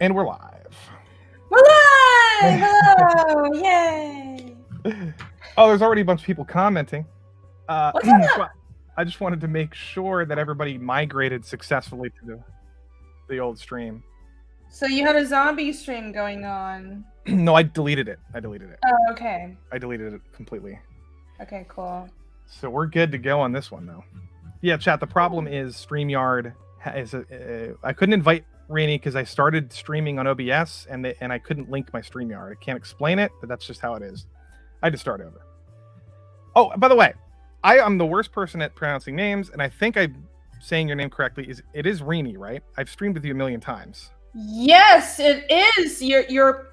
And we're live. We're live! Hello! Yay! Oh, there's already a bunch of people commenting. What's up? So I just wanted to make sure that everybody migrated successfully to the old stream. So you had a zombie stream going on. No, I deleted it. Oh, okay. I deleted it completely. Okay, cool. So we're good to go on this one, though. Yeah, chat. The problem is StreamYard is I couldn't invite Renie because I started streaming on OBS and I couldn't link my StreamYard. I can't explain it, but that's just how it is. I had to start over. Oh, by the way, I am the worst person at pronouncing names, and I think I'm saying your name correctly. It is Renie, right? I've streamed with you a million times. Yes, it is. You're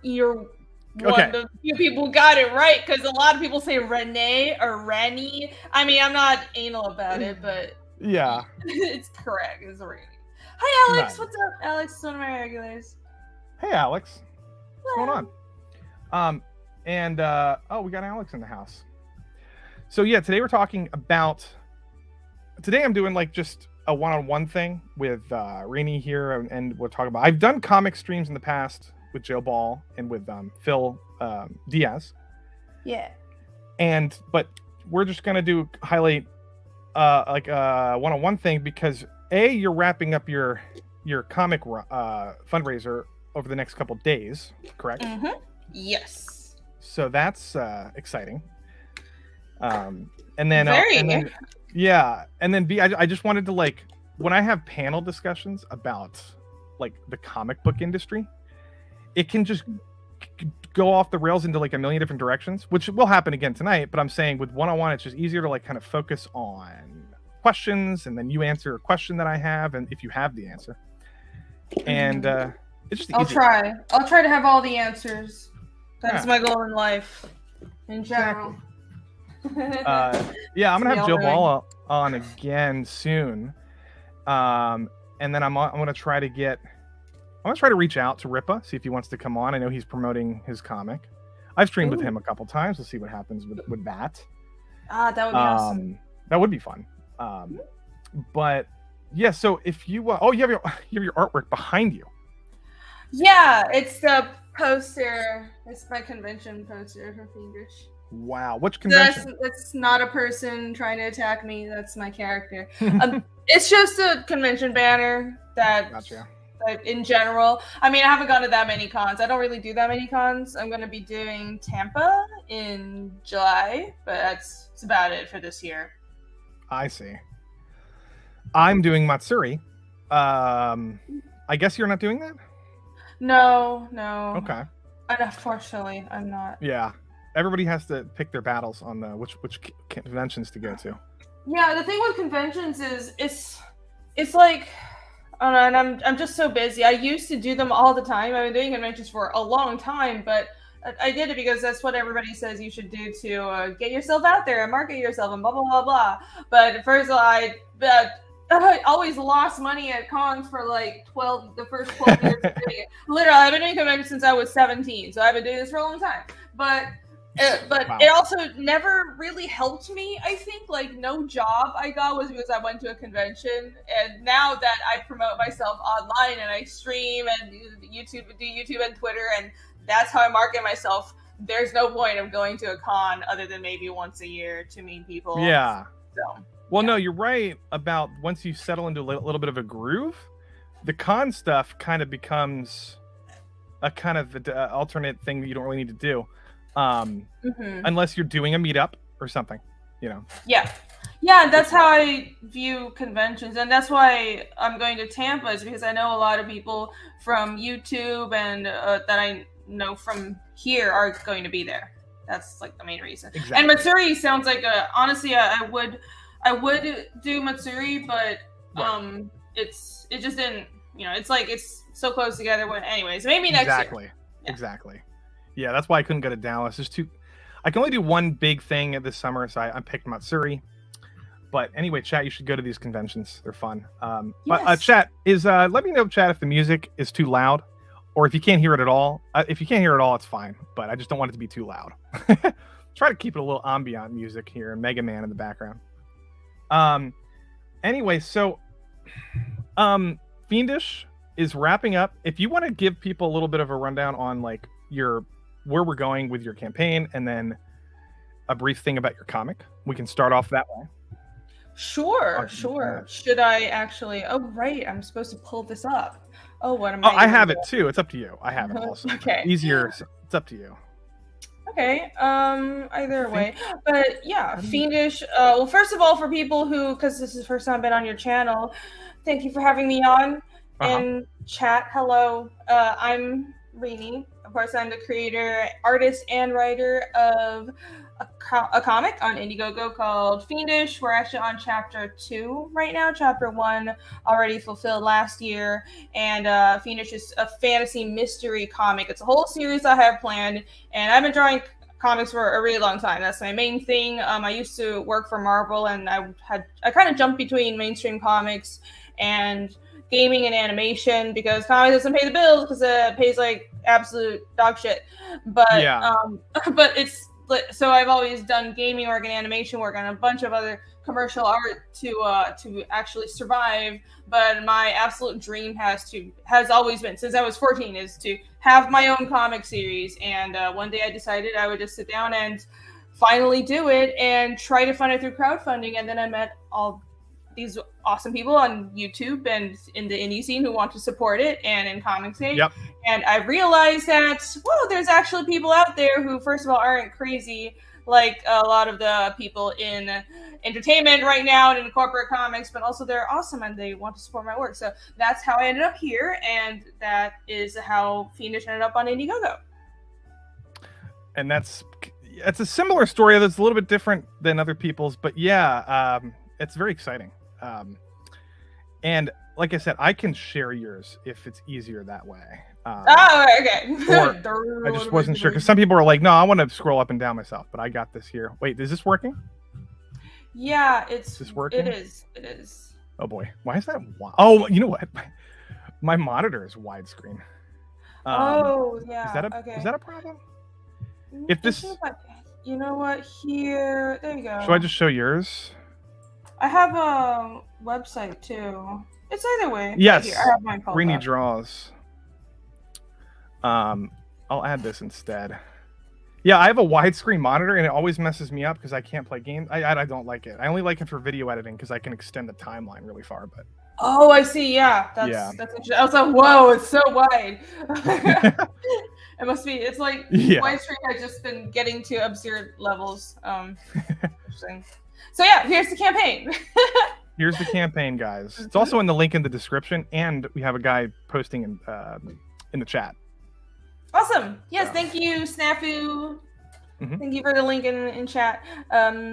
one Okay. of the few people who got it right, because a lot of people say Renie or Renie. I mean, I'm not anal about it, but Yeah. it's correct. It's Renie. Hi, Alex. Nice. What's up? Alex is one of my regulars. Hey, Alex. What's going on? Oh, we got Alex in the house. So yeah, today we're talking about. Today I'm doing like just a one-on-one thing with Renie here, and we'll talk about. I've done comic streams in the past with Joe Ball and with Phil Diaz. Yeah. But we're just gonna highlight like a one-on-one thing because you're wrapping up your comic fundraiser over the next couple days, correct? Mm-hmm. Yes. So that's exciting. And then B, I just wanted to, like, when I have panel discussions about like the comic book industry, it can just go off the rails into like a million different directions, which will happen again tonight. But I'm saying with one-on-one, it's just easier to like kind of focus on questions, and then you answer a question that I have, and if you have the answer, and it's just I'll try to have all the answers. That's my goal in life in general. Yeah, I'm gonna have Joe Ball on again soon, and then I'm gonna try to reach out to Ripa, see if he wants to come on. I know he's promoting his comic. I've streamed with him a couple times. We'll see what happens with that. That would be awesome. That would be fun. But yeah, so if you you have your artwork behind you. Yeah, it's the poster. It's my convention poster for Fiendish. Wow, which convention? That's not a person trying to attack me. That's my character. It's just a convention banner that. Gotcha. In general, I mean, I haven't gone to that many cons. I don't really do that many cons. I'm going to be doing Tampa in July, but that's about it for this year. I see. I'm doing Matsuri. I guguess you're not doing that? No. Okay. Unfortunately, I'm not. Yeah. Everybody has to pick their battles on which conventions to go to. Yeah, the thing with conventions is it's like, and I'm just so busy. I used to do them all the time. I've been doing conventions for a long time, but I did it because that's what everybody says you should do to get yourself out there and market yourself and blah, blah, blah, blah. But first of all, I always lost money at cons for like the first 12 years of doing it. Literally, I've been doing conventions since I was 17, so I've been doing this for a long time. But Wow. It also never really helped me. I think like no job I got was because I went to a convention, and now that I promote myself online and I stream and do YouTube and Twitter, and that's how I market myself, there's no point of going to a con other than maybe once a year to meet people. Yeah. So, well, no, you're right about once you settle into a little bit of a groove, the con stuff kind of becomes a kind of alternate thing that you don't really need to do. Unless you're doing a meetup or something, Yeah, that's how I view conventions, and that's why I'm going to Tampa, is because I know a lot of people from YouTube and that I know from here are going to be there. That's like the main reason. Exactly. And Matsuri sounds like honestly, I would do Matsuri, but right. it just didn't. It's like it's so close together. Anyways, maybe next year. Exactly. Yeah, that's why I couldn't go to Dallas. I can only do one big thing this summer, so I picked Matsuri. But anyway, chat, you should go to these conventions. They're fun. Yes. But chat is let me know, chat, if the music is too loud, or if you can't hear it at all. If you can't hear it at all, it's fine. But I just don't want it to be too loud. Try to keep it a little ambient music here, and Mega Man in the background. Anyway, so Fiendish is wrapping up. If you want to give people a little bit of a rundown on like where we're going with your campaign, and then a brief thing about your comic, we can start off that way. Sure. Should I actually? Oh, right. I'm supposed to pull this up. Oh, what am I? I have it too. It's up to you. I have it also. Okay. Easier. It's up to you. Okay. Either way, but yeah, Fiendish. Well, first of all, for people who, because this is the first time I've been on your channel, thank you for having me on in chat. Hello. I'm Renie. Of course, I'm the creator, artist, and writer of a comic on Indiegogo called Fiendish. We're actually on chapter 2 right now. Chapter 1 already fulfilled last year, and Fiendish is a fantasy mystery comic. It's a whole series I have planned, and I've been drawing comics for a really long time. That's my main thing. I used to work for Marvel, and I kind of jumped between mainstream comics and gaming and animation because comics doesn't pay the bills because it pays like absolute dog shit. But but it's so I've always done gaming work and animation work on a bunch of other commercial art to actually survive. But my absolute dream has always been, since I was 14, is to have my own comic series. And one day I decided I would just sit down and finally do it and try to fund it through crowdfunding. And then I met all these awesome people on YouTube and in the indie scene who want to support it, and in comics scene. Yep. And I realized that, well, there's actually people out there who, first of all, aren't crazy like a lot of the people in entertainment right now and in corporate comics, but also they're awesome and they want to support my work. So that's how I ended up here, and that is how Fiendish ended up on Indiegogo. And it's a similar story that's a little bit different than other people's, but yeah, it's very exciting. And like I said, I can share yours if it's easier that way. Okay. Or I just wasn't sure, because some people are like, no, I want to scroll up and down myself, but I got this here. Wait, is this working? Yeah, Is this working? It is. Oh boy, why is that? Oh, you know what? My monitor is widescreen. Yeah. Is that a problem? If this, you know what? Here, there you go. Should I just show yours? I have a website too. It's either way. Yes. Right here. I have mine pulled Renie up. draws. I'll add this instead. Yeah, I have a widescrreen monitor, and it always messes me up because I can't play games. I don't like it. I only like it for video editing because I can extend the timeline really far. But oh, I see. Yeah, that's interesting. I was like, whoa, it's so wide. It must be. It's like widescreen has just been getting to absurd levels. Interesting. So yeah, here's the campaign. Here's the campaign, guys. It's also in the link in the description, and we have a guy posting in the chat. Awesome. Yes, thank you, Snafu. Thank you for the link in chat.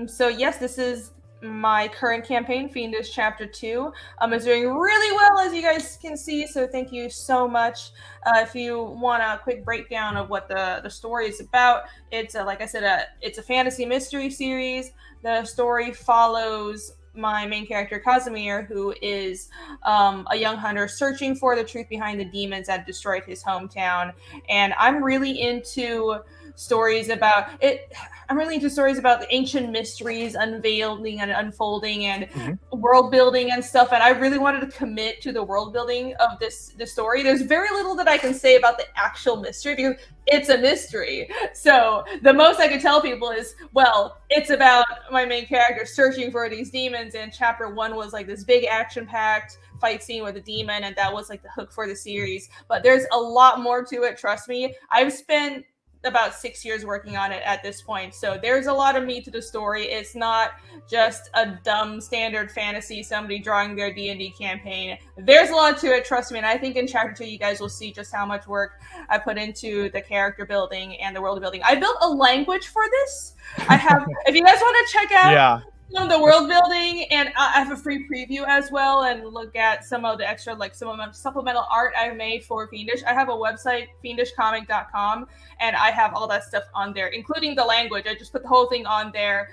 So yes, this is my current campaign, Fiendish Chapter 2. It's doing really well, as you guys can see, so thank you so much. If you want a quick breakdown of what the story is about, it's like I said, it's a fantasy mystery series. The story follows my main character, Casimir, who is a young hunter searching for the truth behind the demons that destroyed his hometown. And I'm really into stories about it. I'm really into stories about the ancient mysteries unveiling and unfolding and world building and stuff. And I really wanted to commit to the world building of this story. There's very little that I can say about the actual mystery because it's a mystery. So the most I could tell people is, well, it's about my main character searching for these demons. And chapter 1 was like this big action-packed fight scene with a demon, and that was like the hook for the series. But there's a lot more to it, trust me. I've spent about 6 years working on it at this point, so there's a lot of meat to the story. It's not just a dumb standard fantasy, somebody drawing their D&D campaign. There's a lot to it, trust me, and I think in chapter 2 you guys will see just how much work I put into the character building and the world building. I built a language for this. I have if you guys want to check out the world building, and I have a free preview as well, and look at some of the extra, like some of my supplemental art I've made for Fiendish. I have a website, fiendishcomic.com, and I have all that stuff on there, including the language. I just put the whole thing on there.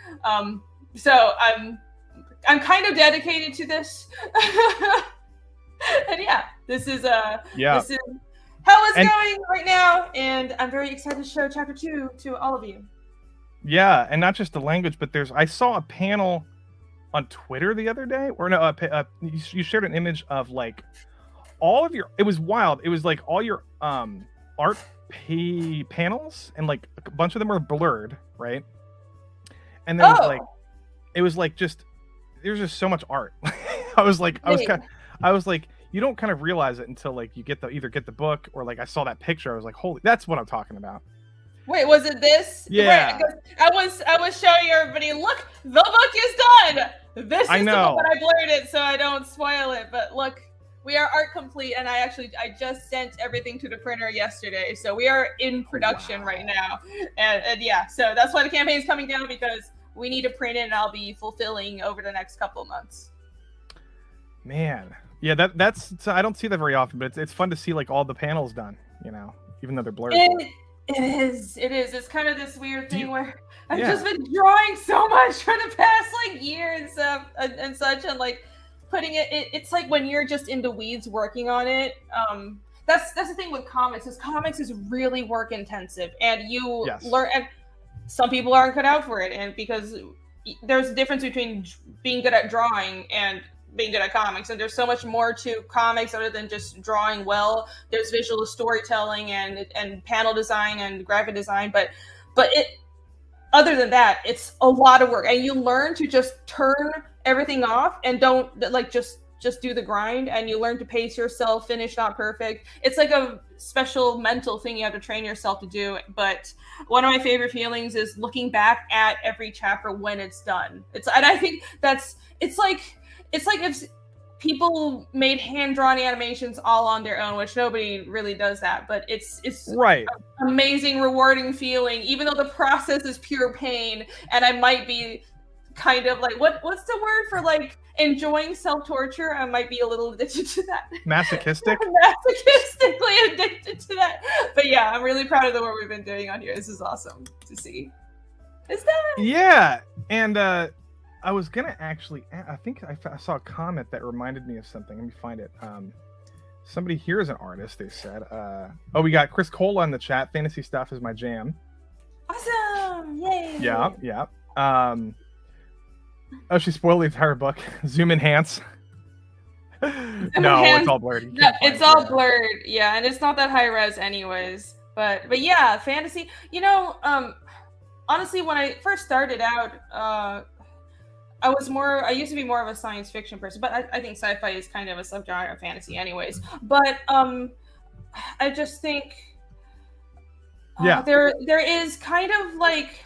So I'm kind of dedicated to this. And yeah, this is how it's going right now, and I'm very excited to show chapter 2 to all of you. Yeah, and not just the language, but I saw a panel on Twitter the other day, or no, you shared an image of like all of your, it was wild. It was like all your art panels, and like a bunch of them were blurred, right? And there was like, it was like just, there's just so much art. I was like, you don't kind of realize it until like you either get the book, or like I saw that picture. I was like, holy, that's what I'm talking about. Wait, was it this? Yeah. Right, I was showing everybody, look, the book is done. This is the book, but I blurred it so I don't spoil it. But look, we are art complete, and I just sent everything to the printer yesterday, so we are in production right now. And yeah, so that's why the campaign is coming down, because we need to print it, and I'll be fulfilling over the next couple of months. Man, yeah, that's I don't see that very often, but it's fun to see like all the panels done, you know, even though they're blurred. It is. It's kind of this weird thing where I've just been drawing so much for the past like year and stuff and such, and like putting it's like when you're just in the weeds working on it. That's the thing with comics. Comics is really work intensive, and you learn. And some people aren't cut out for it, and because there's a difference between being good at drawing and being good at comics, and there's so much more to comics other than just drawing well. There's visual storytelling and panel design and graphic design, but it, other than that, it's a lot of work, and you learn to just turn everything off and don't like just do the grind, and you learn to pace yourself, finish not perfect. It's like a special mental thing you have to train yourself to do. But one of my favorite feelings is looking back at every chapter when it's done. And I think it's like if people made hand-drawn animations all on their own, which nobody really does that, but it's right. An amazing, rewarding feeling, even though the process is pure pain. And I might be kind of like, what's the word for like enjoying self-torture? I might be a little addicted to that. Masochistic? Masochistically addicted to that. But yeah, I'm really proud of the work we've been doing on here. This is awesome to see. Is that? Yeah, and I was gonna actually, I think I saw a comment that reminded me of something. Let me find it. Somebody here is an artist, they said. We got Chris Cola in the chat. Fantasy stuff is my jam. Awesome! Yay! Yeah. She spoiled the entire book. Zoom enhance. It's all blurred. It's all blurred, yeah, and it's not that high res anyways. But yeah, fantasy. You know, honestly, when I first started out, I used to be more of a science fiction person, but I think sci-fi is kind of a subgenre of fantasy anyways. But I just think there is kind of like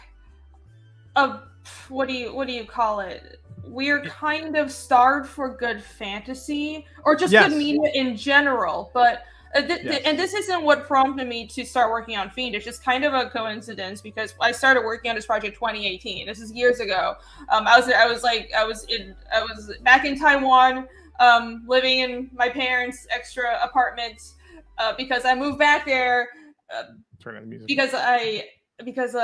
a what do you call it? We're kind of starved for good fantasy or just good media in general, but and this isn't what prompted me to start working on Fiendish. It's kind of a coincidence because I started working on this project 2018. This is years ago. I was back in Taiwan, living in my parents' extra apartment because I moved back there because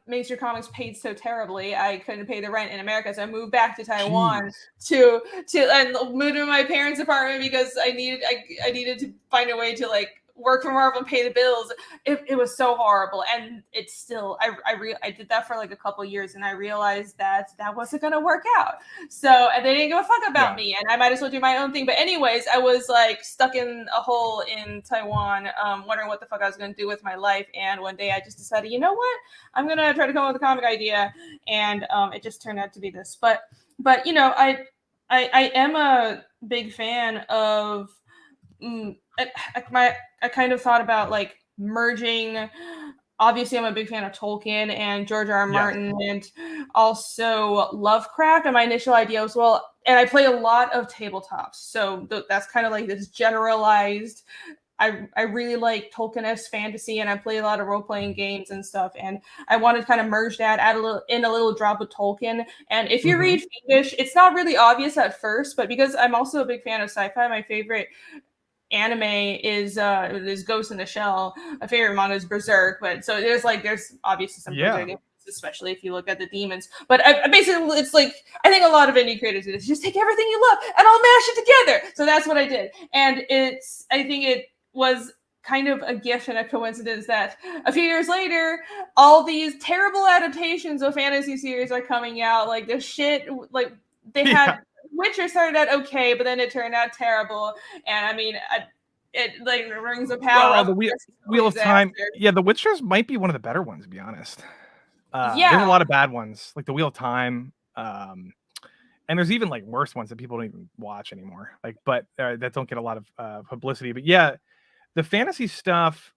mainstream comics paid so terribly. I couldn't pay the rent in America, so I moved back to Taiwan to move to my parents' apartment because I needed to find a way to like work from Marvel and pay the bills. It was so horrible, and it's still I did that for like a couple years, and I realized that wasn't gonna work out. So and they didn't give a fuck about me, and I might as well do my own thing. But anyways, I was like stuck in a hole in Taiwan, wondering what the fuck I was gonna do with my life. And one day I just decided, you know what, I'm gonna try to come up with a comic idea, and it just turned out to be this. But you know, I am a big fan of. I kind of thought about like merging. Obviously, I'm a big fan of Tolkien and George R. R. Martin, and also Lovecraft. And my initial idea was, well, and I play a lot of tabletops, so that's kind of like this generalized. I really like Tolkien-esque fantasy, and I play a lot of role-playing games and stuff. And I wanted to kind of merge that, add a little drop of Tolkien. And if you read Fiendish, it's not really obvious at first, but because I'm also a big fan of sci-fi, my favorite anime is Ghost in the Shell. My favorite manga is Berserk, but so there's obviously some Berserk, especially if you look at the demons. But I basically, it's like I think a lot of indie creators do this. Just take everything you love and I'll mash it together. So that's what I did, and I think it was kind of a gift and a coincidence that a few years later, all these terrible adaptations of fantasy series are coming out. Like this shit, like they had Witcher started out okay, but then it turned out terrible. And I mean, it like Rings of Power. Well, Of the course, Wheel of disaster. Time. Yeah, The Witcher's might be one of the better ones, to be honest. Yeah. There's a lot of bad ones, like the Wheel of Time. And there's even like worse ones that people don't even watch anymore. Like, but that don't get a lot of publicity. But yeah, the fantasy stuff.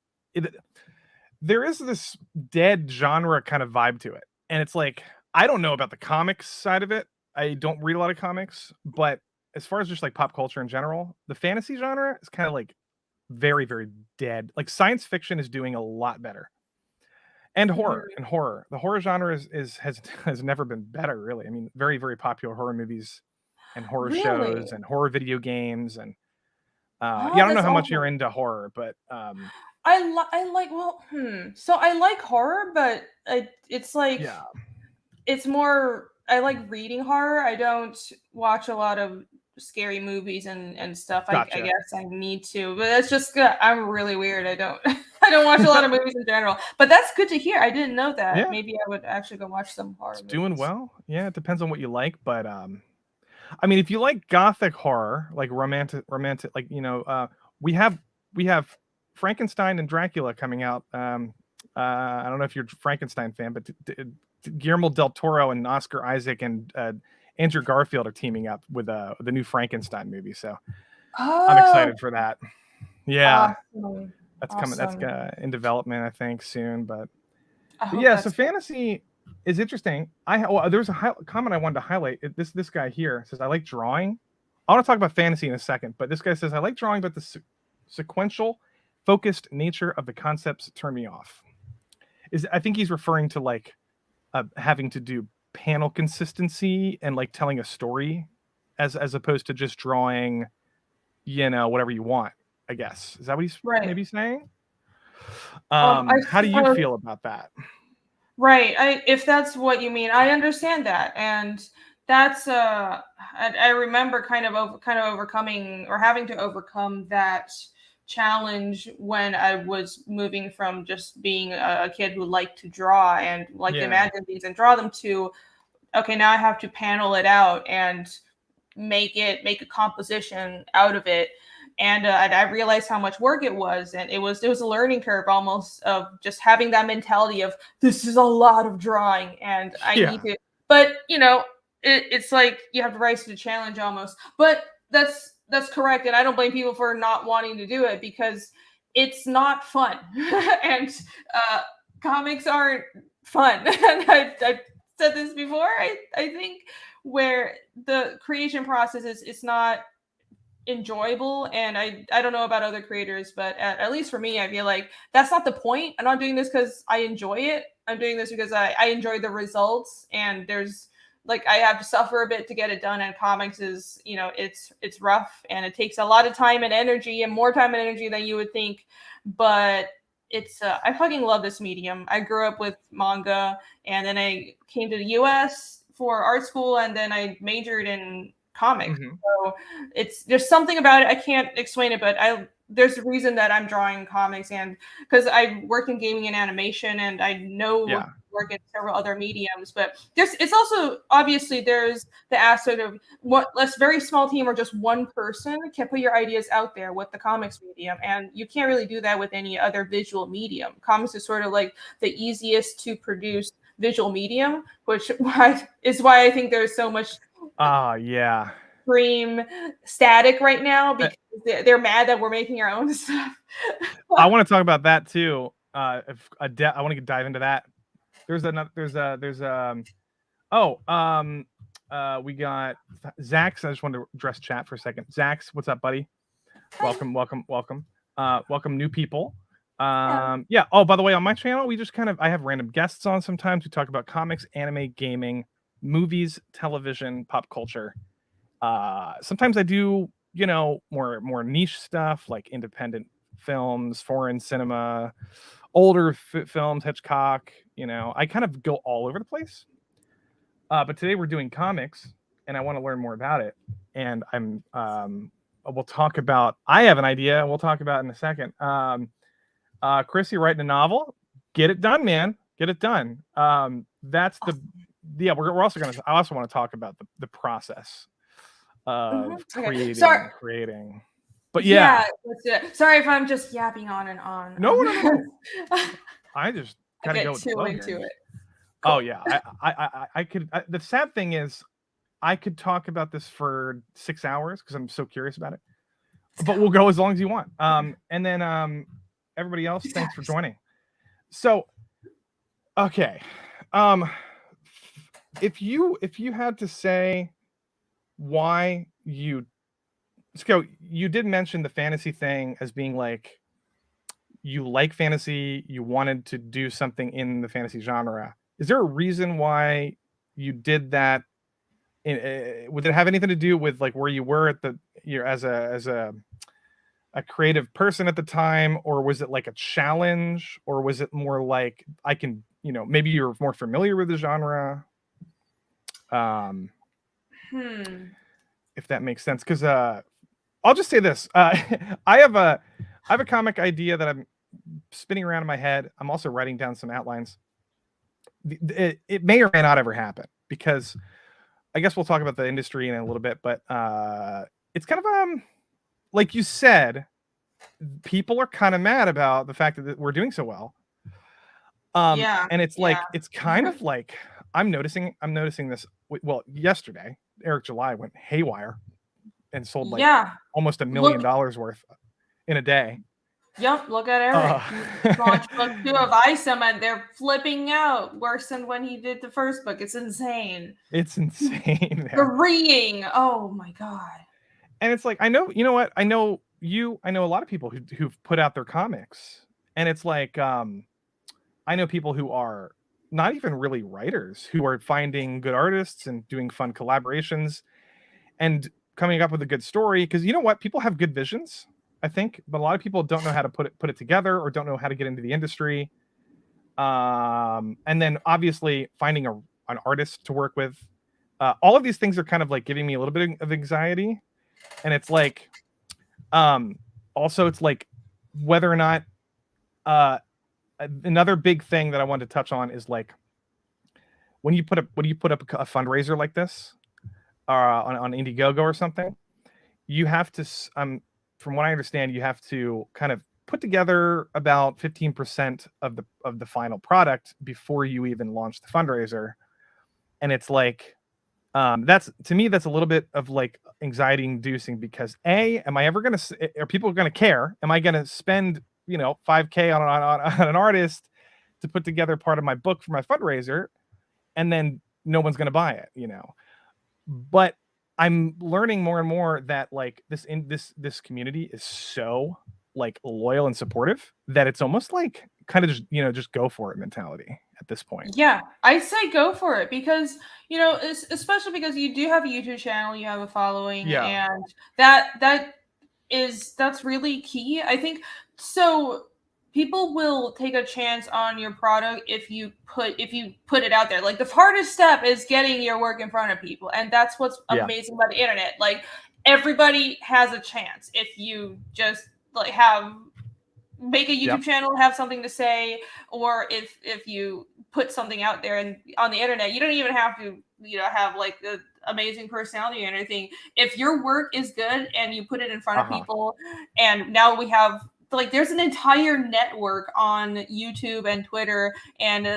There is this dead genre kind of vibe to it, and it's like I don't know about the comics side of it. I don't read a lot of comics, but as far as just like pop culture in general, the fantasy genre is kind of like very, very dead. Like science fiction is doing a lot better. And horror. The horror genre has never been better, really. I mean, very, very popular horror movies and horror Really? shows and horror video games. And Oh, yeah, I don't know that's how much you're awful. into horror, but I like So I like horror, but it's like yeah, it's more. I like reading horror. I don't watch a lot of scary movies and stuff. I gotcha. guess I need to, but that's just I'm really weird. I don't I don't watch a lot of movies in general. But that's good to hear. I didn't know that. Yeah, Maybe I would actually go watch some horror it's doing movies. well. Yeah, it depends on what you like, but I mean, if you like gothic horror, like romantic, like we have we have Frankenstein and Dracula coming out. I don't know if you're a Frankenstein fan, but Guillermo del Toro and Oscar Isaac and Andrew Garfield are teaming up with the new Frankenstein movie. So I'm Oh, excited for that. Yeah, awesome. that's coming. That's Awesome. in development, I think, soon. I But hope yeah, so that's fantasy is interesting. There's a comment I wanted to highlight. This guy here says I like drawing. I want to talk about fantasy in a second, but this guy says I like drawing, but the sequential, focused nature of the concepts turn me off. I think he's referring to like having to do panel consistency and like telling a story, as opposed to just drawing, whatever you want. I guess is that what he's right. maybe saying? I How do you feel about that? Right. If that's what you mean, I understand that. And that's I remember kind of overcoming or having to overcome that challenge when I was moving from just being a kid who liked to draw and like to Yeah. imagine things and draw them to okay, now I have to panel it out and make a composition out of it. And I realized how much work it was, and it was a learning curve almost of just having that mentality of this is a lot of drawing, and I Yeah. need to. But it's like you have to rise to the challenge almost. But that's correct, and I don't blame people for not wanting to do it because it's not fun, and comics aren't fun. And I said this before. I think where the creation process is it's not enjoyable, and I don't know about other creators, but at least for me I feel like that's not the point. I'm not doing this because I enjoy it. I'm doing this because I enjoy the results, and there's like I have to suffer a bit to get it done, and comics is it's rough and it takes a lot of time and energy, and more time and energy than you would think. But it's I fucking love this medium. I grew up with manga, and then I came to the US for art school, and then I majored in comics. Mm-hmm. So there's something about it. I can't explain it, but there's a reason that I'm drawing comics, and because I work in gaming and animation, and I know Yeah. work in several other mediums. But it's also obviously there's the aspect of what less very small team or just one person can put your ideas out there with the comics medium, and you can't really do that with any other visual medium. Comics is sort of like the easiest to produce visual medium, which is why I think there's so much Yeah. Scream static right now because they're mad that we're making our own stuff. I want to talk about that too. If I want to dive into that. We got Zax. I just wanted to address chat for a second. Zax, what's up, buddy? Welcome. Welcome new people. Yeah. Oh, by the way, on my channel, I have random guests on sometimes. We talk about comics, anime, gaming, movies, television, pop culture. Sometimes I do, more niche stuff like independent films, foreign cinema, older films, Hitchcock. I kind of go all over the place. But today we're doing comics, and I want to learn more about it. And we'll talk about. I have an idea, and we'll talk about it in a second. Chris, you're writing a novel. Get it done, man. Get it done. That's the. Yeah, we're also gonna. I also want to talk about the process of Okay. Sorry. creating. But Yeah, let's do it. Sorry if I'm just yapping on and on. No. I just I kind of get go with the too flow into here. it. Oh Cool. yeah, I could. The sad thing is, I could talk about this for 6 hours because I'm so curious about it. But we'll go as long as you want. And then everybody else, thanks for joining. So, okay, if you had to say why you, let's go. You did mention the fantasy thing as being like you like fantasy, you wanted to do something in the fantasy genre. Is there a reason why you did that? Would it have anything to do with like where you were at the you're as a creative person at the time, or was it like a challenge, or was it more like I can, maybe you're more familiar with the genre? Um, if that makes sense, because I'll just say this: I have a comic idea that I'm spinning around in my head. I'm also writing down some outlines. It may or may not ever happen because I guess we'll talk about the industry in a little bit, but it's kind of like you said, people are kind of mad about the fact that we're doing so well. And it's like it's kind of like I'm noticing this. Well, yesterday, Eric July went haywire and sold like almost $1 million worth in a day. Yep, look at Eric. Launched book 2 of Isom, and they're flipping out worse than when he did the first book. It's insane. It's insane. The reading. Oh my god. And it's like I know, you know what? I know a lot of people who've put out their comics, and it's like I know people who are not even really writers who are finding good artists and doing fun collaborations and coming up with a good story. Because you know what? People have good visions, I think, but a lot of people don't know how to put it together or don't know how to get into the industry. And then obviously finding an artist to work with. All of these things are kind of like giving me a little bit of anxiety. And it's like, also it's like whether or not, another big thing that I wanted to touch on is like when you put up a fundraiser like this on Indiegogo or something, you have to from what I understand, you have to kind of put together about 15% of the final product before you even launch the fundraiser. And it's like that's, to me, that's a little bit of like anxiety inducing because am I ever going to, are people going to care? Am I going to spend $5,000 on an artist to put together part of my book for my fundraiser, and then no one's going to buy it, But I'm learning more and more that like this community is so like loyal and supportive that it's almost like kind of just go for it mentality at this point. Yeah, I say go for it because especially because you do have a YouTube channel, you have a following, and that's really key. I think so. People will take a chance on your product if you put it out there. Like the hardest step is getting your work in front of people, and that's what's amazing about the internet. Like everybody has a chance if you just like make a YouTube channel, have something to say, or if you put something out there and on the internet, you don't even have to have like the amazing personality or anything. If your work is good and you put it in front of people, and now we have like there's an entire network on YouTube and Twitter and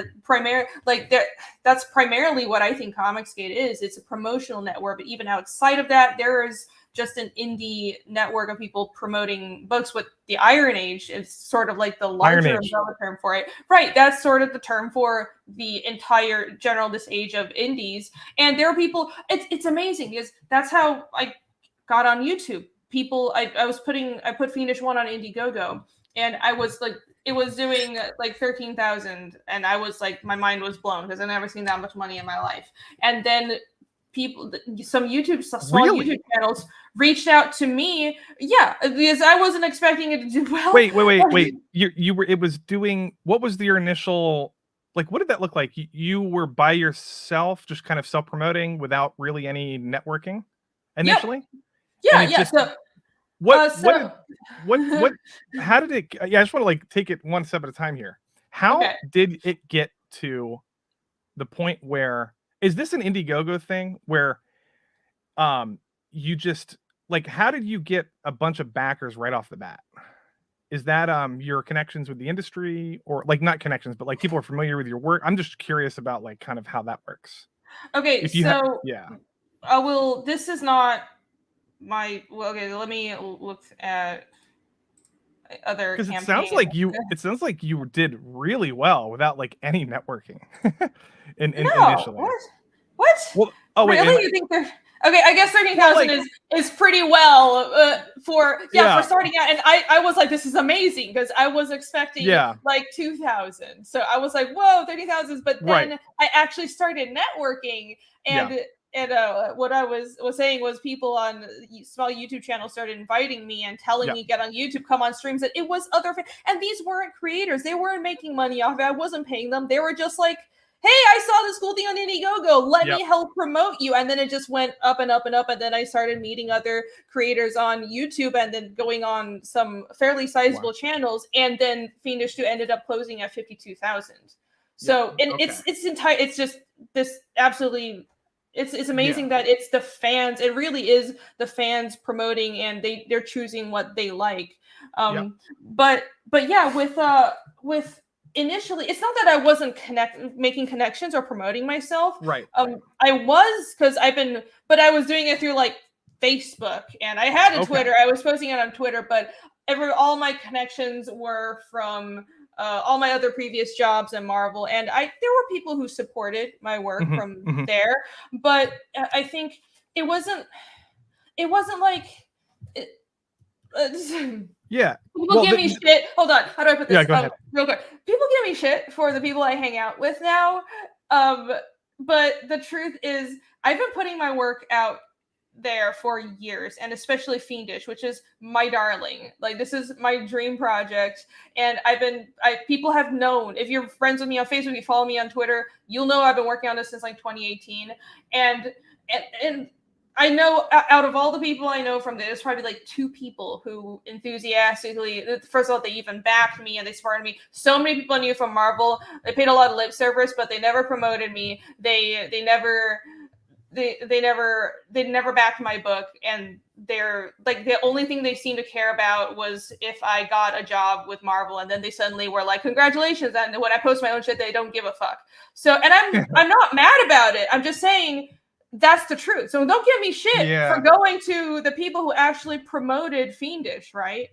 that's primarily what I think Comicsgate is. It's a promotional network, but even outside of that, there is just an indie network of people promoting books. With the Iron Age is sort of like the larger umbrella term for it. Right. That's sort of the term for the entire this age of indies. And there are people, it's amazing because that's how I got on YouTube. People, I put Fiendish 1 on Indiegogo, and I was like, it was doing like 13,000, and I was like, my mind was blown because I've never seen that much money in my life. And then some YouTube channels reached out to me, because I wasn't expecting it to do well. Wait. You were, it was doing, what was your initial, like, what did that look like? You were by yourself, just kind of self-promoting without really any networking initially? Yeah. Just, how did it, I just want to like take it one step at a time here. How did it get to the point where, is this an Indiegogo thing where you just like, how did you get a bunch of backers right off the bat? Is that your connections with the industry, or like not connections, but like people are familiar with your work? I'm just curious about like kind of how that works. Okay, If you have, so yeah, I will. This is not my. Well, okay, let me look at other because campaigns. it sounds like you did really well without like any networking, in No, initially. what? What? Well, oh wait, Really? You think they're okay? I guess thirteen well, thousand like, is pretty well for for yeah, starting out. And I was like, this is amazing because I was expecting yeah, like 2,000. So I was like, whoa, 30,000. But right, then I actually started networking, yeah, and what I was saying was people on small YouTube channels started inviting me and telling yeah, me get on YouTube, come on streams. That it was and these weren't creators. They weren't making money off it. I wasn't paying them. They were just like, hey, I saw this cool thing on Indiegogo. Let yep, me help promote you. And then it just went up and up and up. And then I started meeting other creators on YouTube and then going on some fairly wow, sizable channels. And then Fiendish 2 ended up closing at 52,000. yep, So, and okay, it's just this absolutely, it's yeah, amazing that it's the fans. It really is the fans promoting and they're choosing what they like. yep, But yeah, with initially it's not that I wasn't making connections or promoting myself. right, I was because I was doing it through like Facebook and I had a okay, Twitter. I was posting it on Twitter, but all my connections were from all my other previous jobs in Marvel, and there were people who supported my work hmm from hmm there, but I think it wasn't like it, yeah. people Well, give me shit. Hold on. How do I put yeah, this? go ahead. Real quick. People give me shit for the people I hang out with now. Um, but the truth is, I've been putting my work out there for years, and especially Fiendish, which is my darling. Like this is my dream project, and people have known. If you're friends with me on Facebook, you follow me on Twitter, you'll know I've been working on this since like 2018, and I know out of all the people I know from there's probably like 2 people who enthusiastically, first of all, they even backed me and they supported me. So many people I knew from Marvel, they paid a lot of lip service, but they never promoted me. They never backed my book, and they're like the only thing they seemed to care about was if I got a job with Marvel, and then they suddenly were like, congratulations. And when I post my own shit, they don't give a fuck. So, and I'm not mad about it. I'm just saying that's the truth. So don't give me shit for Yeah, going to the people who actually promoted Fiendish, right?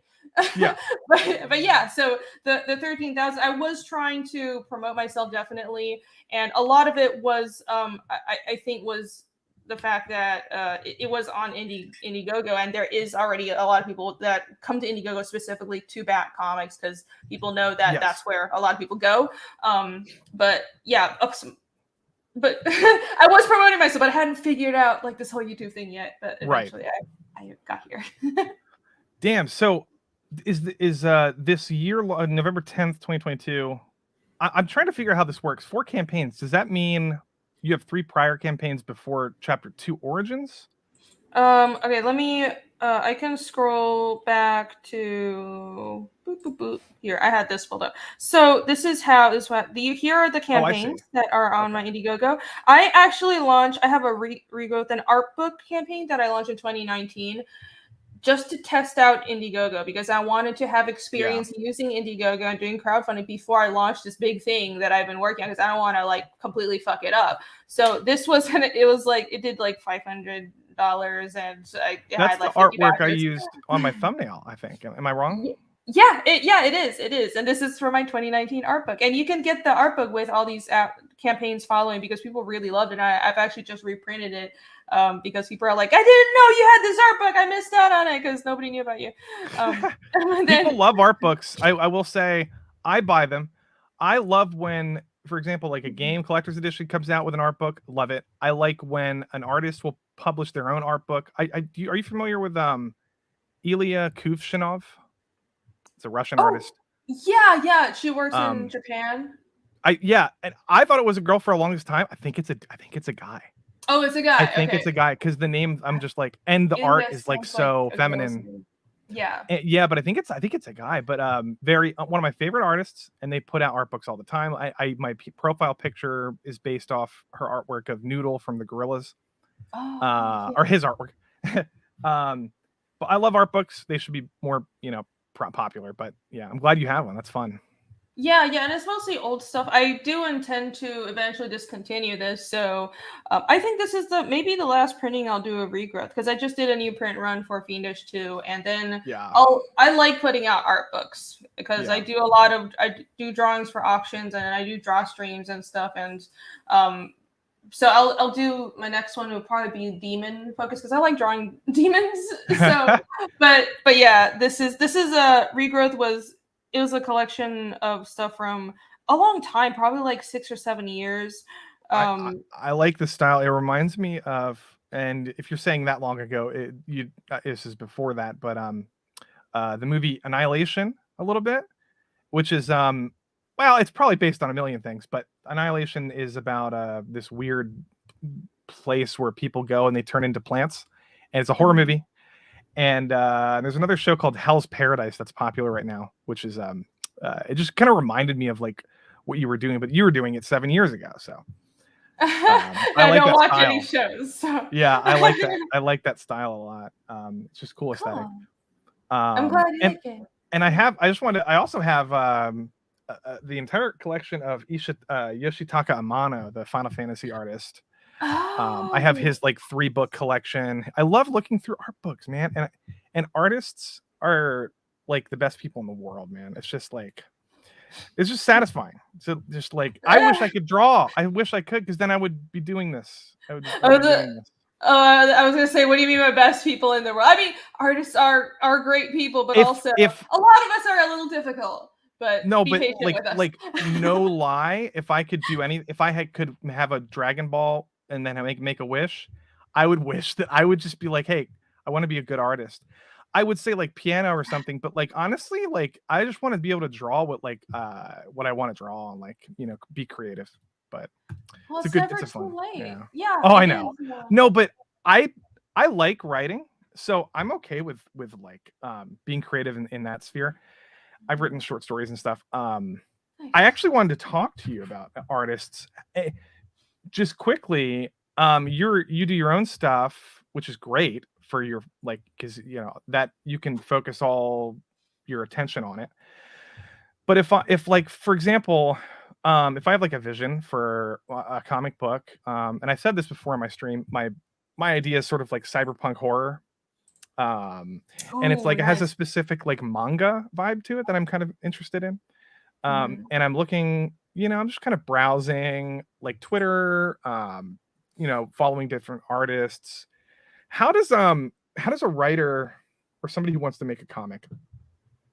yeah, but yeah, so the 13,000, I was trying to promote myself definitely, and a lot of it was I think was the fact that it was on Indiegogo, and there is already a lot of people that come to Indiegogo specifically to back comics because people know that yes, that's where a lot of people go. But yeah, but I was promoting myself, but I hadn't figured out like this whole YouTube thing yet. But right. eventually, I got here. Damn. So is this year November 10th, 2022? I'm trying to figure out how this works. 4 campaigns. Does that mean you have 3 prior campaigns before Chapter 2 Origins? Okay, let me. I can scroll back to here. I had this pulled up. So this is how this went. Here are the Oh, I see. campaigns that are on Okay. my Indiegogo. I actually launched. I have a regrowth and art book campaign that I launched in 2019 just to test out Indiegogo because I wanted to have Yeah. experience using Indiegogo and doing crowdfunding before I launched this big thing that I've been working on because I don't want to like completely fuck it up. So this was it did like $500 and I That's had the like 50 artwork I backers. used on my thumbnail, I think. Am I wrong? Yeah, it is, and this is for my 2019 art book, and you can get the art book with all these campaigns following because people really loved it. I've actually just reprinted it because people are like, I didn't know you had this art book. I missed out on it because nobody knew about you. People love art books. I will say I buy them. I love when, for example, like a game collector's edition comes out with an art book. Love it. I like when an artist will publish their own art book. Are you familiar with Ilya Kuvshinov? It's a Russian Oh, artist. yeah, she works in Um, Japan. and I thought it was a girl for a longest time. I think it's a guy. Oh, it's a I guy. think it's Okay. a guy because the name I'm just like, and the And art this is like sounds like so a girl's feminine. name. Yeah. Yeah, but I think it's a guy. But very one of my favorite artists, and they put out art books all the time. My profile picture is based off her artwork of Noodle from the Gorillas, Oh, or his artwork. But I love art books. They should be more, popular. But yeah, I'm glad you have one. That's fun. Yeah, yeah, and it's mostly old stuff. I do intend to eventually discontinue this, so I think this is maybe the last printing I'll do of Regrowth, because I just did a new print run for Fiendish 2, and then Yeah. I like putting out art books because Yeah. I do drawings for auctions, and I do draw streams and stuff, and so I'll do my next one will probably be demon focused because I like drawing demons. So, but yeah, this is a Regrowth was. It was a collection of stuff from a long time, probably like 6 or 7 years. I like the style. It reminds me of, and if you're saying that long ago, this is before that, but the movie Annihilation a little bit, which is well, it's probably based on a million things, but Annihilation is about this weird place where people go and they turn into plants, and it's a horror movie. And there's another show called Hell's Paradise that's popular right now, which is it just kind of reminded me of like what you were doing, but you were doing it 7 years ago. So I like don't that watch style. any shows. So. Yeah, I like that. I like that style a lot. It's just cool aesthetic. I'm glad you like it. And I also have the entire collection of Yoshitaka Amano, the Final Fantasy artist. I have his like 3-book collection. I love looking through art books, man. And artists are like the best people in the world, man. It's just satisfying. So just like I wish I could draw. I wish I could, because then I would be doing this. I would be doing this. I was gonna say, what do you mean by best people in the world? I mean, artists are great people, but also a lot of us are a little difficult. But no, be but patient with us. like no lie, if I could do if I could have a Dragon Ball and then make a wish, I would wish that I would just be like, hey, I want to be a good artist. I would say like piano or something, but like honestly, like I just want to be able to draw what I want to draw and like be creative. But well, it's never too late. Yeah. Oh, I know. No, but I like writing, so I'm okay with like being creative in that sphere. I've written short stories and stuff. Nice. I actually wanted to talk to you about artists. Just quickly, you do your own stuff, which is great for your because that you can focus all your attention on it. But if like for example, if I have like a vision for a comic book, and I said this before in my stream, my idea is sort of like cyberpunk horror. And it's like it has a specific like manga vibe to it that I'm kind of interested in. And I'm looking, I'm just kind of browsing like Twitter, following different artists. How does a writer or somebody who wants to make a comic,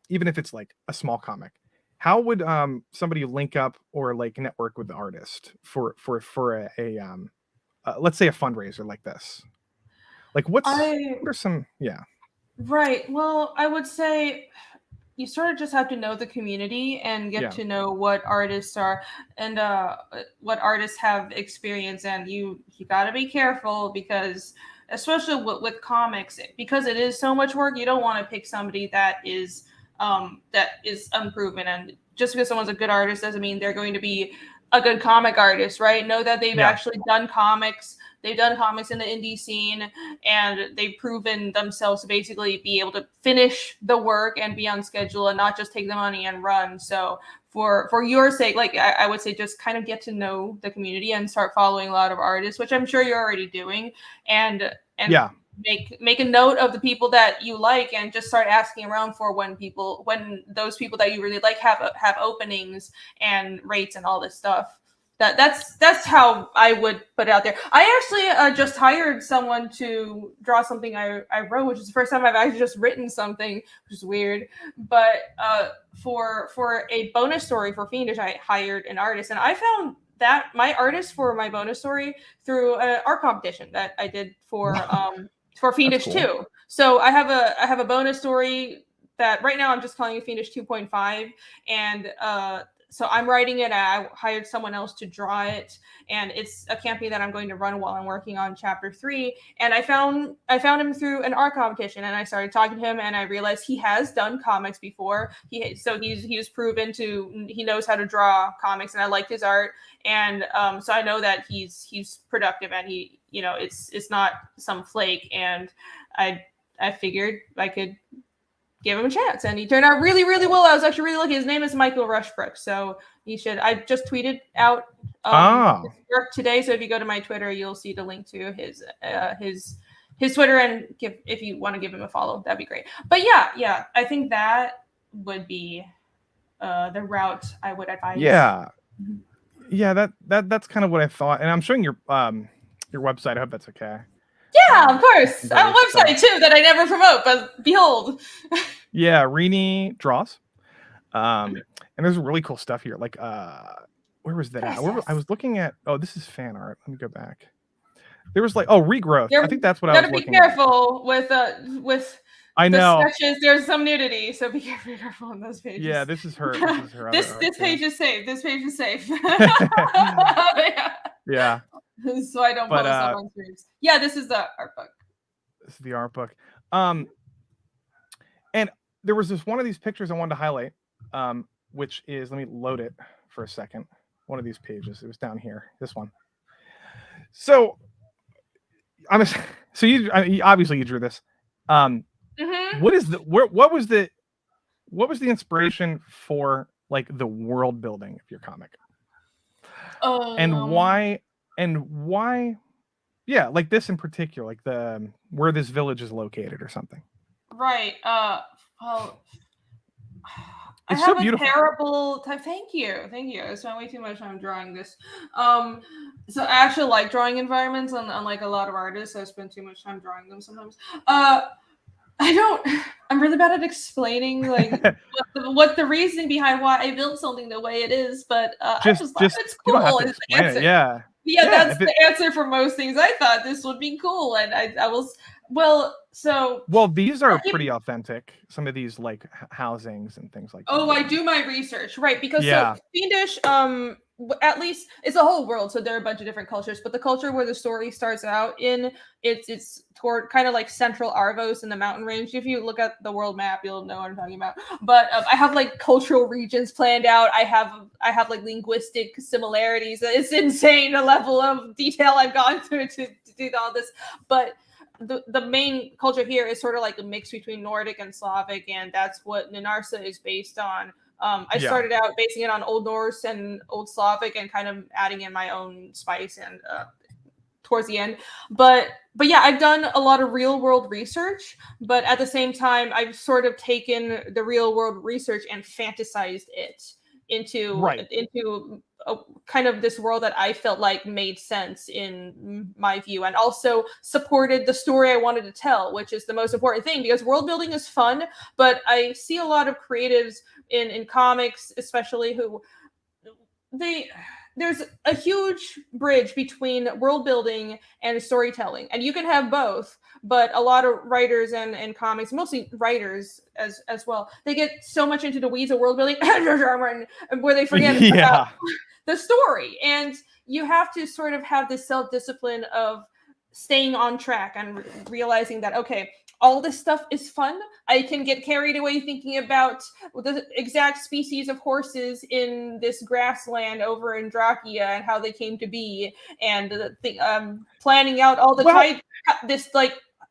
even if it's like a small comic, how would somebody link up or like network with the artist for a let's say a fundraiser like this? Like what are some Right. Well, I would say you sort of just have to know the community and get to know what artists are and what artists have experience, and you got to be careful because especially with comics, because it is so much work, you don't want to pick somebody that is unproven, and just because someone's a good artist doesn't mean they're going to be a good comic artist, right? Know that they've actually done comics. They've done comics in the indie scene, and they've proven themselves to basically be able to finish the work and be on schedule and not just take the money and run. So for your sake, like I would say, just kind of get to know the community and start following a lot of artists, which I'm sure you're already doing, and make a note of the people that you like and just start asking around for when those people that you really like have openings and rates and all this stuff. That's how I would put it out there. I actually just hired someone to draw something I wrote, which is the first time I've actually just written something, which is weird. But for a bonus story for Fiendish, I hired an artist, and I found that my artist for my bonus story through an art competition that I did for Fiendish 2. So I have a bonus story that right now I'm just calling it Fiendish 2.5, and so I'm writing it, and I hired someone else to draw it, and it's a campaign that I'm going to run while I'm working on chapter 3. And I found him through an art competition, and I started talking to him, and I realized he has done comics before. He's proven he knows how to draw comics, and I liked his art, and so I know that he's productive, and he it's not some flake, and I figured I could give him a chance, and he turned out really, really well. I was actually really lucky. His name is Michael Rushbrook, so you should. I just tweeted out his work today, so if you go to my Twitter, you'll see the link to his Twitter, and if you want to give him a follow, that'd be great. But yeah, I think that would be the route I would advise. Yeah, that's kind of what I thought, and I'm showing your website. I hope that's okay. Yeah, of course. I have a website too that I never promote, but behold. Yeah, Renie draws. And there's really cool stuff here. Like, where was that at? I was looking at. Oh, this is fan art. Let me go back. There was like, regrowth. I think that's what I was looking at. You gotta be careful with. I know. The sketches, there's some nudity, so be careful on those pages. Yeah, this is her. This page is safe. This page is safe. Yeah. So I don't post up on streams. Yeah, this is the art book. This is the art book. And there was this one of these pictures I wanted to highlight, which is, let me load it for a second. One of these pages. It was down here. This one. So obviously you drew this. What was the inspiration for like the world building of your comic? And why like this in particular, like the where this village is located or something? Right. Well, it's I have so beautiful. A terrible time. Thank you. I spent way too much time drawing this. So I actually like drawing environments, unlike a lot of artists, I spend too much time drawing them sometimes. I'm really bad at explaining like what the reasoning behind why I built something the way it is, but I just thought it's cool. You don't have to explain it. Yeah, that's the answer for most things. I thought this would be cool, and I was these are pretty authentic. Some of these like housings and things like that. Oh, I do my research, right? Because so Fiendish, at least it's a whole world, so there are a bunch of different cultures. But the culture where the story starts out in, it's toward kind of like central Arvos in the mountain range. If you look at the world map, you'll know what I'm talking about. But I have like cultural regions planned out. I have like linguistic similarities. It's insane the level of detail I've gone through to do all this, but. The main culture here is sort of like a mix between Nordic and Slavic, and that's what Nanarsa is based on. I started out basing it on Old Norse and Old Slavic and kind of adding in my own spice and towards the end. But yeah, I've done a lot of real world research, but at the same time, I've sort of taken the real world research and fantasized it into a kind of this world that I felt like made sense in my view, and also supported the story I wanted to tell, which is the most important thing, because world building is fun, but I see a lot of creatives in comics, especially there's a huge bridge between world building and storytelling, and you can have both, but a lot of writers and comics, mostly writers as well, they get so much into the weeds of world building where they forget about the story. And you have to sort of have this self-discipline of staying on track and realizing that, okay, all this stuff is fun. I can get carried away thinking about the exact species of horses in this grassland over in Drakia and how they came to be, and planning out all the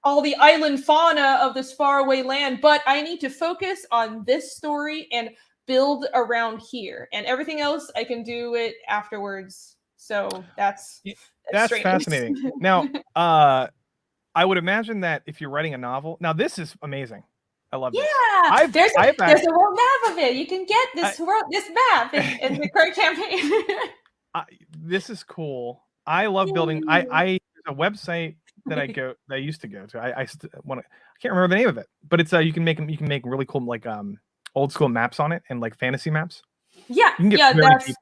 all the island fauna of this faraway land. But I need to focus on this story and build around here, and everything else I can do it afterwards. So that's fascinating. Now, I would imagine that if you're writing a novel, now this is amazing. I love this. Yeah, there's a world map of it. You can get this map in the current campaign. This is cool. I love building. I there's a website that I used to go to. I can't remember the name of it, but it's you can make really cool like old school maps on it and like fantasy maps. Yeah, you can get very detailed.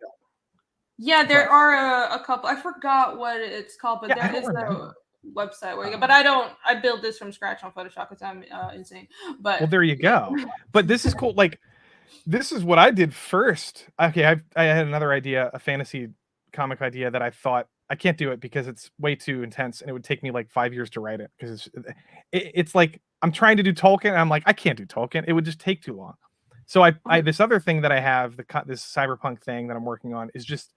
Yeah, there are a couple. I forgot what it's called, but there is a website where you go. But I build this from scratch on Photoshop because I'm insane. But well, there you go. But this is cool. Like, this is what I did first. Okay, I had another idea, a fantasy comic idea that I thought I can't do it because it's way too intense and it would take me like 5 years to write it because it's like I'm trying to do Tolkien and I'm like I can't do Tolkien. It would just take too long. So I this other thing that I have, this cyberpunk thing that I'm working on is just,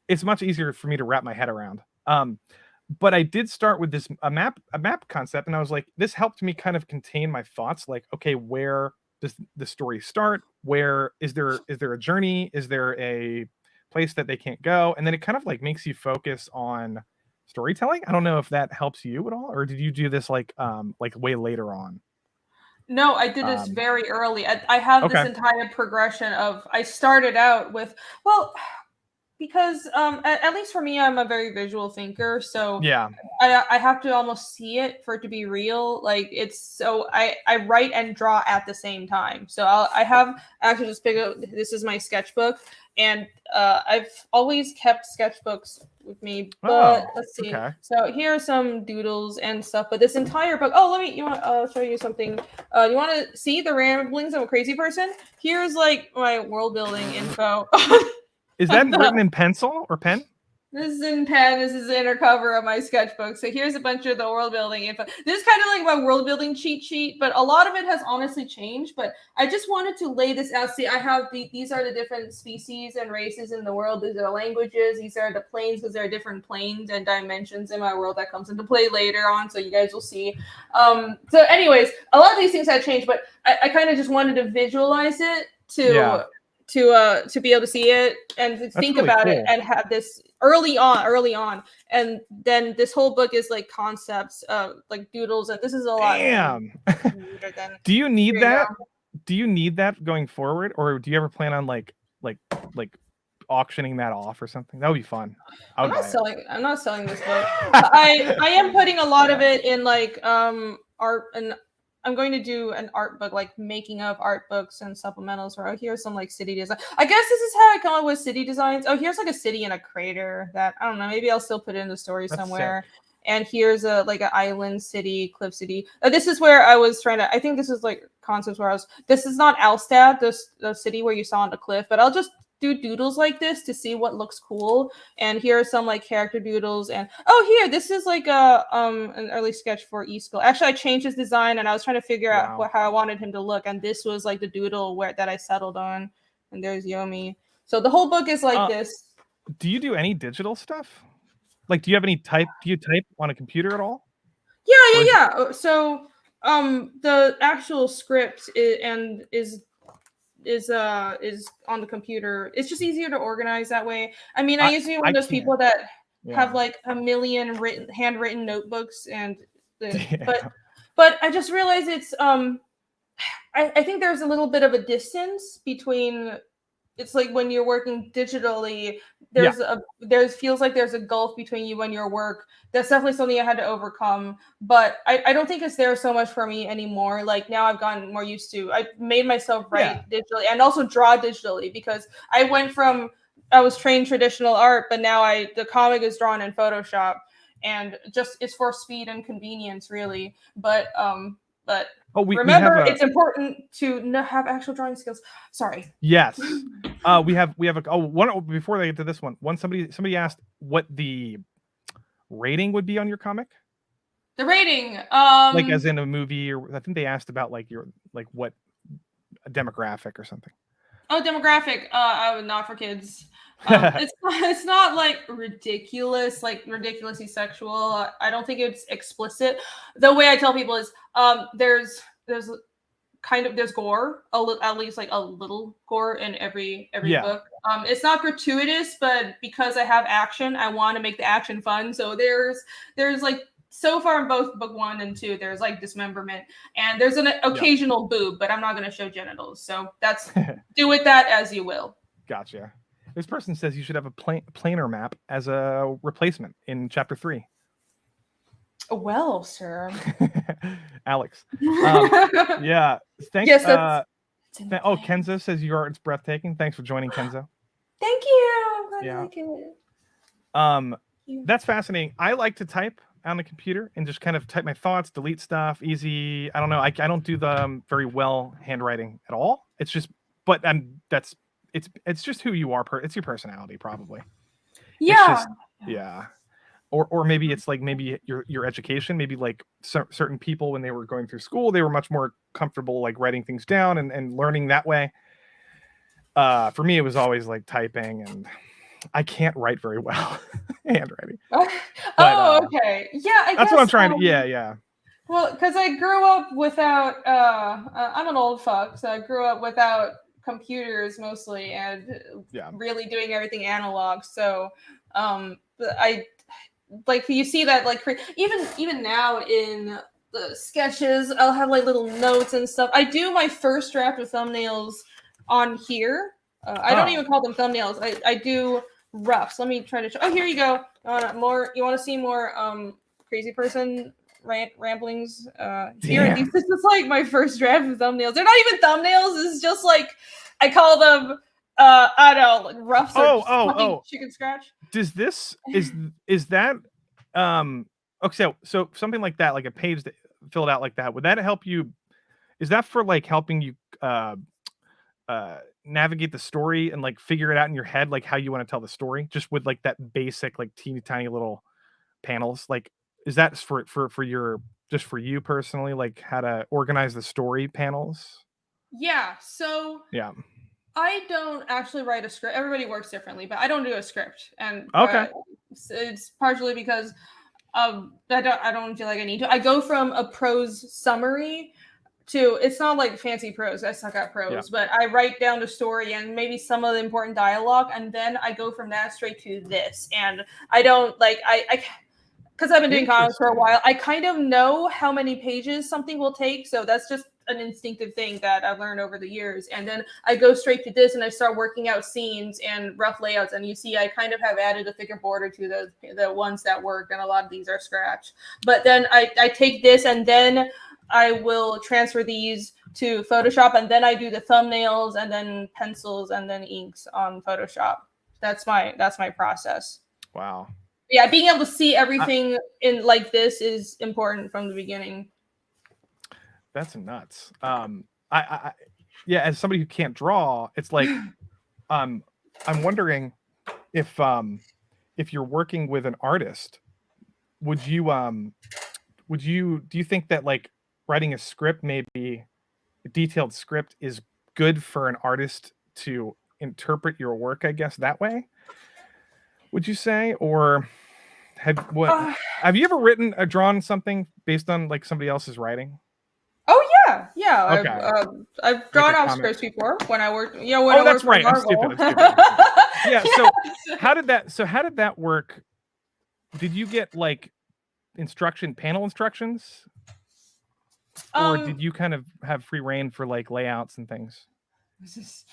it's much easier for me to wrap my head around. but I did start with this a map concept, and I was like, this helped me kind of contain my thoughts. Like, okay, where does the story start? Where is there a journey? Is there a place that they can't go? And then it kind of like makes you focus on storytelling. I don't know if that helps you at all, or did you do this like way later on? No, I did this very early. I have this Okay. entire progression of I started out with well, because at least for me, I'm a very visual thinker, so Yeah. I have to almost see it for it to be real. Like it's so I write and draw at the same time. So I have actually just pick up. This is my sketchbook, and I've always kept sketchbooks with me. But let's see. Okay. So here are some doodles and stuff. But this entire book. Oh, you want? I'll show you something. You want to see the ramblings of a crazy person? Here's like my world building info. Is that written in pencil or pen? This is in pen. This is the inner cover of my sketchbook. So here's a bunch of the world building info. This is kind of like my world building cheat sheet, but a lot of it has honestly changed. But I just wanted to lay this out. See, I have these are the different species and races in the world. These are languages. These are the planes because there are different planes and dimensions in my world that comes into play later on. So you guys will see. So anyways, a lot of these things have changed, but I kind of just wanted to visualize it to be able to see it and think really about cool. it and have this early on, and then this whole book is like concepts, like doodles, and this is a lot. Damn. Do you need that? Do you need that going forward, or do you ever plan on like auctioning that off or something? That would be fun. I'm not selling this book. I am putting a lot of it in like art, and I'm going to do an art book, like making of art books and supplementals. Where here's some like city design. I guess this is how I come up with city designs. Oh, here's like a city in a crater that I don't know. Maybe I'll still put it in the story somewhere. Sick. And here's a like an island city, cliff city. This is where I was trying to. I think this is like concepts where I was. This is not Alstad, the city where you saw on the cliff, but I'll just do doodles like this to see what looks cool. And here are some like character doodles. And here, this is like a an early sketch for Easkell. Actually, I changed his design and I was trying to figure out how I wanted him to look. And this was like the doodle that I settled on. And there's Yomi. So the whole book is like this. Do you do any digital stuff? Like, do you have any type? Do you type on a computer at all? Yeah. So the actual script is on the computer. It's just easier to organize that way. I mean, I usually one of those people that have like a million handwritten notebooks, and but I just realized it's I think there's a little bit of a distance between. It's like when you're working digitally, feels like there's a gulf between you and your work. That's definitely something I had to overcome. But I don't think it's there so much for me anymore. Like now I've gotten more used to. I made myself write digitally and also draw digitally because I was trained traditional art, but now the comic is drawn in Photoshop, and just it's for speed and convenience really. But remember, it's important to have actual drawing skills. Sorry. Yes. We have one before they get to this one. Somebody asked what the rating would be on your comic. The rating, like as in a movie, or I think they asked about like your what a demographic or something. Oh, demographic. Not for kids. It's not like ridiculous, like ridiculously sexual. I don't think it's explicit. The way I tell people is there's gore, at least like a little gore in every book. It's not gratuitous, but because I have action, I want to make the action fun. So there's like so far in both book 1 and 2, there's like dismemberment and there's an occasional boob, but I'm not going to show genitals. So that's do with that as you will. Gotcha. This person says you should have a planar map as a replacement in chapter 3. Well, sir. Alex. Yeah. Thanks. Yes, Kenzo says your art's breathtaking. Thanks for joining, Kenzo. Thank you. I'm glad you. That's fascinating. I like to type on the computer and just kind of type my thoughts, delete stuff, easy. I don't know. I don't do the very well handwriting at all. It's just, but it's just who you are. It's your personality, probably. Yeah. Yeah. Or maybe it's like maybe your education. Maybe like certain people when they were going through school, they were much more comfortable like writing things down and learning that way. For me, it was always like typing, and I can't write very well handwriting. Okay. Yeah, I that's guess. what I'm trying to. Yeah. Well, because I grew up without. I'm an old fuck, so I grew up without computers mostly, and really doing everything analog. So, I like you see that like even now in the sketches, I'll have like little notes and stuff. I do my first draft of thumbnails on here. I don't even call them thumbnails. I do roughs. Let me try to show. Oh, here you go. More. You want to see more crazy person ramblings? Here, this is like my first draft of thumbnails. They're not even thumbnails. It's just like I call them. I don't know, like roughs or chicken scratch. Does this is that okay? So something like that, like a page that filled out like that, would that help you? Is that for like helping you navigate the story and like figure it out in your head, like how you want to tell the story, just with like that basic like teeny tiny little panels? Like, is that for your just for you personally, like how to organize the story panels? Yeah. So yeah. I don't actually write a script. Everybody works differently, but I don't do a script, and it's partially because I don't feel like I need to. I go from a prose summary to it's not like fancy prose. I suck at prose, but I write down the story and maybe some of the important dialogue, and then I go from that straight to this. And I don't like I because I've been doing comics for a while. I kind of know how many pages something will take, so that's just an instinctive thing that I've learned over the years. And then I go straight to this and I start working out scenes and rough layouts. And you see, I kind of have added a thicker border to the ones that work, and a lot of these are scratch. But then I take this and then I will transfer these to Photoshop, and then I do the thumbnails and then pencils and then inks on Photoshop. That's my process. Wow. Yeah, being able to see everything in like this is important from the beginning. That's nuts. I as somebody who can't draw, it's like I'm wondering if you're working with an artist, do you think that like writing a script, maybe a detailed script, is good for an artist to interpret your work, I guess, that way? Would you say? Or have you ever drawn something based on like somebody else's writing? Oh yeah. Okay. I've drawn out scripts before when I worked. That's right. I'm stupid. Yeah. So how did that work? Did you get like panel instructions, or did you kind of have free reign for like layouts and things? Just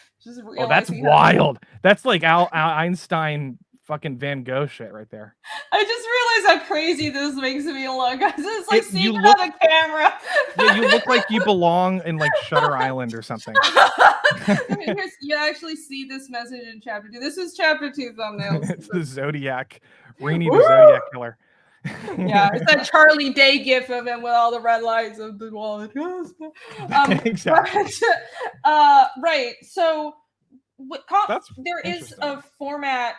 that's wild. That's like Einstein fucking Van Gogh shit right there. I just realized how crazy this makes me look. It's like seeing it on the camera. Yeah, you look like you belong in like Shutter Island or something. You actually see this message in chapter 2. This is chapter 2 thumbnails. It's the Zodiac, Renie the Zodiac Killer. Yeah, it's that Charlie Day gif of him with all the red lights of the wallet. Exactly. Right. So there is a format.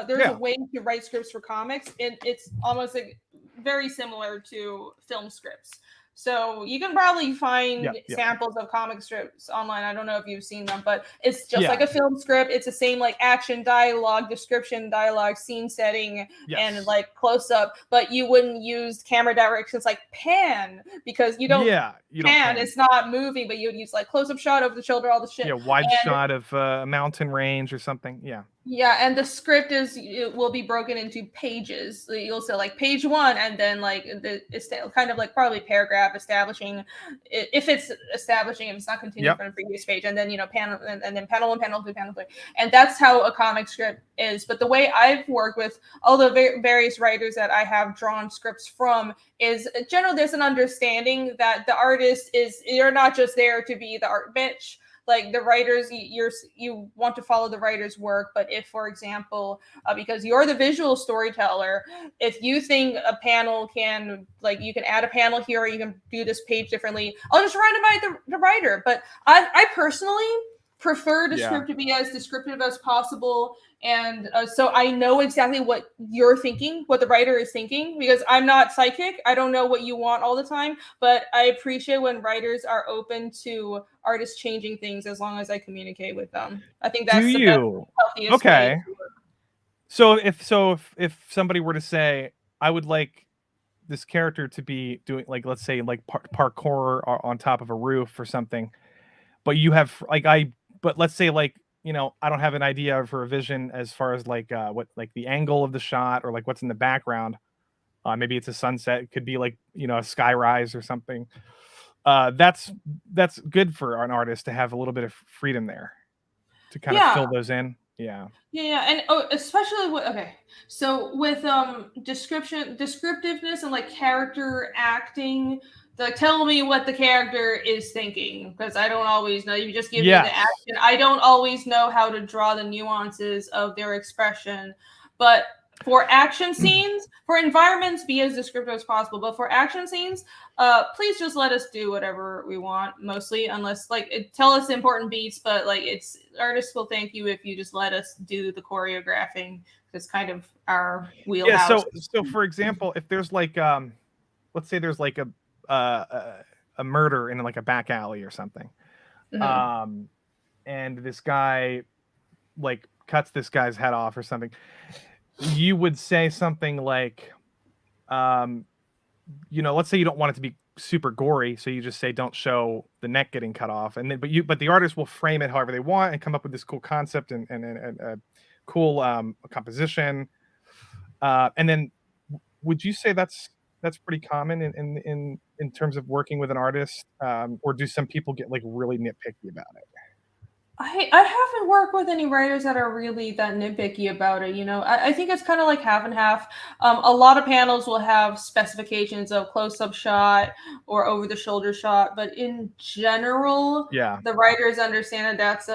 There's a way to write scripts for comics, and it's almost like very similar to film scripts. So you can probably find samples of comic strips online. I don't know if you've seen them, but it's just like a film script. It's the same like action dialogue, description dialogue, scene setting, and like close up. But you wouldn't use camera directions like pan, because you don't pan. It's not moving, but you would use like close up shot over the shoulder, all the shit. Yeah, wide shot of a mountain range or something. Yeah. Yeah, and the script it will be broken into pages. You'll say like page 1, and then like it's kind of like probably paragraph establishing, if it's establishing, if it's not continuing from the previous page, and then panel, and then panel 1, panel 2, panel 3, and that's how a comic script is. But the way I've worked with all the various writers that I have drawn scripts from is generally there's an understanding that the artist you're not just there to be the art bitch. Like the writers, you want to follow the writer's work, but if, for example, because you're the visual storyteller, if you think a panel can, like, you can add a panel here, or you can do this page differently, I'll just run it by the writer. But I personally prefer the script to be as descriptive as possible. And so I know exactly what you're thinking, what the writer is thinking, because I'm not psychic. I don't know what you want all the time, but I appreciate when writers are open to artists changing things as long as I communicate with them. I think that's the healthiest way. So if somebody were to say, I would like this character to be doing, like, let's say, like parkour on top of a roof or something, but you have like but let's say, like, I don't have an idea for a vision as far as like what, like the angle of the shot, or like what's in the background. Maybe it's a sunset. It could be like, a sky rise or something. That's good for an artist to have a little bit of freedom there to kind of Yeah. fill those in. Yeah. Yeah, and especially with okay, so with descriptiveness and like character acting, the tell me what the character is thinking, because I don't always know. You just give me the Yes. action. I don't always know how to draw the nuances of their expression, but for action scenes, for environments, be as descriptive as possible. But for action scenes, please just let us do whatever we want, mostly, unless tell us important beats, but like it's artists will thank you if you just let us do the choreographing. It's kind of our Yeah. wheelhouse. So for example, if there's like let's say there's like a murder in like a back alley or something, Mhm. and this guy like cuts this guy's head off or something, you would say something like, let's say you don't want it to be super gory, so you just say don't show the neck getting cut off, and then but the artist will frame it however they want and come up with this cool concept and a cool composition. And then would you say that's pretty common in terms of working with an artist, or do some people get like really nitpicky about it? I haven't worked with any writers that are really that nitpicky about it. I think it's kind of like half and half. A lot of panels will have specifications of close-up shot or over-the-shoulder shot, but in general, Yeah. the writers understand that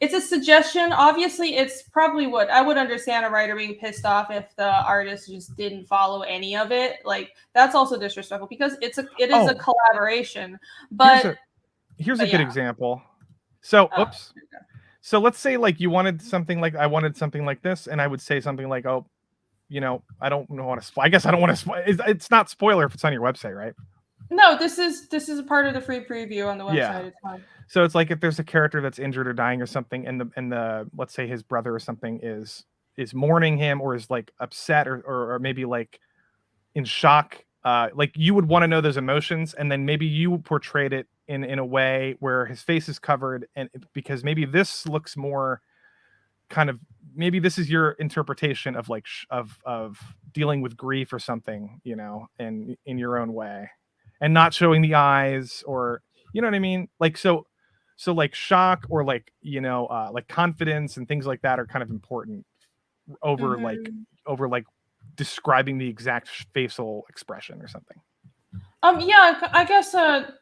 it's a suggestion. Obviously, it's probably what I would understand a writer being pissed off if the artist just didn't follow any of it. Like that's also disrespectful because it is a Oh, collaboration. here's But a here's a but good yeah. example. So, Oh, oops. So let's say like you wanted something like, I wanted something like this, and I would say something like, oh, I don't want to spoil. I guess I don't want to spoil. It's not spoiler if it's on your website, right? no, this is a part of the free preview on the Yeah. website. It's fine. So it's like if there's a character that's injured or dying or something, and the let's say his brother or something is mourning him, or is like upset, or maybe like in shock, like you would want to know those emotions, and then maybe you portrayed it in a way where his face is covered, and because maybe this looks more kind of, maybe this is your interpretation of like of dealing with grief or something, in your own way, and not showing the eyes, or you know what I mean, like so like shock, or like like confidence and things like that are kind of important over like Mhm. describing the exact facial expression or something. Yeah, I guess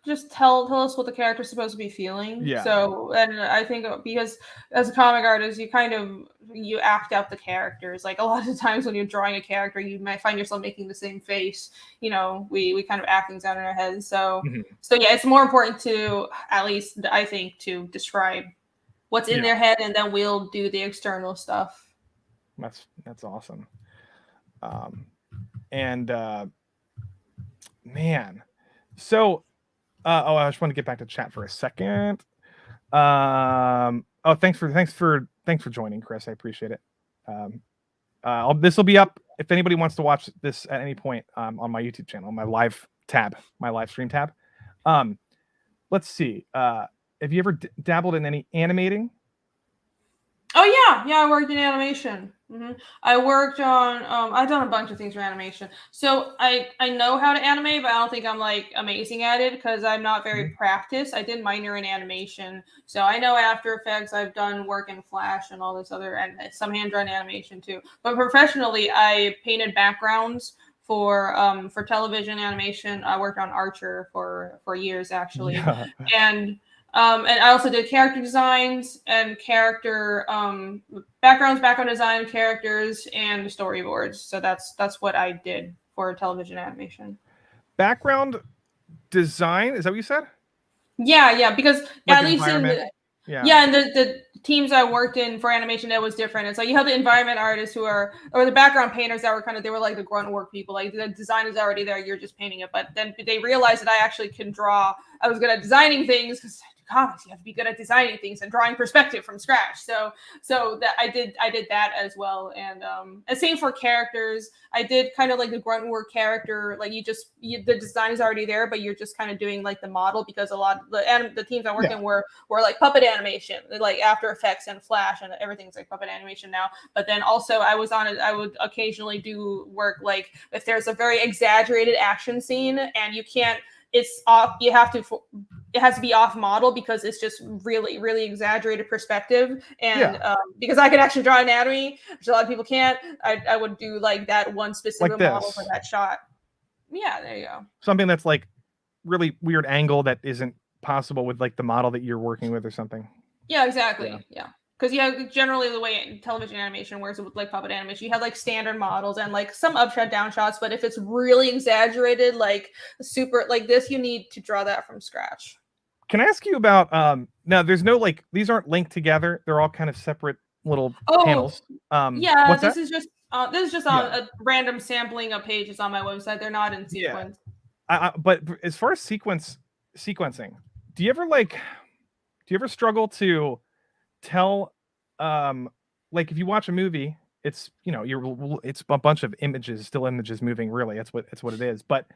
just tell us what the character's supposed to be feeling. Yeah. So, and I think because as a comic artist, you act out the characters. Like a lot of times when you're drawing a character, you might find yourself making the same face. We kind of act things out in our heads. So Mhm. so yeah, it's more important to, at least I think, to describe what's in Yeah, their head, and then we'll do the external stuff. that's awesome. And man, so I just want to get back to chat for a second. Oh, thanks for joining, Chris. I appreciate it. This will be up if anybody wants to watch this at any point, on my YouTube channel, my live stream tab. Let's see. Have you ever dabbled in any animating? Oh yeah, I worked in animation. I worked on. I've done a bunch of things for animation, so I know how to animate, but I don't think I'm like amazing at it because I'm not very Mhm. practiced. I did minor in animation, so I know After Effects. I've done work in Flash and all this other, and some hand drawn animation too. But professionally, I painted backgrounds for television animation. I worked on Archer for years actually, Yeah. and I also did character designs and background design, characters, and storyboards. So that's what I did for television animation. Background design, is that what you said? Yeah, because Like at least environment? Yeah. and the teams I worked in for animation, that was different. It's like you have the environment artists or the background painters that they were like the grunt work people. Like the design is already there, you're just painting it. But then they realized that I actually can draw. I was good at designing things because comics, you have to be good at designing things and drawing perspective from scratch. So that I did that as well. And same for characters. I did kind of like the grunt work character, like the design is already there, but you're just kind of doing like the model, because a lot of the teams I worked in were like puppet animation, like After Effects and Flash, and everything's like puppet animation now. But then also I would occasionally do work like if there's a very exaggerated action scene and you can't, it's off, it has to be off model because it's just really, really exaggerated perspective. And because I can actually draw anatomy, which a lot of people can't, I would do like that one specific like model for that shot. Yeah, there you go. Something that's like really weird angle that isn't possible with like the model that you're working with or something. Yeah, exactly. Yeah. Because generally the way television animation works with like puppet animation, you have like standard models and like some upshot down shots, but if it's really exaggerated, like super like this, you need to draw that from scratch. Can I ask you about now there's no like, these aren't linked together, they're all kind of separate little panels. This is just on a random sampling of pages on my website. They're not in sequence. But as far as sequencing, do you ever struggle to tell like if you watch a movie, it's it's a bunch of still images moving, really, it's what it is, but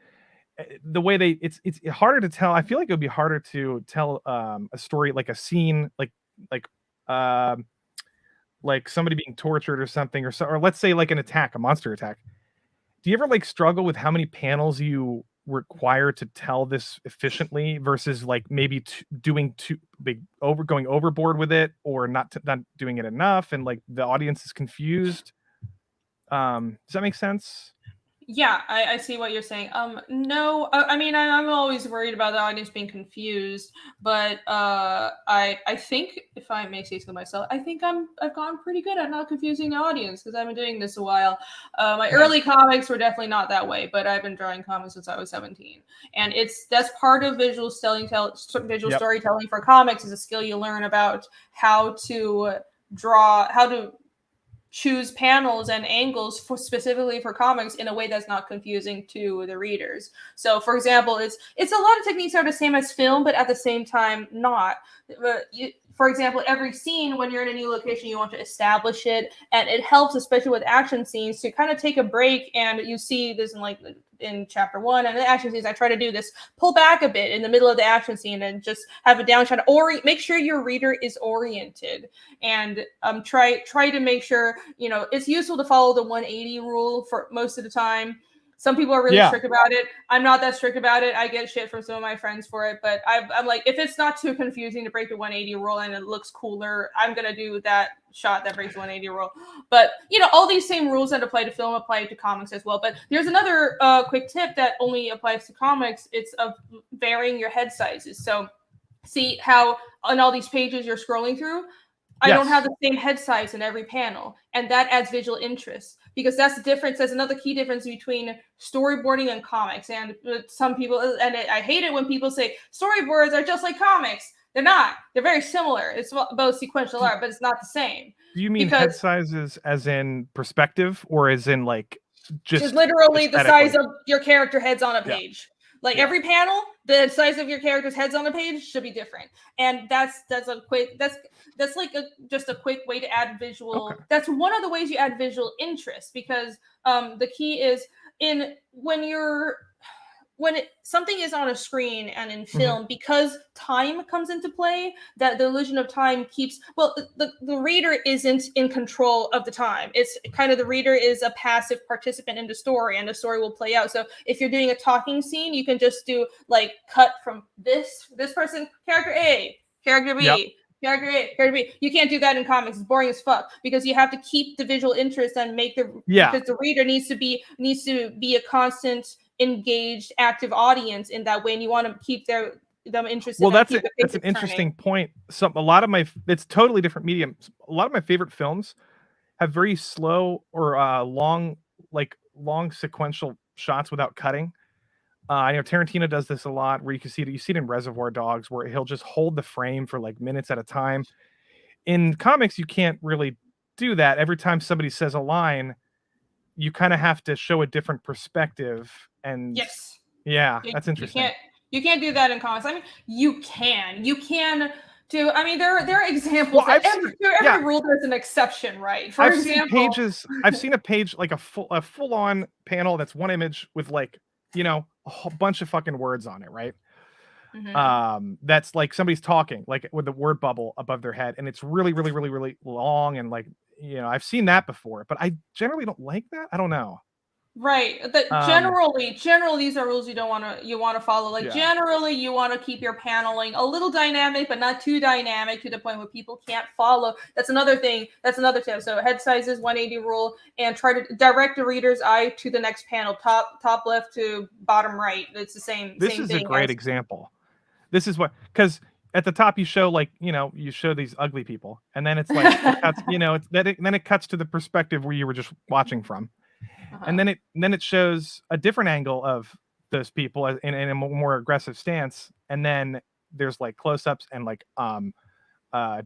the way it's harder to tell. I feel like it would be harder to tell a story, like a scene, like somebody being tortured or something, or let's say like a monster attack. Do you ever like struggle with how many panels you require to tell this efficiently versus like maybe going overboard with it, or not doing it enough and like the audience is confused? Does that make sense? Yeah, I see what you're saying. No, I mean, I'm always worried about the audience being confused, but I think, if I may say so myself, I think I've gotten pretty good at not confusing the audience because I've been doing this a while. My early comics were definitely not that way, but I've been drawing comics since I was 17, and that's part of visual storytelling for comics is a skill you learn about how to draw, how to choose panels and angles specifically for comics in a way that's not confusing to the readers. So, for example, it's a lot of techniques are the same as film, but at the same time not. For example, every scene, when you're in a new location, you want to establish it, and it helps, especially with action scenes, to kind of take a break. And you see this in chapter 1 and the action scenes. I try to do this: pull back a bit in the middle of the action scene and just have a down shot, or make sure your reader is oriented, and try to make sure it's useful to follow the 180 rule for most of the time. Some people are really strict about it. I'm not that strict about it. I get shit from some of my friends for it, but I'm like, if it's not too confusing to break the 180 rule and it looks cooler, I'm gonna do that shot that breaks the 180 rule. But all these same rules that apply to film apply to comics as well. But there's another quick tip that only applies to comics. It's of varying your head sizes. So see how on all these pages you're scrolling through, I don't have the same head size in every panel, and that adds visual interest, because that's the difference. That's another key difference between storyboarding and comics. And some people, and I hate it when people say storyboards are just like comics. They're not. They're very similar. It's both sequential art, but it's not the same. Do you mean head sizes as in perspective, or as in like just literally the size of your character heads on a page? Like every panel, the size of your character's heads on the page should be different, and that's like just a quick way to add visual. Okay. That's one of the ways you add visual interest, because the key is when something is on a screen and in film, because time comes into play, that the illusion of time keeps, the reader isn't in control of the time. It's kind of, the reader is a passive participant in the story, and the story will play out. So if you're doing a talking scene, you can just do like cut from this person, character A, character B, character A, character B. You can't do that in comics. It's boring as fuck, because you have to keep the visual interest and make because the reader needs to be a constant, engaged, active audience in that way, and you want to keep them interested. Well, that's an interesting point. It's totally different medium. A lot of my favorite films have very slow or long sequential shots without cutting. I know Tarantino does this a lot, where you see it in Reservoir Dogs, where he'll just hold the frame for like minutes at a time. In comics, you can't really do that. Every time somebody says a line, you kind of have to show a different perspective. And that's interesting. You can't do that in comics. I mean, you can do. I mean, there are examples. Well, every rule there's an exception, right? For example, I've seen a page like a full on panel that's one image with like, you know, a whole bunch of fucking words on it, right? Mm-hmm. That's like somebody's talking like with the word bubble above their head, and it's really, really, really, really long, and like, you know, I've seen that before, but I generally don't like that. I don't know. Right. Generally, these are rules you want to follow. Like generally, you want to keep your paneling a little dynamic, but not too dynamic to the point where people can't follow. That's another thing. That's another tip. So head sizes 180 rule, and try to direct the reader's eye to the next panel, top left to bottom right. It's the same. This is a great example. This is what, because at the top you show like, you know, you show these ugly people, and then it's like it cuts, you know, then it cuts to the perspective where you were just watching from. And then it shows a different angle of those people in a more aggressive stance, and then there's like close-ups and like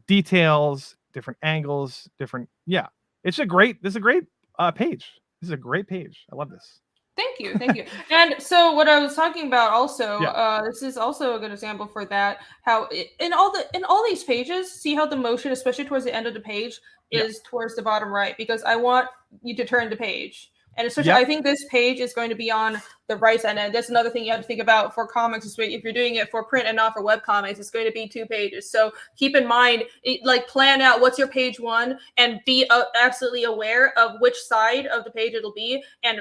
details, different angles, different. Yeah, this is a great page. This is a great page. I love this. Thank you. And so what I was talking about also, this is also a good example for that. How in all these pages, see how the motion, especially towards the end of the page, is towards the bottom right, because I want you to turn the page. And especially, I think this page is going to be on the right side. And that's another thing you have to think about for comics. If you're doing it for print and not for web comics, it's going to be 2 pages. So keep in mind, plan out what's your page 1, and be absolutely aware of which side of the page it'll be. And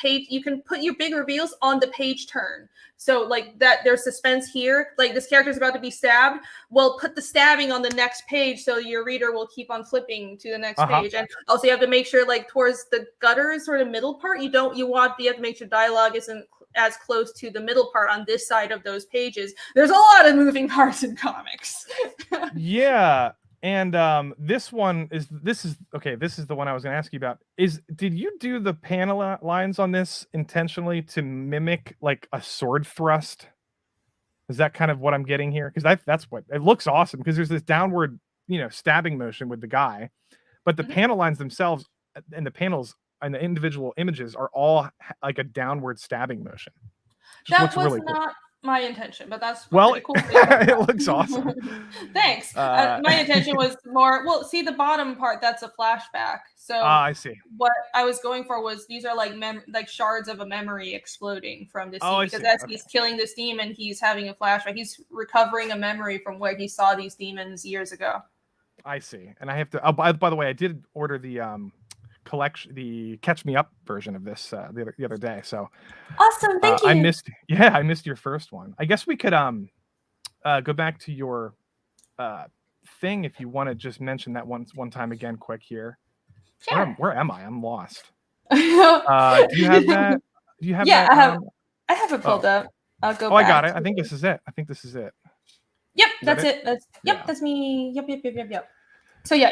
you can put your big reveals on the page turn. So like that, there's suspense here. Like this character is about to be stabbed. Well, put the stabbing on the next page so your reader will keep on flipping to the next page. And also you have to make sure like towards the gutters or the middle part, you have to make sure dialogue isn't as close to the middle part on this side of those pages. There's a lot of moving parts in comics. Yeah. And this is the one I was going to ask you about. Did you do the panel lines on this intentionally to mimic like a sword thrust? Is that kind of what I'm getting here? Because that's what it looks awesome, because there's this downward, you know, stabbing motion with the guy, but the panel lines themselves and the panels and the individual images are all like a downward stabbing motion. That was really not my intention, but that's cool. It looks awesome. Thanks. My intention was more, see the bottom part, that's a flashback. So I see. What I was going for was these are like shards of a memory exploding from this scene, because as he's killing this demon, he's having a flashback. He's recovering a memory from where he saw these demons years ago. I see. And I have to, by the way, I did order the collection, the Catch Me Up version of this the other day. So awesome, thank you. I missed your first one. I guess we could go back to your thing if you want to just mention that one time again, quick here. Sure. Where am I? I'm lost. Do you have that? That? I have it pulled up. I'll go. I got it. I think this is it. Yep, that's it. That's me. Yep. So yeah,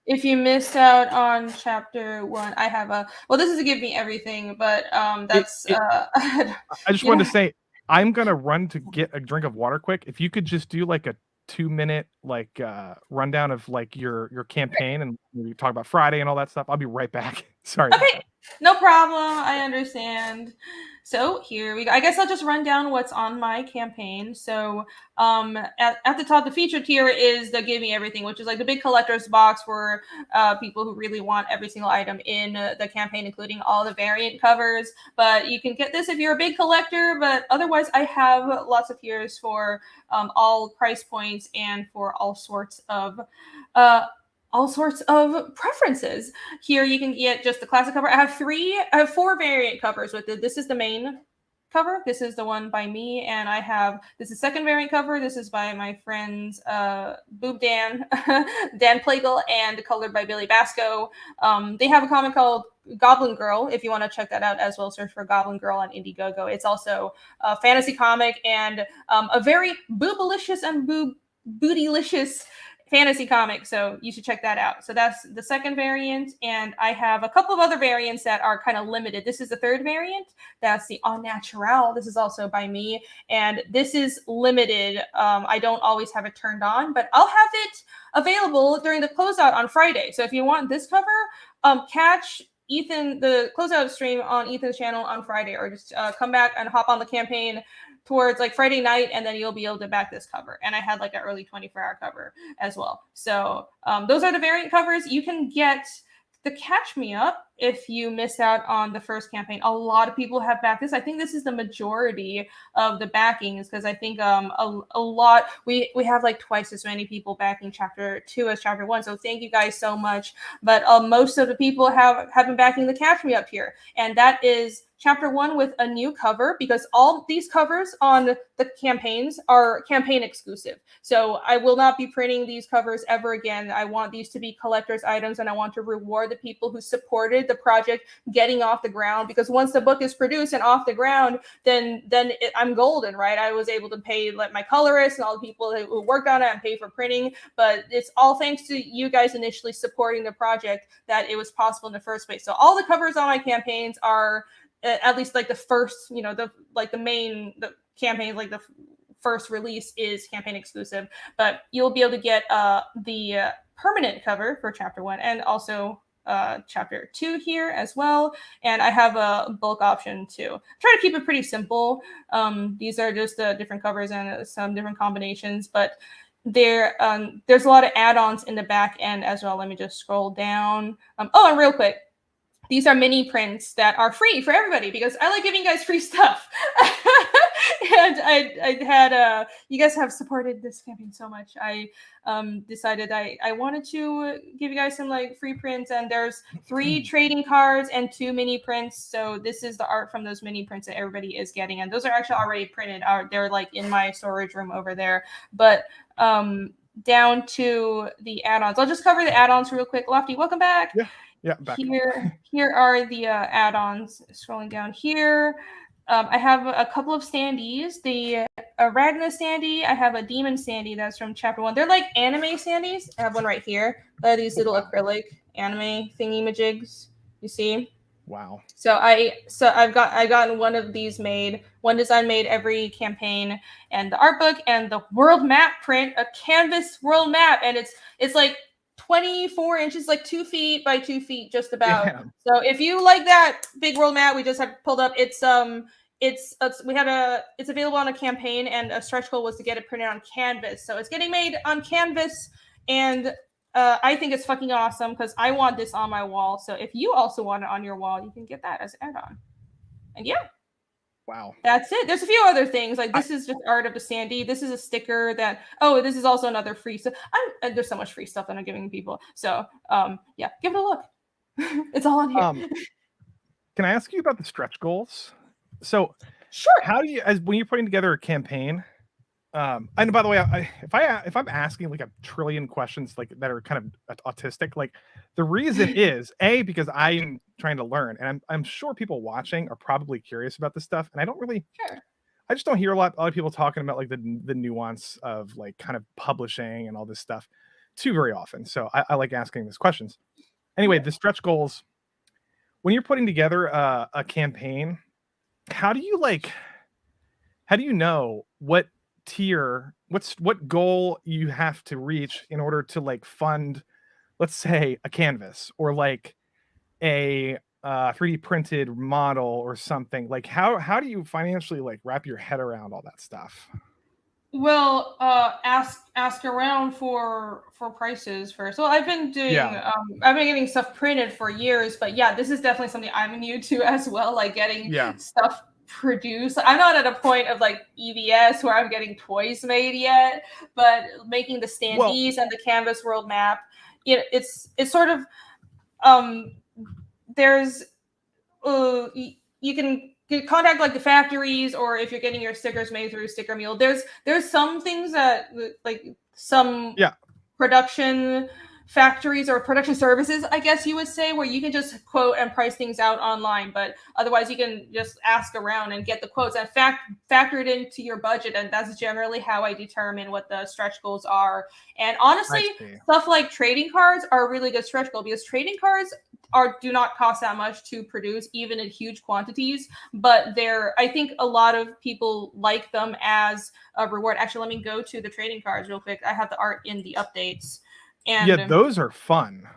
if you missed out on chapter 1, I have this is a give me everything, but that's I just wanted to say I'm gonna run to get a drink of water quick. If you could just do like a 2-minute like rundown of like your campaign, and we talk about Friday and all that stuff. I'll be right back. Sorry. Okay, no problem. I understand. So here we go. I guess I'll just run down what's on my campaign. So at the top, the featured tier is the Give Me Everything, which is like the big collector's box for people who really want every single item in the campaign, including all the variant covers. But you can get this if you're a big collector. But otherwise, I have lots of tiers for all price points and for all sorts of preferences. Here you can get just the classic cover. I have 4 variant covers with it. This is the main cover. This is the one by me, and this is second variant cover. This is by my friends Boob Dan, Dan Plagle, and colored by Billy Basco. They have a comic called Goblin Girl. If you want to check that out as well, search for Goblin Girl on Indiegogo. It's also a fantasy comic and a very boobalicious and bootylicious fantasy comic, so you should check that out. So that's the second variant, and I have a couple of other variants that are kind of limited. This is the third variant. That's the Au Naturel. This is also by me, and this is limited. I don't always have it turned on, but I'll have it available during the closeout on Friday. So if you want this cover, catch Ethan, the closeout stream on Ethan's channel on Friday, or just come back and hop on the campaign towards like Friday night, and then you'll be able to back this cover. And I had like an early 24-hour cover as well. So those are the variant covers. You can get the Catch Me Up if you miss out on the first campaign. A lot of people have backed this. I think this is the majority of the backings, because I think a lot, we have like twice as many people backing chapter 2 as chapter 1. So thank you guys so much. But most of the people have been backing the Catch Me Up here, and that is chapter 1 with a new cover, because all these covers on the campaigns are campaign exclusive. So I will not be printing these covers ever again. I want these to be collector's items, and I want to reward the people who supported the project getting off the ground, because once the book is produced and off the ground, then I'm golden, right? I was able to pay like my colorists and all the people who worked on it and pay for printing, but it's all thanks to you guys initially supporting the project that it was possible in the first place. So all the covers on my campaigns are at least like the first, the campaign, like the first release is campaign exclusive, but you'll be able to get the permanent cover for chapter 1 and also chapter 2 here as well. And I have a bulk option too. Try to keep it pretty simple. These are just different covers and some different combinations, but there's a lot of add-ons in the back end as well. Let me just scroll down. And real quick, these are mini prints that are free for everybody, because I like giving you guys free stuff. And I had you guys have supported this campaign so much. I decided I wanted to give you guys some like free prints, and there's 3 trading cards and 2 mini prints. So this is the art from those mini prints that everybody is getting, and those are actually already printed. They're like in my storage room over there. But down to the add-ons. I'll just cover the add-ons real quick. Lofty, welcome back. Yeah, back. Here are the add-ons. Scrolling down here, I have a couple of standees. The Arachna standee, I have a demon standee that's from chapter 1. They're like anime standees. I have one right here. They're these little acrylic anime thingy-majigs. You see? Wow. So I've gotten one of these made, one design made every campaign, and the art book and the world map print, a canvas world map, and it's like 24 inches, like 2 feet by 2 feet, just about. Yeah. So if you like that big world map we just had pulled up, it's available on a campaign, and a stretch goal was to get it printed on canvas. So it's getting made on canvas, and I think it's fucking awesome because I want this on my wall. So if you also want it on your wall, you can get that as an add-on. And yeah. Wow. That's it. There's a few other things. Like this is just art of the standee. This is a sticker that, this is also another free stuff. There's so much free stuff that I'm giving people. So yeah, give it a look. It's all on here. Can I ask you about the stretch goals? So sure. How do you, when you're putting together a campaign, and by the way, if I'm asking like a trillion questions like that are kind of autistic, like the reason is because I'm trying to learn, and I'm sure people watching are probably curious about this stuff, and I don't really, I just don't hear a lot of people talking about like the nuance of like kind of publishing and all this stuff too very often. So I like asking these questions. Anyway, the stretch goals, when you're putting together a campaign, how do you know what tier, what goal you have to reach in order to like fund, let's say, a canvas or like a 3D printed model or something? Like how do you financially like wrap your head around all that stuff? Well, ask around for prices first. So I've been doing, I've been getting stuff printed for years, but yeah, this is definitely something I'm new to as well. Like getting stuff produced. I'm not at a point of like EVS where I'm getting toys made yet, but making the standees and the canvas world map, it's sort of there's you can contact like the factories, or if you're getting your stickers made through Sticker Mule, there's some things that like some production factories or production services, I guess you would say, where you can just quote and price things out online, but otherwise you can just ask around and get the quotes and factor it into your budget, and that's generally how I determine what the stretch goals are. And honestly, stuff like trading cards are a really good stretch goal, because trading cards do not cost that much to produce, even in huge quantities, but I think a lot of people like them as a reward. Actually, let me go to the trading cards real quick. I have the art in the updates. And those are fun.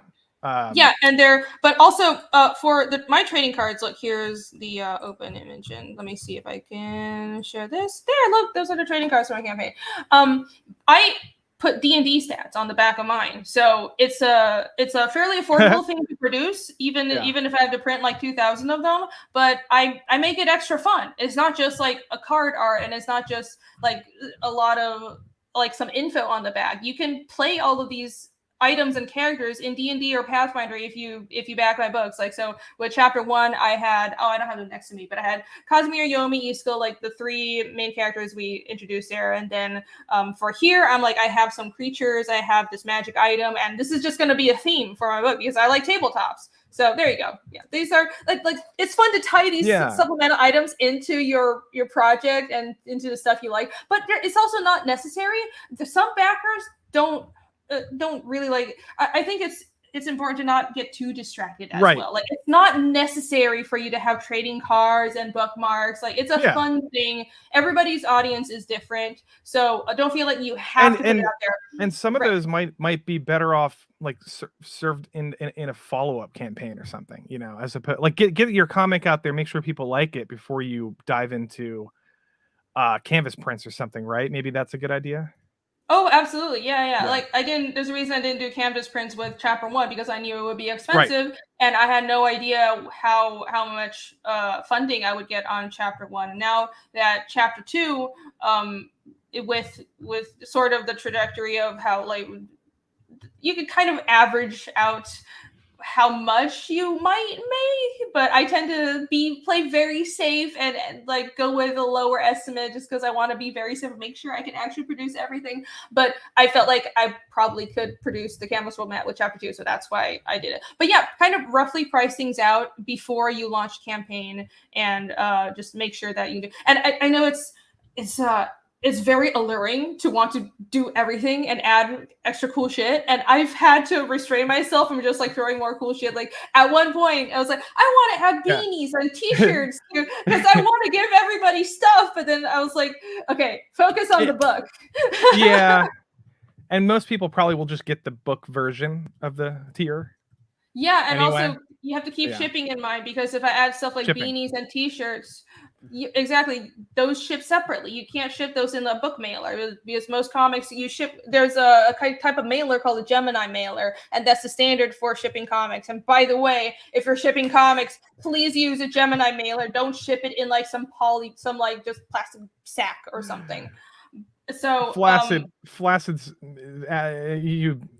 Yeah, and but also for my trading cards. Look, here's the open image, and let me see if I can share this. There, look, those are the trading cards for my campaign. I put D&D stats on the back of mine, so it's a fairly affordable thing to produce, even if I have to print like 2,000 of them. But I make it extra fun. It's not just like a card art, and it's not just like a lot of like some info on the back. You can play all of these items and characters in D&D or Pathfinder if you back my books. Like, so with chapter 1, I had, I don't have them next to me, but I had Casimir, Yomi, Isko, like the 3 main characters we introduced there. And then for here, I'm like, I have some creatures, I have this magic item, and this is just going to be a theme for my book because I like tabletops. So there you go. Yeah, these are like it's fun to tie these supplemental items into your project and into the stuff you like, but it's also not necessary. Some backers don't really like. I think it's important to not get too distracted as well. Like, it's not necessary for you to have trading cards and bookmarks. Like, it's a fun thing. Everybody's audience is different, so don't feel like you have to put it out there. And some of those might be better off like served in a follow-up campaign or something, you know, as opposed like get your comic out there, make sure people like it before you dive into canvas prints or something, right? Maybe that's a good idea. Oh, absolutely. Yeah. Like, there's a reason I didn't do canvas prints with chapter 1, because I knew it would be expensive, and I had no idea how much funding I would get on chapter 1. And now that chapter 2, with sort of the trajectory of how like you could kind of average out how much you might make, but I tend to play very safe and like go with a lower estimate just because I want to be very safe and make sure I can actually produce everything. But I felt like I probably could produce the canvas format with chapter 2, so that's why I did it. But yeah, kind of roughly price things out before you launch campaign, and just make sure that you do. And I know it's very alluring to want to do everything and add extra cool shit. And I've had to restrain myself from just like throwing more cool shit. Like, at one point I was like, I want to have beanies and t-shirts because I want to give everybody stuff. But then I was like, okay, focus on the book. Yeah. And most people probably will just get the book version of the tier. Yeah. And also you have to keep shipping in mind, because if I add stuff like beanies and t-shirts, exactly, those ship separately. You can't ship those in the book mailer, because most comics you ship. There's a type of mailer called a Gemini mailer, and that's the standard for shipping comics. And by the way, if you're shipping comics, please use a Gemini mailer. Don't ship it in like some like just plastic sack or something. So Flacid's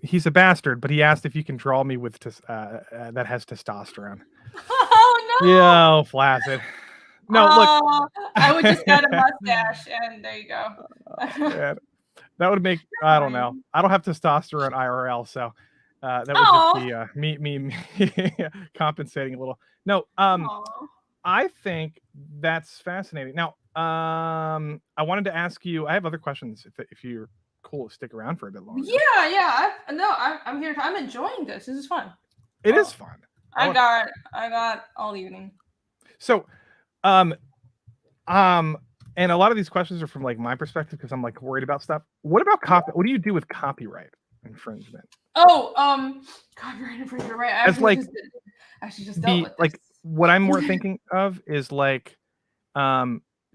he's a bastard, but he asked if you can draw me with that has testosterone. Oh no! Yeah, Flacid. No, look. I would just add a mustache, and there you go. That would make, I don't know. I don't have testosterone IRL, so that would just be me compensating a little. No, I think that's fascinating. Now, I wanted to ask you. I have other questions if you're cool to stick around for a bit longer. Yeah. I'm here. I'm enjoying this. This is fun. It is fun. I got all evening. So. And a lot of these questions are from like my perspective, because I'm like worried about stuff. What about what do you do with copyright infringement? Copyright infringement, right? I actually just dealt with this. Like, what I'm more thinking of is like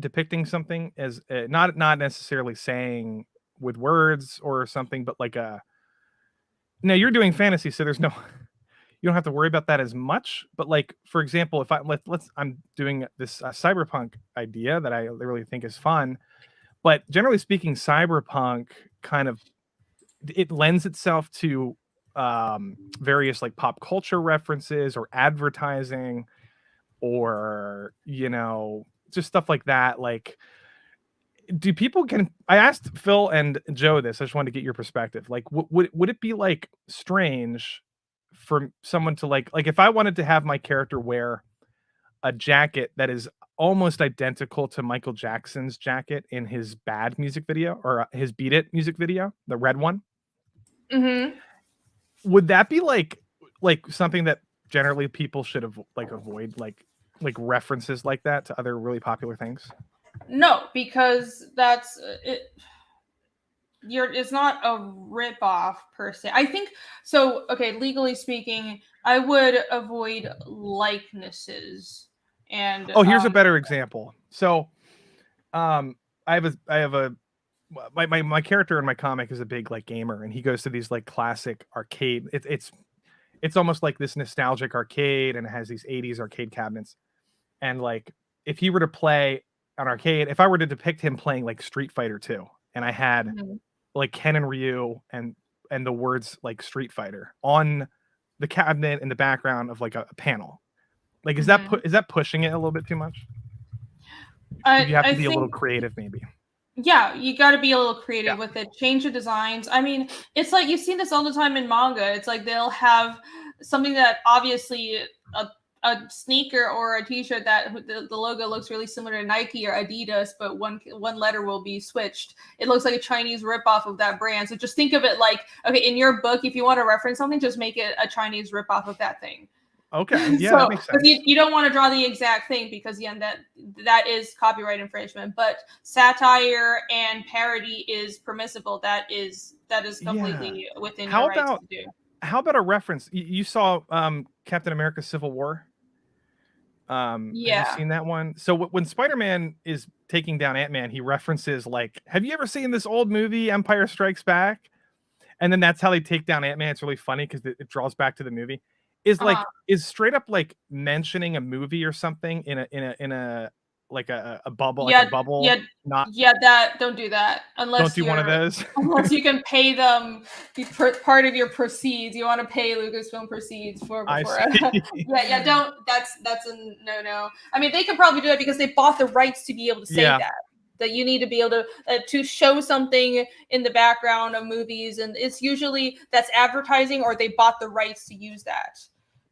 depicting something as not necessarily saying with words or something, but like now you're doing fantasy, so there's no. You don't have to worry about that as much. But like, for example, if I'm doing this cyberpunk idea that I really think is fun, but generally speaking, cyberpunk kind of, it lends itself to various like pop culture references or advertising, or, you know, just stuff like that. Like, do people I asked Phil and Joe this, I just wanted to get your perspective. Like, would it be like strange for someone to like if I wanted to have my character wear a jacket that is almost identical to Michael Jackson's jacket in his Bad music video, or his Beat It music video, the red one? Mm-hmm. Would that be like something that generally people should avoid, like references like that to other really popular things? No, because that's it. it's not a rip-off per se. I think so. Okay, legally speaking, I would avoid likenesses and Oh, here's a better example. So, I have a my character in my comic is a big like gamer, and he goes to these like classic arcade. It's almost like this nostalgic arcade, and it has these 80s arcade cabinets. And like, if he were to play an arcade, if I were to depict him playing like Street Fighter 2, and I had like Ken and Ryu and the words like Street Fighter on the cabinet in the background of like a panel, like is that pushing it a little bit too much? You have to be a little creative, maybe. Yeah, you got to be a little creative with it. Change the designs. I mean, it's like you've seen this all the time in manga. It's like they'll have something that obviously a sneaker or a t-shirt that the logo looks really similar to Nike or Adidas, but one letter will be switched. It looks like a Chinese ripoff of that brand. So just think of it like, okay, in your book, if you want to reference something, just make it a Chinese ripoff of that thing. Okay, yeah, that makes sense. You don't want to draw the exact thing because that is copyright infringement. But satire and parody is permissible. That is completely within your rights to do. How about a reference? You saw Captain America: Civil War? Have you seen that one? So when Spider-Man is taking down Ant-Man, he references like, "Have you ever seen this old movie, Empire Strikes Back?" And then that's how they take down Ant-Man. It's really funny because it draws back to the movie. Is straight up like mentioning a movie or something in a like a bubble, like a bubble. Don't do that unless don't do one of those. Unless you can pay them part of your proceeds. You want to pay Lucasfilm proceeds for don't. That's a no. I mean, they could probably do it because they bought the rights to be able to say that you need to be able to show something in the background of movies, and it's usually that's advertising or they bought the rights to use that.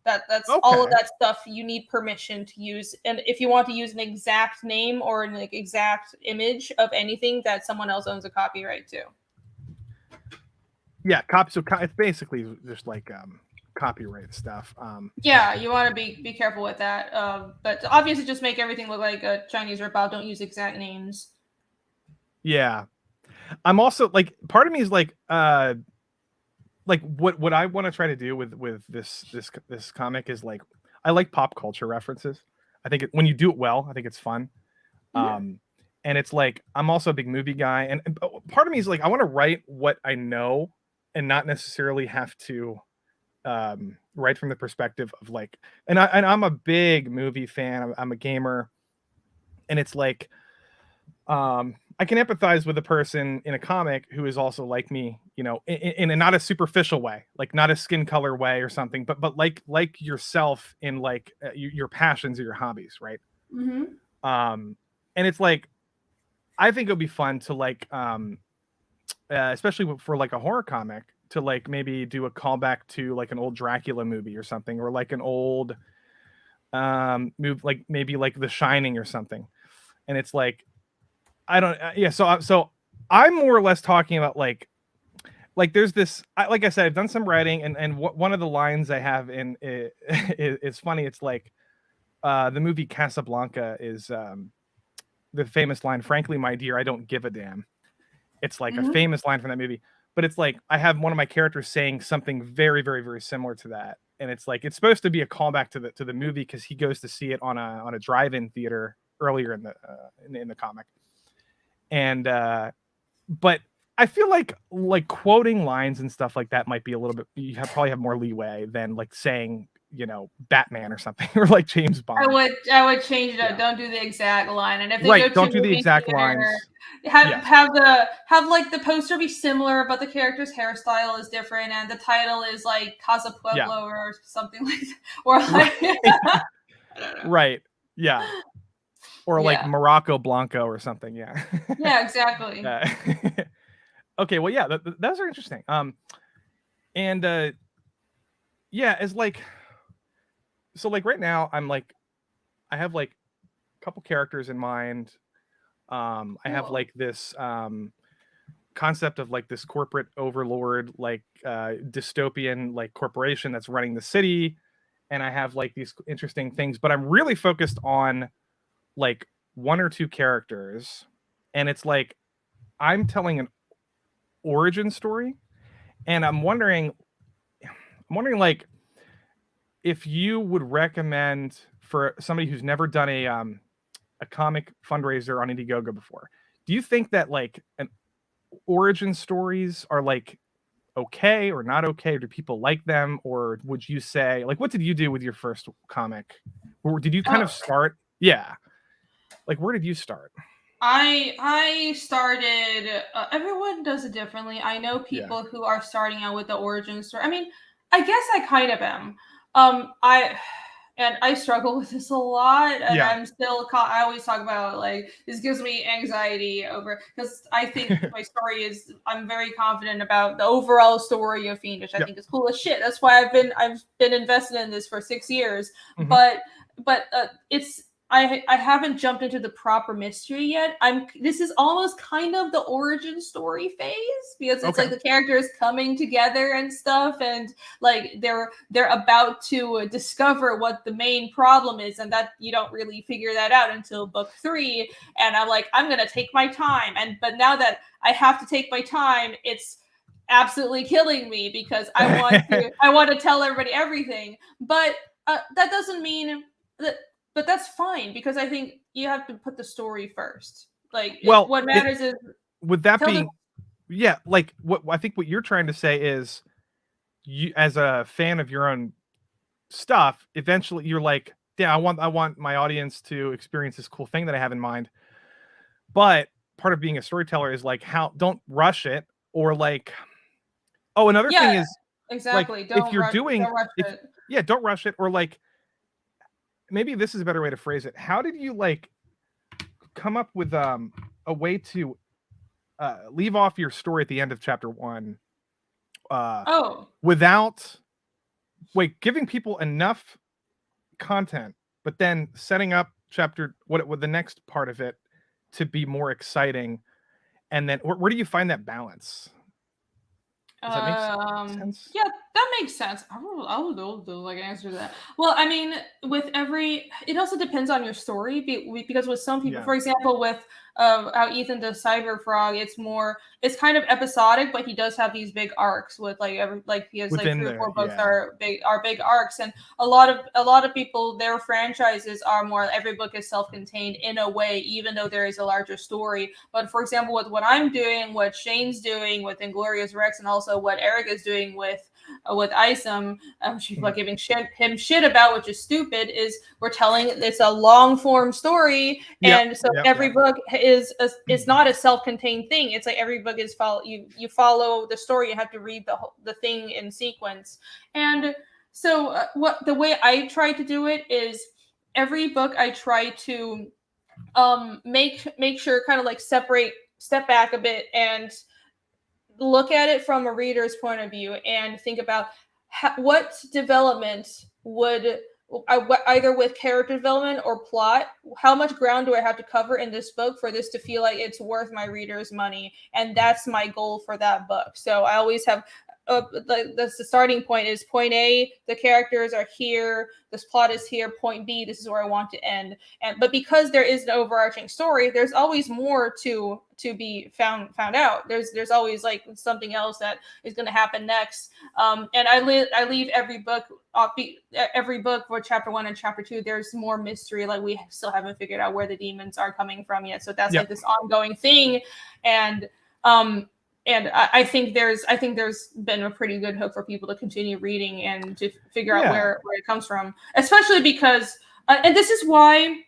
That's all of that stuff you need permission to use. And if you want to use an exact name or an exact image of anything that someone else owns a copyright to. Yeah, so it's basically just like copyright stuff. Yeah, you want to be careful with that. But obviously just make everything look like a Chinese ripoff. Don't use exact names. Yeah. I'm also like, part of me is like what I want to try to do with this comic is like, I like pop culture references. I think when you do it well, I think it's fun. And it's like, I'm also a big movie guy, and part of me is like, I want to write what I know and not necessarily have to write from the perspective of like, and I'm a big movie fan. I'm a gamer, and it's like, I can empathize with a person in a comic who is also like me, you know, in a not a superficial way, like not a skin color way or something, but like yourself in like your passions or your hobbies, right? And it's like, I think it would be fun to like, especially for like a horror comic, to like maybe do a callback to like an old Dracula movie or something, or like an old movie, like maybe like The Shining or something. And it's like, I don't, so I'm more or less talking about like there's this, like I said, I've done some writing, and one of the lines I have in it is funny. It's like the movie Casablanca is the famous line, "Frankly, my dear, I don't give a damn." It's like a famous line from that movie, but it's like I have one of my characters saying something very, very, very similar to that, and it's like it's supposed to be a callback to the movie because he goes to see it on a drive-in theater earlier in the comic. And but I feel like quoting lines and stuff like that might be a little bit, probably have more leeway than like saying, you know, Batman or something, or like James Bond. I would change it. Don't do the exact line. And if they don't do the exact lines. Have like the poster be similar, but the character's hairstyle is different, and the title is like Casa Pueblo or something like that. Or like I don't know. Right. Yeah. Or like Morocco Blanco or something. Yeah. Yeah, exactly. Okay. Well, yeah, those are interesting. And yeah, as like, so like right now I'm like, I have like a couple characters in mind. I have like this concept of like this corporate overlord, like dystopian like corporation that's running the city, and I have like these interesting things, but I'm really focused on like one or two characters, and it's like I'm telling origin story, and I'm wondering like if you would recommend for somebody who's never done a comic fundraiser on Indiegogo before. Do you think that like an origin stories are like okay or not okay? Or do people like them? Or would you say like what did you do with your first comic? Or did you kind of start? Yeah. Like where did you start? I started. Everyone does it differently. I know people who are starting out with the origin story. I mean, I guess I kind of am. I struggle with this a lot, and I'm still. I always talk about like this gives me anxiety over because I think my story is. I'm very confident about the overall story of Fiendish. I think it's cool as shit. That's why I've been invested in this for 6 years. But it's. I haven't jumped into the proper mystery yet. This is almost kind of the origin story phase because it's like the characters coming together and stuff, and like they're about to discover what the main problem is, and that you don't really figure that out until book 3. And I'm like, I'm gonna take my time, but now that I have to take my time, it's absolutely killing me because I want to tell everybody everything, but that doesn't mean that. But that's fine because I think you have to put the story first. Like, what matters is with that being, like what I think what you're trying to say is, you as a fan of your own stuff, eventually you're like, yeah, I want my audience to experience this cool thing that I have in mind. But part of being a storyteller is like don't rush it, or like, another thing is exactly. Like, if you're doing, don't rush it, or like. Maybe this is a better way to phrase it. How did you like come up with a way to leave off your story at the end of chapter 1 without giving people enough content, but then setting up what the next part of it to be more exciting, and then where do you find that balance? Does that make sense? Yeah, that makes sense. I'll like answer that. Well, I mean, it also depends on your story because with some people, for example, with how Ethan does Cyber Frog, it's kind of episodic, but he does have these big arcs with he has like 3 or 4 books are big arcs, and a lot of people, their franchises are more every book is self-contained in a way, even though there is a larger story. But for example, with what I'm doing, what Shane's doing with Inglorious Rex, and also what Eric is doing with Isom, people are giving him shit about, which is stupid, is we're telling it's a long form story, and so every book is not a self-contained thing. It's like every book is you follow the story, you have to read the thing in sequence. And so the way I try to do it is every book I try to make sure kind of like step back a bit and look at it from a reader's point of view and think about what development would either with character development or plot, how much ground do I have to cover in this book for this to feel like it's worth my reader's money? And that's my goal for that book. So I always have that's the starting point is point A, the characters are here, this plot is here, point B, this is where I want to end. But because there is an overarching story, there's always more to be found out. There's always like something else that is going to happen next. And I leave every book for chapter 1 and chapter 2. There's more mystery, like we still haven't figured out where the demons are coming from yet. So that's like this ongoing thing, and I think there's been a pretty good hook for people to continue reading and to figure out where it comes from, especially because and this is why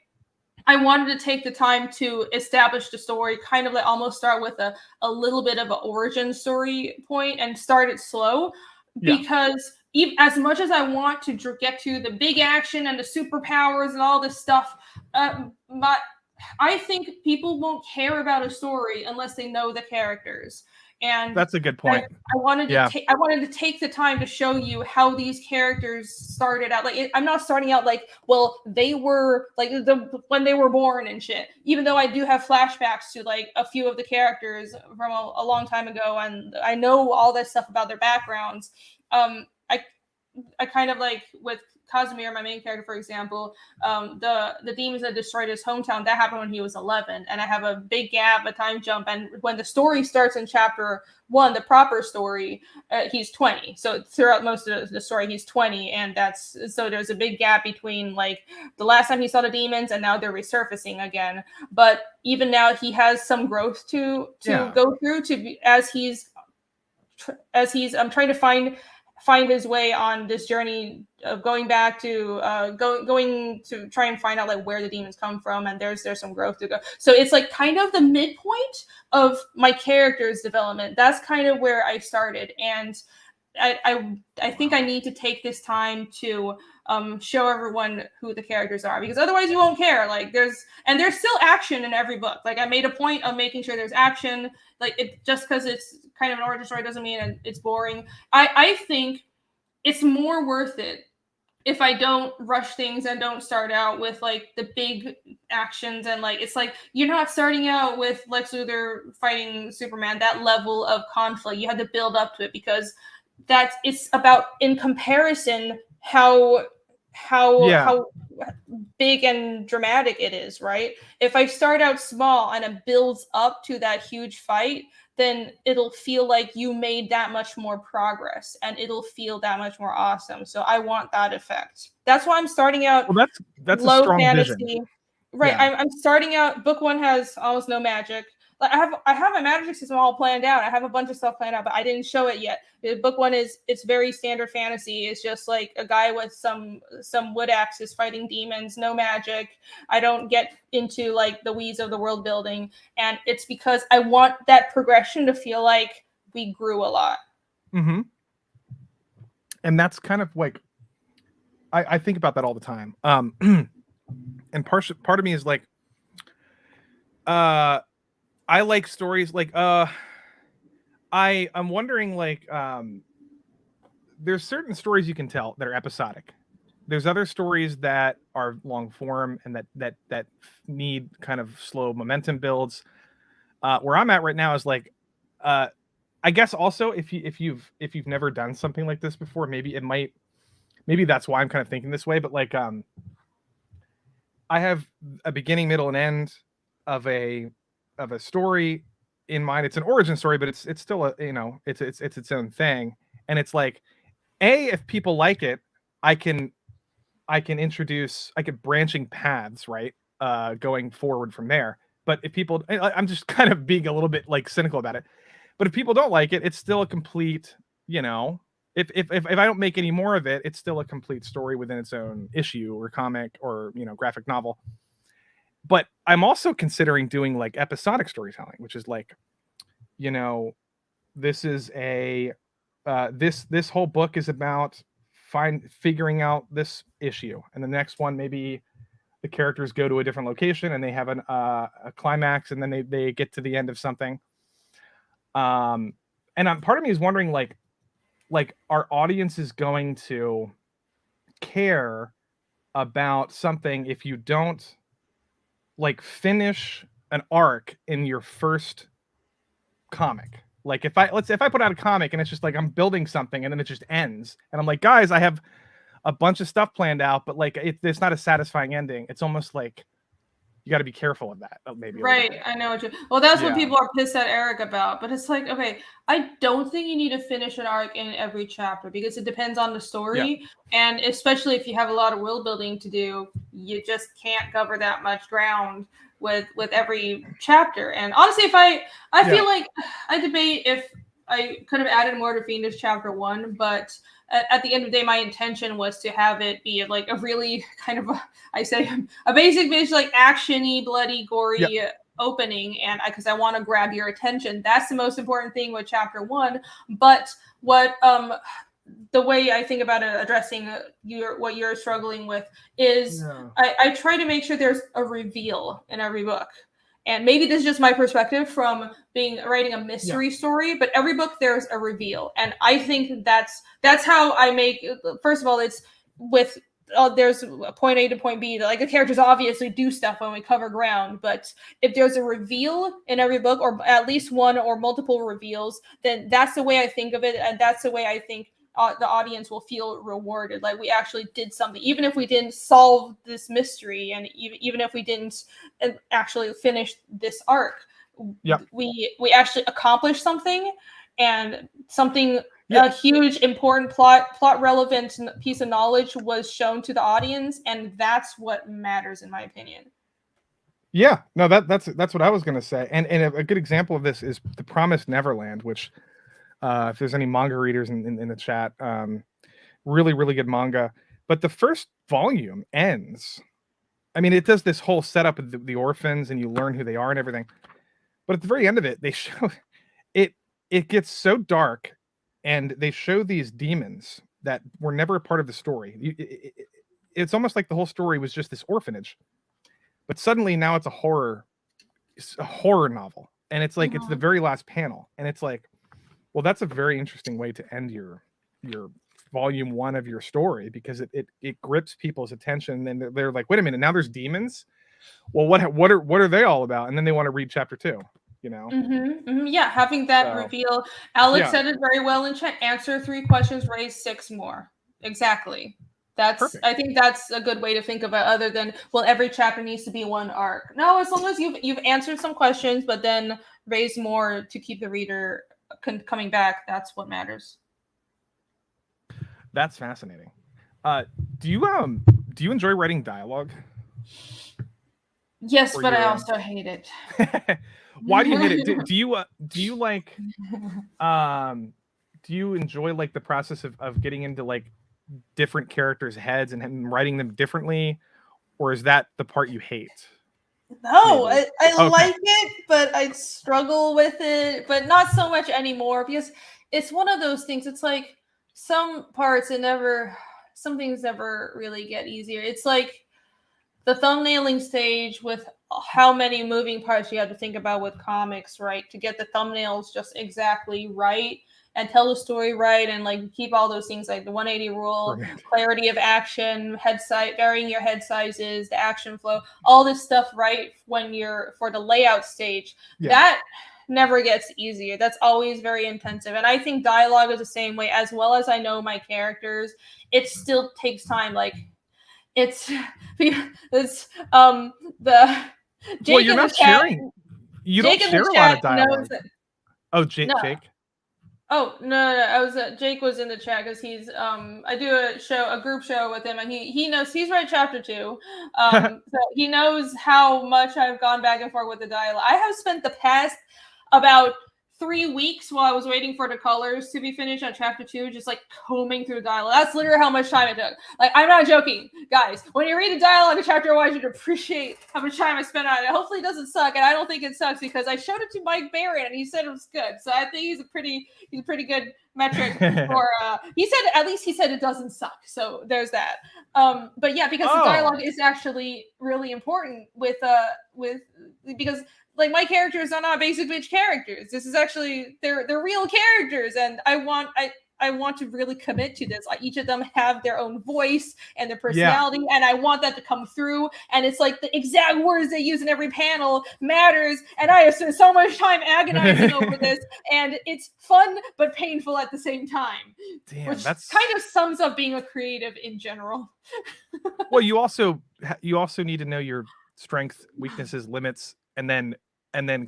I wanted to take the time to establish the story, kind of like almost start with a little bit of an origin story point and start it slow, because even as much as I want to get to the big action and the superpowers and all this stuff, I think people won't care about a story unless they know the characters. And that's a good point. I wanted to take the time to show you how these characters started out. Like I'm not starting out like, well, they were like when they were born and shit. Even though I do have flashbacks to like a few of the characters from a long time ago, and I know all that stuff about their backgrounds. I kind of like with Casimir, my main character, for example, the demons that destroyed his hometown, that happened when he was 11, and I have a big gap, a time jump, and when the story starts in chapter 1, the proper story, he's 20. So throughout most of the story, he's 20, and so there's a big gap between like the last time he saw the demons and now they're resurfacing again. But even now, he has some growth to go through as he's trying to find his way on this journey of going back to going to try and find out like where the demons come from, and there's some growth to go. So it's like kind of the midpoint of my character's development. That's kind of where I started, and I think I need to take this time to show everyone who the characters are, because otherwise you won't care. Like there's still action in every book. Like I made a point of making sure there's action. Like it just because it's kind of an origin story doesn't mean it's boring. I think it's more worth it if I don't rush things and don't start out with like the big actions, and like it's like you're not starting out with Lex Luthor fighting Superman, that level of conflict. You had to build up to it, because it's about, in comparison, how big and dramatic it is, right? If I start out small and it builds up to that huge fight, then it'll feel like you made that much more progress and it'll feel that much more awesome. So I want that effect. That's why I'm starting out that's low a strong fantasy. vision. Right. Yeah. I'm starting out, book 1 has almost no magic. Like I have my magic system all planned out. I have a bunch of stuff planned out, but I didn't show it yet. Book 1 it's very standard fantasy. It's just like a guy with some wood axes fighting demons, no magic. I don't get into like the weeds of the world building, and it's because I want that progression to feel like we grew a lot. Mm-hmm. And that's kind of like I think about that all the time. And part of me is like, I like stories like I'm wondering like there's certain stories you can tell that are episodic. There's other stories that are long form and that need kind of slow momentum builds. Where I'm at right now is like I guess also if you've never done something like this before, maybe that's why I'm kind of thinking this way, but like I have a beginning, middle, and end of a story in mind. It's an origin story, but it's still a, it's its own thing. And it's like, if people like it, I can branching paths, right? Going forward from there. But if people, I'm just kind of being a little bit like cynical about it. But if people don't like it, it's still a complete, if I don't make any more of it, it's still a complete story within its own issue or comic or, graphic novel. But I'm also considering doing like episodic storytelling, which is like, this is this whole book is about figuring out this issue, and the next one maybe the characters go to a different location and they have a climax, and then they get to the end of something. And part of me is wondering like our audience is going to care about something if you don't like finish an arc in your first comic. Like if I put out a comic and it's just like I'm building something and then it just ends and I'm like, guys, I have a bunch of stuff planned out, but like it's not a satisfying ending. It's almost like you got to be careful of that. Maybe. Right. I know what you. Well, that's what people are pissed at Eric about. But it's like, okay, I don't think you need to finish an arc in every chapter because it depends on the story, and especially if you have a lot of world building to do, you just can't cover that much ground with every chapter. And honestly, if I feel like I debate if I could have added more to Fiendish chapter 1, but at the end of the day, my intention was to have it be like a really kind of a basic bitch, like action-y, bloody, gory opening, and because I want to grab your attention. That's the most important thing with chapter 1. But what the way I think about it, addressing what you're struggling with is I try to make sure there's a reveal in every book. And maybe this is just my perspective from writing a mystery story, but every book there's a reveal. And I think that's how I make, first of all, it's with, there's a point A to point B, like the characters obviously do stuff when we cover ground, but if there's a reveal in every book, or at least one or multiple reveals, then that's the way I think of it. And that's the way I think the audience will feel rewarded. Like we actually did something, even if we didn't solve this mystery, and even if we didn't actually finish this arc. Yep. We actually accomplished something, and something Yeah. a huge important plot relevant piece of knowledge was shown to the audience, and that's what matters in my opinion. Yeah, no, that's what I was gonna say, and a good example of this is The Promised Neverland, which, if there's any manga readers in the chat, really really good manga. But the first volume ends. I mean, it does this whole setup of the orphans, and you learn who they are and everything. But at the very end of it, they show it. It gets so dark, and they show these demons that were never a part of the story. It's almost like the whole story was just this orphanage. But suddenly now it's a horror novel, and it's like it's the very last panel, and it's like, well, that's a very interesting way to end your volume 1 of your story, because it grips people's attention, and they're like, wait a minute, now there's demons. Well, what are they all about? And then they want to read chapter 2. You know. Yeah, having that reveal. Alex said it very well in chat. Answer 3 questions, raise 6 more. Exactly. That's perfect. I think that's a good way to think about, other than, well, every chapter needs to be 1 arc. No, as long as you've answered some questions, but then raise more to keep the reader coming back, that's what matters. That's fascinating. Do you enjoy writing dialogue? Yes, but I also hate it. Why do you hate it? Do you like do you enjoy like the process of getting into like different characters' heads and writing them differently, or is that the part you hate? No, I like it, but I struggle with it, but not so much anymore, because it's one of those things. It's like some things never really get easier. It's like the thumbnailing stage, with how many moving parts you have to think about with comics, right? To get the thumbnails just exactly right and tell the story right, and like keep all those things like the 180 rule, clarity of action, varying your head sizes, the action flow, all this stuff right when you're for the layout stage. That never gets easier. That's always very intensive. And I think dialogue is the same way. As well as I know my characters, it still takes time. Like it's the Jake, well, you're not sharing. You don't share a lot of dialogue. Jake. Oh no! Jake was in the chat because he's I do a group show with him, and he knows he's read chapter 2, so he knows how much I've gone back and forth with the dialogue. I have spent the past about 3 weeks while I was waiting for the colors to be finished on chapter 2, just like combing through the dialogue. That's literally how much time it took. Like, I'm not joking, guys. When you read the dialogue in chapter 1, you should appreciate how much time I spent on it. Hopefully it doesn't suck, and I don't think it sucks because I showed it to Mike Barrett and he said it was good. So I think he's a pretty good metric for he said it doesn't suck. So there's that. But yeah, because the dialogue is actually really important because like my characters are not basic bitch characters. This is actually they're real characters, and I want to really commit to this. Like each of them have their own voice and their personality, and I want that to come through. And it's like the exact words they use in every panel matters. And I have spent so much time agonizing over this, and it's fun but painful at the same time. Damn, which that's kind of sums up being a creative in general. Well, you also need to know your strengths, weaknesses, limits, and then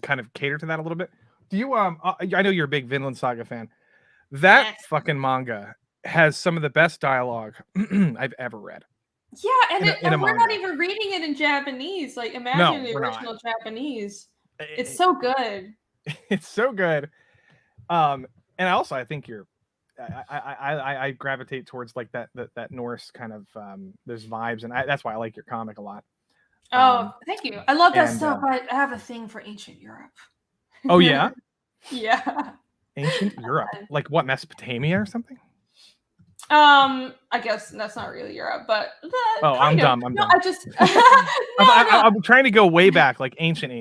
kind of cater to that a little bit. Do you I know you're a big Vinland Saga fan. That fucking manga has some of the best dialogue I've ever read. Yeah, and we're not even reading it in Japanese. Like, imagine the original Japanese. It's so good. It's so good. And also, I think I gravitate towards like that Norse kind of there's vibes, and that's why I like your comic a lot. Thank you. I love that stuff. I have a thing for ancient Europe. Oh yeah? Yeah. Ancient Europe, like what, Mesopotamia or something? I guess that's not really Europe, but I'm dumb. No, I'm trying to go way back, like ancient,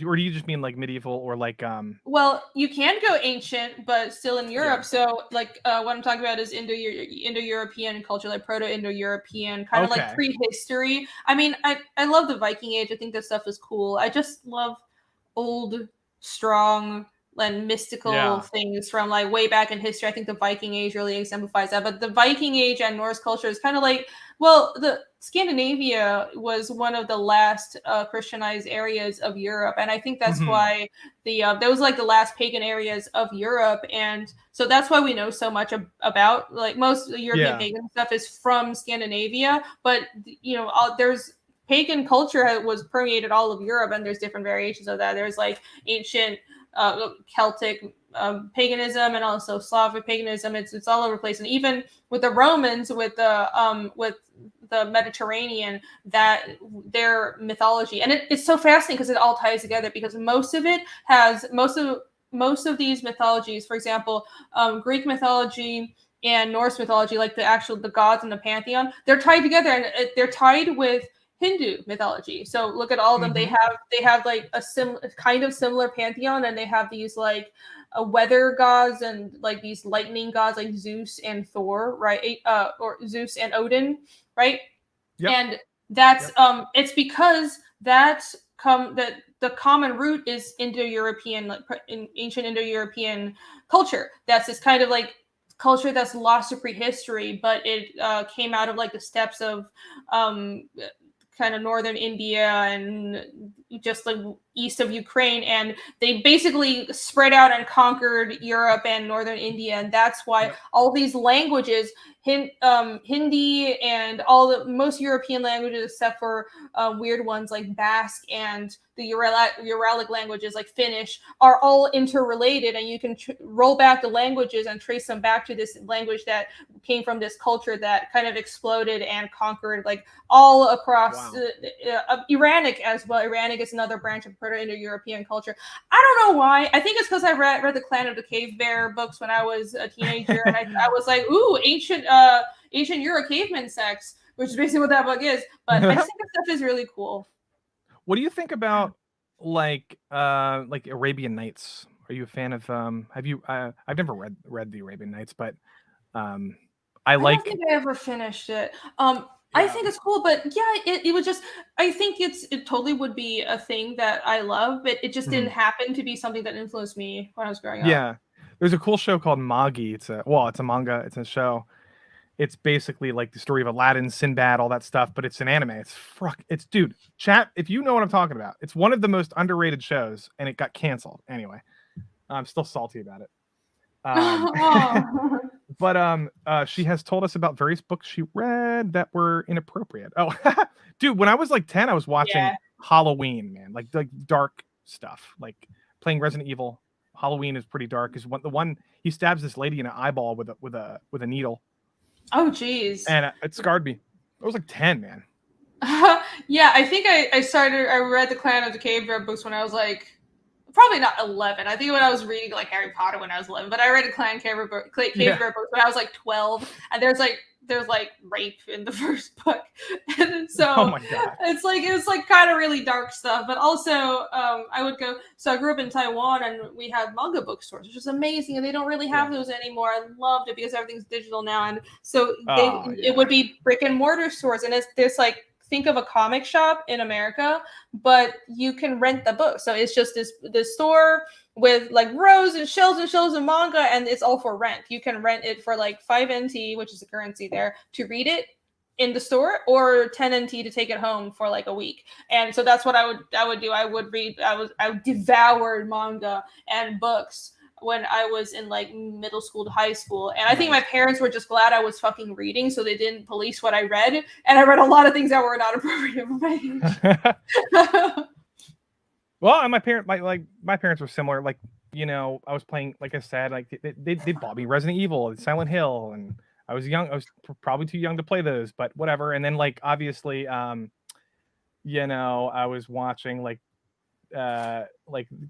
or do you just mean like medieval or like Well, you can go ancient, but still in Europe. Yeah. So, like, what I'm talking about is Indo-European culture, like Proto-Indo-European, kind of like prehistory. I mean, I love the Viking Age. I think that stuff is cool. I just love old, strong and mystical things from like way back in history. I think the Viking Age really exemplifies that. But the Viking Age and Norse culture is kind of like, well, the Scandinavia was one of the last Christianized areas of Europe, and I think that's why that was like the last pagan areas of Europe, and so that's why we know so much about like most European pagan stuff is from Scandinavia. But you know, there's pagan culture was permeated all of Europe, and there's different variations of that. There's like ancient Celtic paganism and also Slavic paganism. It's all over the place, and even with the Romans, with the Mediterranean, that their mythology, and it's so fascinating because it all ties together, because most of these mythologies, for example, Greek mythology and Norse mythology, like the gods in the pantheon, they're tied together, and they're tied with Hindu mythology. So look at all of them. They have like a similar pantheon, and they have these like weather gods and like these lightning gods like Zeus and Thor, right? Or Zeus and Odin, right? Yep. And that's it's because that the common root is Indo-European, like in ancient Indo-European culture. That's this kind of like culture that's lost to prehistory, but it came out of like the steppes of kind of northern India and just like east of Ukraine, and they basically spread out and conquered Europe and northern India, and that's why all these languages, Hindi and most European languages except for weird ones like Basque and the Uralic languages like Finnish, are all interrelated, and you can roll back the languages and trace them back to this language that came from this culture that kind of exploded and conquered like all across Iranic as well. Iranic is another branch of Proto-Indo-European culture. I don't know why. I think it's because I read the Clan of the Cave Bear books when I was a teenager, and I was like, ooh, ancient Euro caveman sex, which is basically what that book is. But I just think that stuff is really cool. What do you think about like Arabian Nights? Are you a fan of have you I've never read the Arabian Nights, but I don't think I ever finished it. I think it's cool, but it was just, I think it totally would be a thing that I love, but it just didn't happen to be something that influenced me when I was growing up. Yeah. There's a cool show called Magi. It's a manga, it's a show. It's basically like the story of Aladdin, Sinbad, all that stuff, but it's an anime. It's dude, chat, if you know what I'm talking about. It's one of the most underrated shows, and it got canceled. Anyway, I'm still salty about it. But she has told us about various books she read that were inappropriate. Oh, dude, when I was like 10, I was watching Halloween, man, like dark stuff, like playing Resident Evil. Halloween is pretty dark. Is the one he stabs this lady in an eyeball with a needle. Oh, geez. And it scarred me. I was like 10, man. Yeah, I think I read the Clan of the Cave Bear books when I was like, probably not 11. I think when I was reading like Harry Potter when I was 11, but I read a Clan Cave Bear books when I was like 12, and there's like rape in the first book, and so oh my God. it's like kind of really dark stuff. But also I grew up in Taiwan, and we had manga bookstores, which is amazing, and they don't really have those anymore. I loved it because everything's digital now, and so it would be brick and mortar stores, and there's like, think of a comic shop in America, but you can rent the book. So it's just this store with like rows and shelves of manga, and it's all for rent. You can rent it for like 5 NT, which is the currency there, to read it in the store, or 10 NT to take it home for like a week. And so that's what I would do. I devoured manga and books when I was in like middle school to high school. And I think my parents were just glad I was fucking reading, so they didn't police what I read. And I read a lot of things that were not appropriate for my age. Well, and my parents were similar. Like, you know, I was playing, like I said, like they bought me Resident Evil and Silent Hill, and I was young. I was probably too young to play those, but whatever. And then like, obviously, you know, I was watching like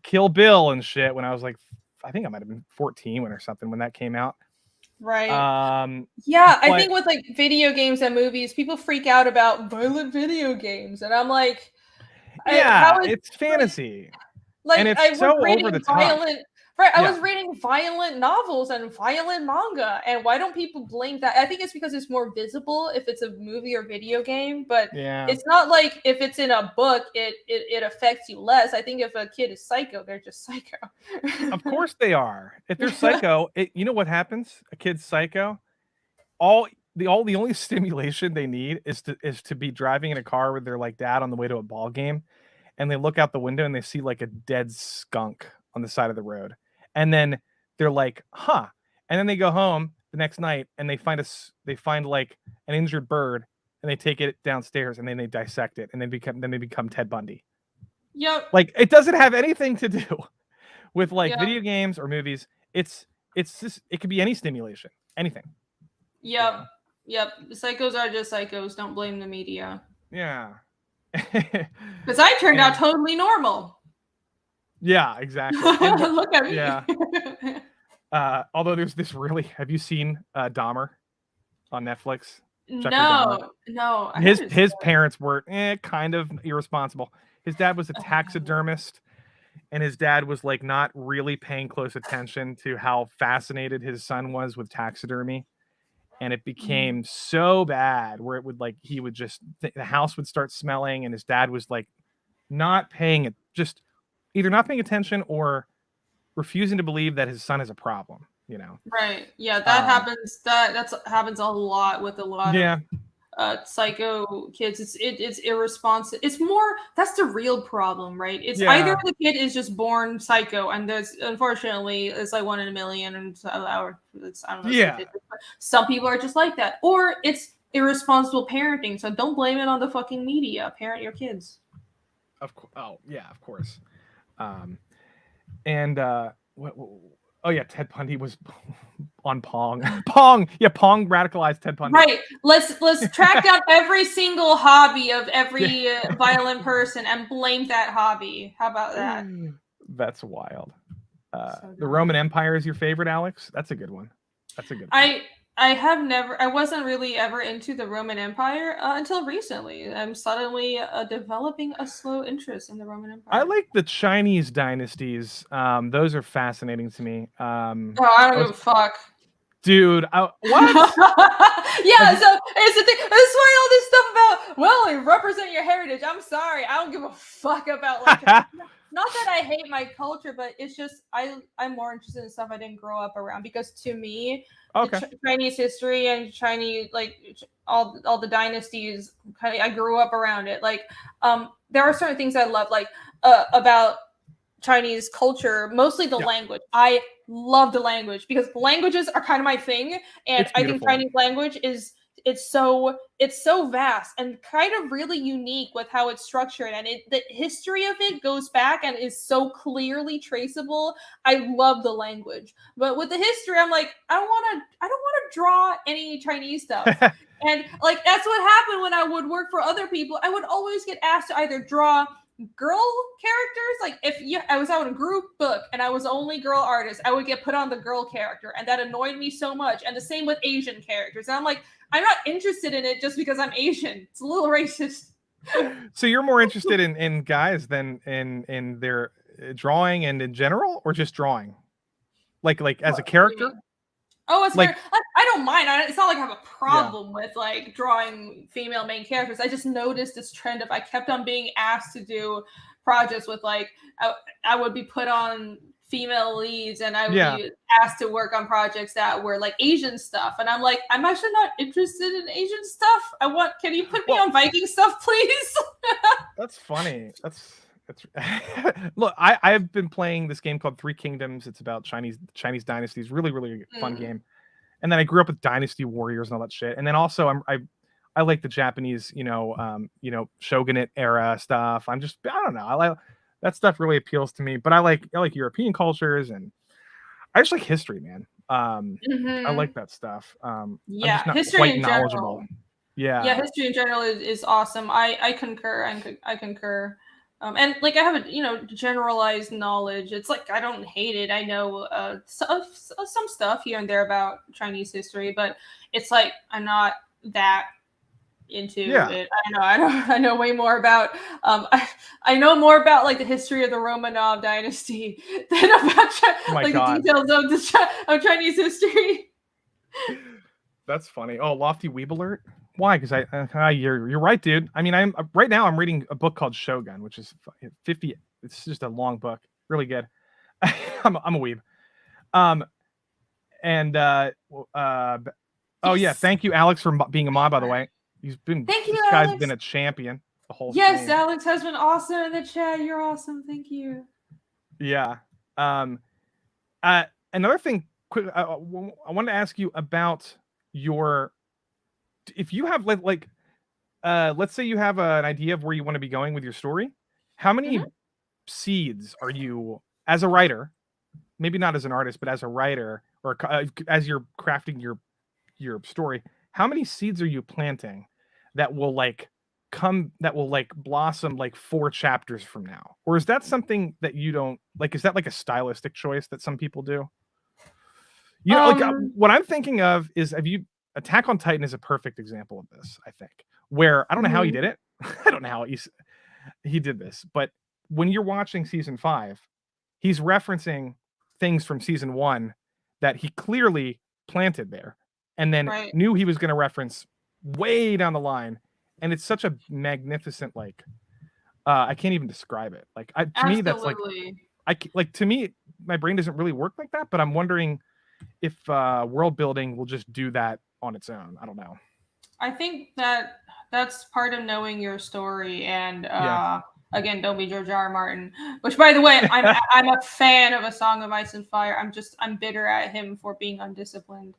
Kill Bill and shit when I was like, I think I might have been 14 when that came out. Right. I think with like video games and movies, people freak out about violent video games, and I'm like, it's fantasy. Like, and it's so over the top. Right, I was reading violent novels and violent manga, and why don't people blame that? I think it's because it's more visible if it's a movie or video game, but it's not like if it's in a book, it affects you less. I think if a kid is psycho, they're just psycho. Of course they are. If they're psycho, you know what happens? A kid's psycho. The only stimulation they need is to be driving in a car with their like dad on the way to a ball game, and they look out the window and they see like a dead skunk on the side of the road. And then they're like, huh. And then they go home the next night and they find like an injured bird and they take it downstairs and then they dissect it and they become Ted Bundy. Yep. Like it doesn't have anything to do with like video games or movies. It's just, it could be any stimulation, anything. Yep. Yep. Psychos are just psychos. Don't blame the media. Yeah. Because I turned out totally normal. Yeah, exactly. Look at me. Yeah. Although there's this really, have you seen Dahmer on Netflix? No. His parents were kind of irresponsible. His dad was a taxidermist, and his dad was like not really paying close attention to how fascinated his son was with taxidermy. And it became so bad where it would like, he would just, the house would start smelling, and his dad was like not paying it, just either not paying attention or refusing to believe that his son is a problem, you know? Right. Yeah, that happens. That happens a lot with a lot of psycho kids. It's irresponsible. It's more, that's the real problem, right? It's either the kid is just born psycho, and there's unfortunately it's like 1 in a million, and I don't know. Yeah. Some people are just like that, or it's irresponsible parenting. So don't blame it on the fucking media. Parent your kids. Of course. Oh yeah, of course. Ted Bundy was on Pong. Pong radicalized Ted Bundy. Right. Let's track down every single hobby of every violent person and blame that hobby. How about that? That's wild. The Roman Empire is your favorite, Alex? That's a good one. I wasn't really ever into the Roman Empire until recently. I'm suddenly developing a slow interest in the Roman Empire. I like the Chinese dynasties. Those are fascinating to me. I don't give a fuck. Dude, what? Yeah, so it's the thing. That's why all this stuff about, well, you represent your heritage. I'm sorry. I don't give a fuck about like not that I hate my culture, but it's just I'm more interested in stuff I didn't grow up around, because to me, Chinese history and Chinese like all the dynasties, kind of, I grew up around it. Like there are certain things I love, like about Chinese culture, mostly the language. I love the language because languages are kind of my thing, and I think Chinese language is it's so vast and kind of really unique with how it's structured, and the history of it goes back and is so clearly traceable. I love the language, but with the history, I'm like, I don't want to draw any Chinese stuff. And like that's what happened when I would work for other people. I would always get asked to either draw girl characters, like if I was out in a group book and I was the only girl artist, I would get put on the girl character, and that annoyed me so much. And the same with Asian characters, and I'm like, I'm not interested in it just because I'm Asian. It's a little racist. So you're more interested in guys than in their drawing and in general, or just drawing, like as a character? Oh, it's like I don't mind. It's not like I have a problem with like drawing female main characters. I just noticed this trend of I kept on being asked to do projects with like I would be put on female leads, and I would be asked to work on projects that were like Asian stuff, and I'm like, I'm actually not interested in Asian stuff. Can you put me on Viking stuff, please? That's funny. That's look, I've been playing this game called Three Kingdoms. It's about Chinese dynasties. Really, really fun game. And then I grew up with Dynasty Warriors and all that shit. And then also I like the Japanese, shogunate era stuff. I don't know. I like that stuff, really appeals to me. But I like European cultures, and I just like history, man. I like that stuff. I'm just not history quite in knowledgeable. General. Yeah, history in general is awesome. I concur. I concur. And like I have a generalized knowledge. It's like I don't hate it. I know some stuff here and there about Chinese history, but it's like I'm not that into Yeah. it. I know way more about I know more about like the history of the Romanov dynasty than about My like God. the details of of Chinese history. That's funny. Oh, Lofty Weeb alert. Why? Because you're right, dude. I mean, I'm right now. I'm reading a book called Shogun, which is 50. It's just a long book, really good. I'm a weeb. And oh yeah, Yes. thank you, Alex, for being a mod. By the way, Thank you, this guy's Alex. been a champion the whole Yes, stream. Alex has been awesome in the chat. You're awesome. Thank you. Yeah. Another thing, quick. I wanted to ask you about your. If you have like let's say you have an idea of where you want to be going with your story, how many seeds are you as a writer, maybe not as an artist, but as a writer or as you're crafting your story, how many seeds are you planting that will like blossom like 4 chapters from now? Or is that something that you don't like? Is that like a stylistic choice that some people do? You know, like what I'm thinking of is, have you Attack on Titan is a perfect example of this, I think, where I don't know how he did it. I don't know how he did this, but when you're watching season 5, he's referencing things from season 1 that he clearly planted there and then knew he was going to reference way down the line. And it's such a magnificent, like, I can't even describe it. Like, to me, that's like, to me, my brain doesn't really work like that, but I'm wondering if world building will just do that on its own. I don't know. I think that that's part of knowing your story, and again, don't be George R. R. Martin. Which, by the way, I'm a fan of A Song of Ice and Fire. I'm bitter at him for being undisciplined.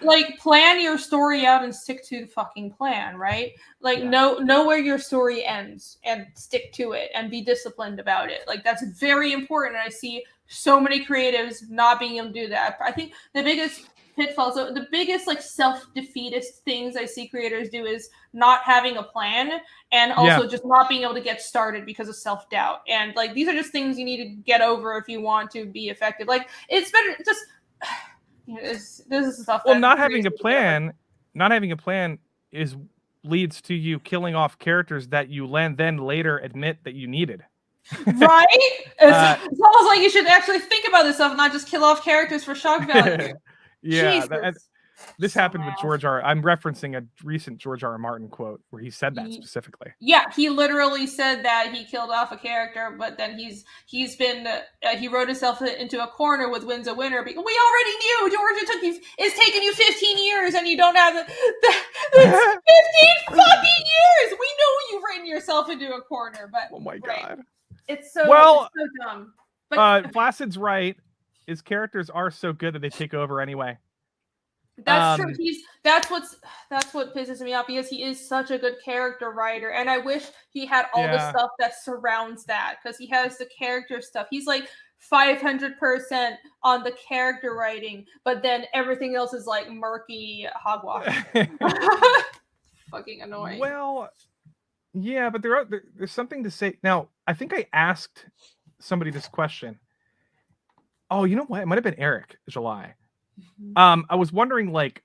Like, plan your story out and stick to the fucking plan, right? Like, know where your story ends and stick to it and be disciplined about it. Like, that's very important. I see so many creatives not being able to do that. I think the biggest pitfalls, so the biggest like self-defeatist things I see creators do is not having a plan, and also just not being able to get started because of self-doubt. And like, these are just things you need to get over if you want to be effective. Like, it's better just this is stuff. Well, not having a plan leads to you killing off characters that you then later admit that you needed. Right? It's almost like you should actually think about this stuff, not just kill off characters for shock value. This happened with George R. I'm referencing a recent George R. R. Martin quote where he said that specifically. Yeah, he literally said that he killed off a character, but then he wrote himself into a corner with Win's a Winner because we already knew, George, it's taken you 15 years and you don't have the 15 fucking years. We know you've written yourself into a corner, but oh my God, it's so dumb. But Flaccid's right. His characters are so good that they take over anyway. That's true. That's what pisses me off, because he is such a good character writer, and I wish he had all the stuff that surrounds that, because he has the character stuff. He's like 500% on the character writing, but then everything else is like murky hogwash. Fucking annoying. Well, yeah, but there's something to say. Now, I think I asked somebody this question. Oh, you know what? It might have been Eric July. I was wondering, like,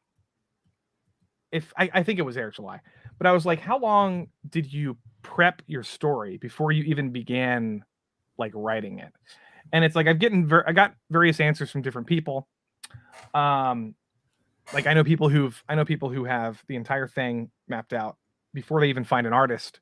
if I think it was Eric July, but I was like, how long did you prep your story before you even began like writing it? And it's like I got various answers from different people. Like I know people who have the entire thing mapped out before they even find an artist.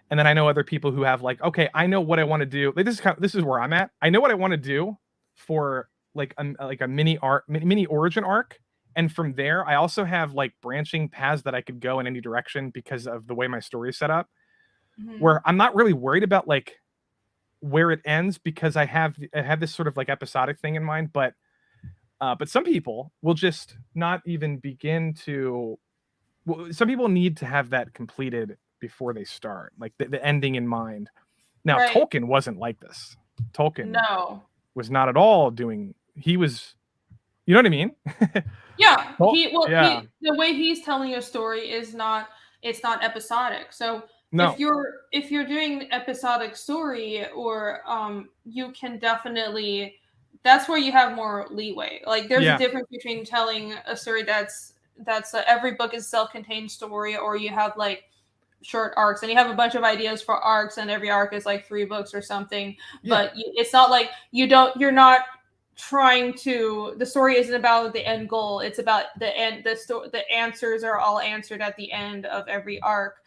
And then I know other people who have like, okay, I know what I want to do. Like, this is where I'm at. I know what I want to do for like a mini origin arc, and from there I also have like branching paths that I could go in any direction because of the way my story is set up, where I'm not really worried about like where it ends, because I have this sort of like episodic thing in mind. But some people will just not even begin to. Well, some people need to have that completed before they start, like the ending in mind. Now, Tolkien wasn't like this. Tolkien was not at all doing. He was, you know what I mean? Yeah. The way he's telling a story is not episodic. So if you're doing an episodic story, or you can definitely, that's where you have more leeway. Like there's a difference between telling a story that's that's every book is a self-contained story, or you have like short arcs, and you have a bunch of ideas for arcs, and every arc is like 3 books or something. Yeah. But it's not like you're not trying to. The story isn't about the end goal. It's about the end. The answers are all answered at the end of every arc.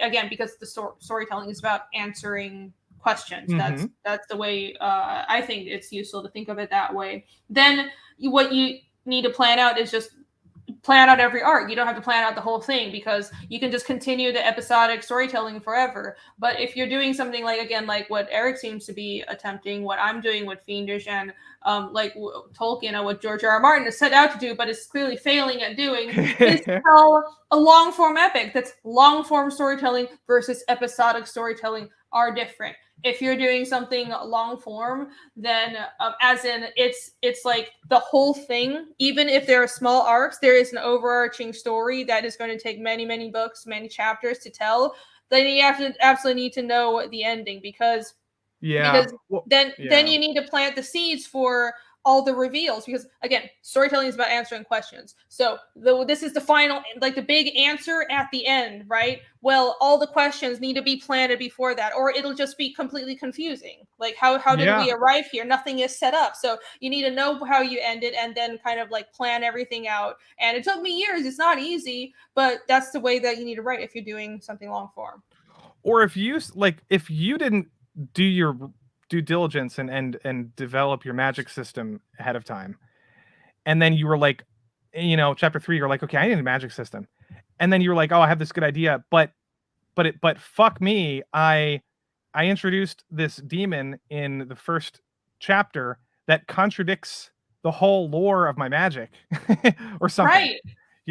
Again, because the storytelling is about answering questions. Mm-hmm. That's the way I think it's useful to think of it that way. Then what you need to plan out is just plan out every arc. You don't have to plan out the whole thing, because you can just continue the episodic storytelling forever. But if you're doing something like, again, like what Eric seems to be attempting, what I'm doing with Fiendish, and like Tolkien and what George R.R. Martin has set out to do, but is clearly failing at doing, is tell a long form epic. That's long form storytelling versus episodic storytelling are different. If you're doing something long form, then as in it's like the whole thing. Even if there are small arcs, there is an overarching story that is going to take many books, many chapters to tell. Then you have to absolutely need to know the ending, because then you need to plant the seeds for all the reveals, because again, storytelling is about answering questions. So this is the final, like the big answer at the end, right? Well, all the questions need to be planted before that, or it'll just be completely confusing. Like how did we arrive here? Nothing is set up. So you need to know how you end it, and then kind of like plan everything out. And it took me years. It's not easy, but that's the way that you need to write if you're doing something long form. Or if you didn't do your due diligence and develop your magic system ahead of time, and then you were like, chapter 3, you're like, okay, I need a magic system, and then you were like, oh, I have this good idea, but fuck me, I introduced this demon in the first chapter that contradicts the whole lore of my magic or something,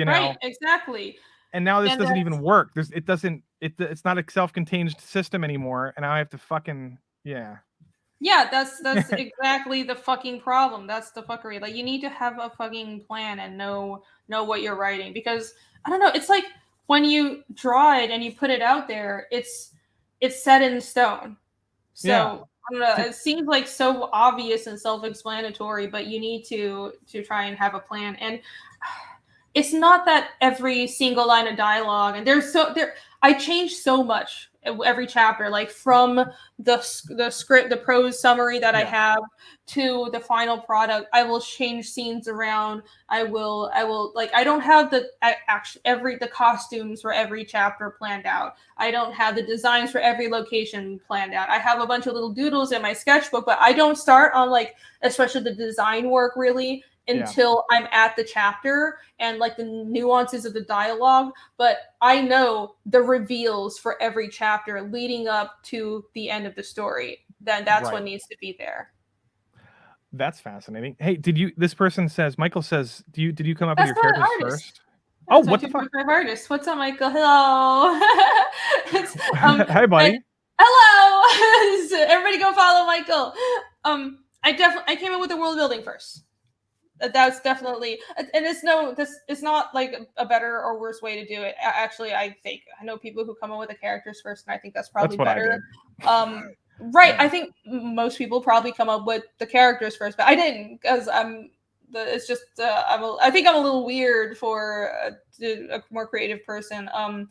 right, exactly. And now this doesn't even work. It's not a self-contained system anymore, and I have to fucking Yeah, that's exactly the fucking problem. That's the fuckery. Like, you need to have a fucking plan and know what you're writing, because I don't know, it's like when you draw it and you put it out there, it's set in stone. So I don't know, it seems like so obvious and self-explanatory, but you need to try and have a plan. And it's not that every single line of dialogue, and I changed so much every chapter, like from the script, the prose summary that I have, to the final product. I will change scenes around. I will like, I don't have the costumes for every chapter planned out. I don't have the designs for every location planned out. I have a bunch of little doodles in my sketchbook, but I don't start on, like, especially the design work really until I'm at the chapter and like the nuances of the dialogue. But I know the reveals for every chapter leading up to the end of the story. Then that's what needs to be there. That's fascinating. Hey, this person says, Michael says, did you come up with your characters first? That's what the fuck? Artist. What's up, Michael? Hello. Hi, buddy. Hello. Everybody go follow Michael. I came in with the world building first. That's definitely, and it's not like a better or worse way to do it. Actually, I know people who come in with the characters first, and I think that's probably better. Right. I think most people probably come up with the characters first, but I didn't, because it's just I think I'm a little weird for a more creative person. I'm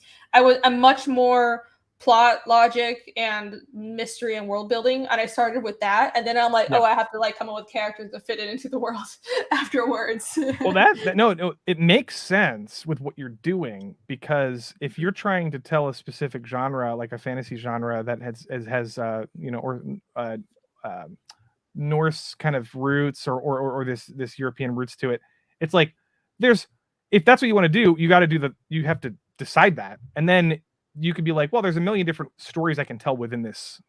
much more plot, logic, and mystery and world building, and I started with that, and then I'm like, I have to like come up with characters to fit it into the world afterwards. Well, no, it makes sense with what you're doing, because if you're trying to tell a specific genre, like a fantasy genre that has Norse kind of roots or this European roots to it, it's like if that's what you want to do, you have to decide that, and then you could be like, well, there's a million different stories I can tell within this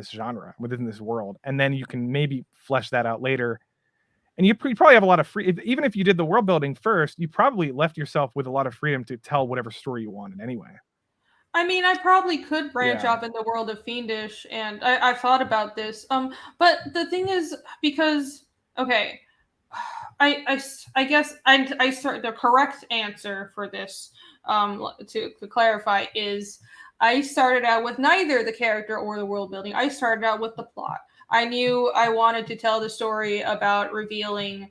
genre, within this world, and then you can maybe flesh that out later. And you probably have a lot of even if you did the world building first, you probably left yourself with a lot of freedom to tell whatever story you wanted anyway. I mean, I probably could branch off in the world of Fiendish, and I thought about this. But the thing is, because I guess I start the correct answer for this. To clarify, is I started out with neither the character or the world building. I started out with the plot. I knew I wanted to tell the story about revealing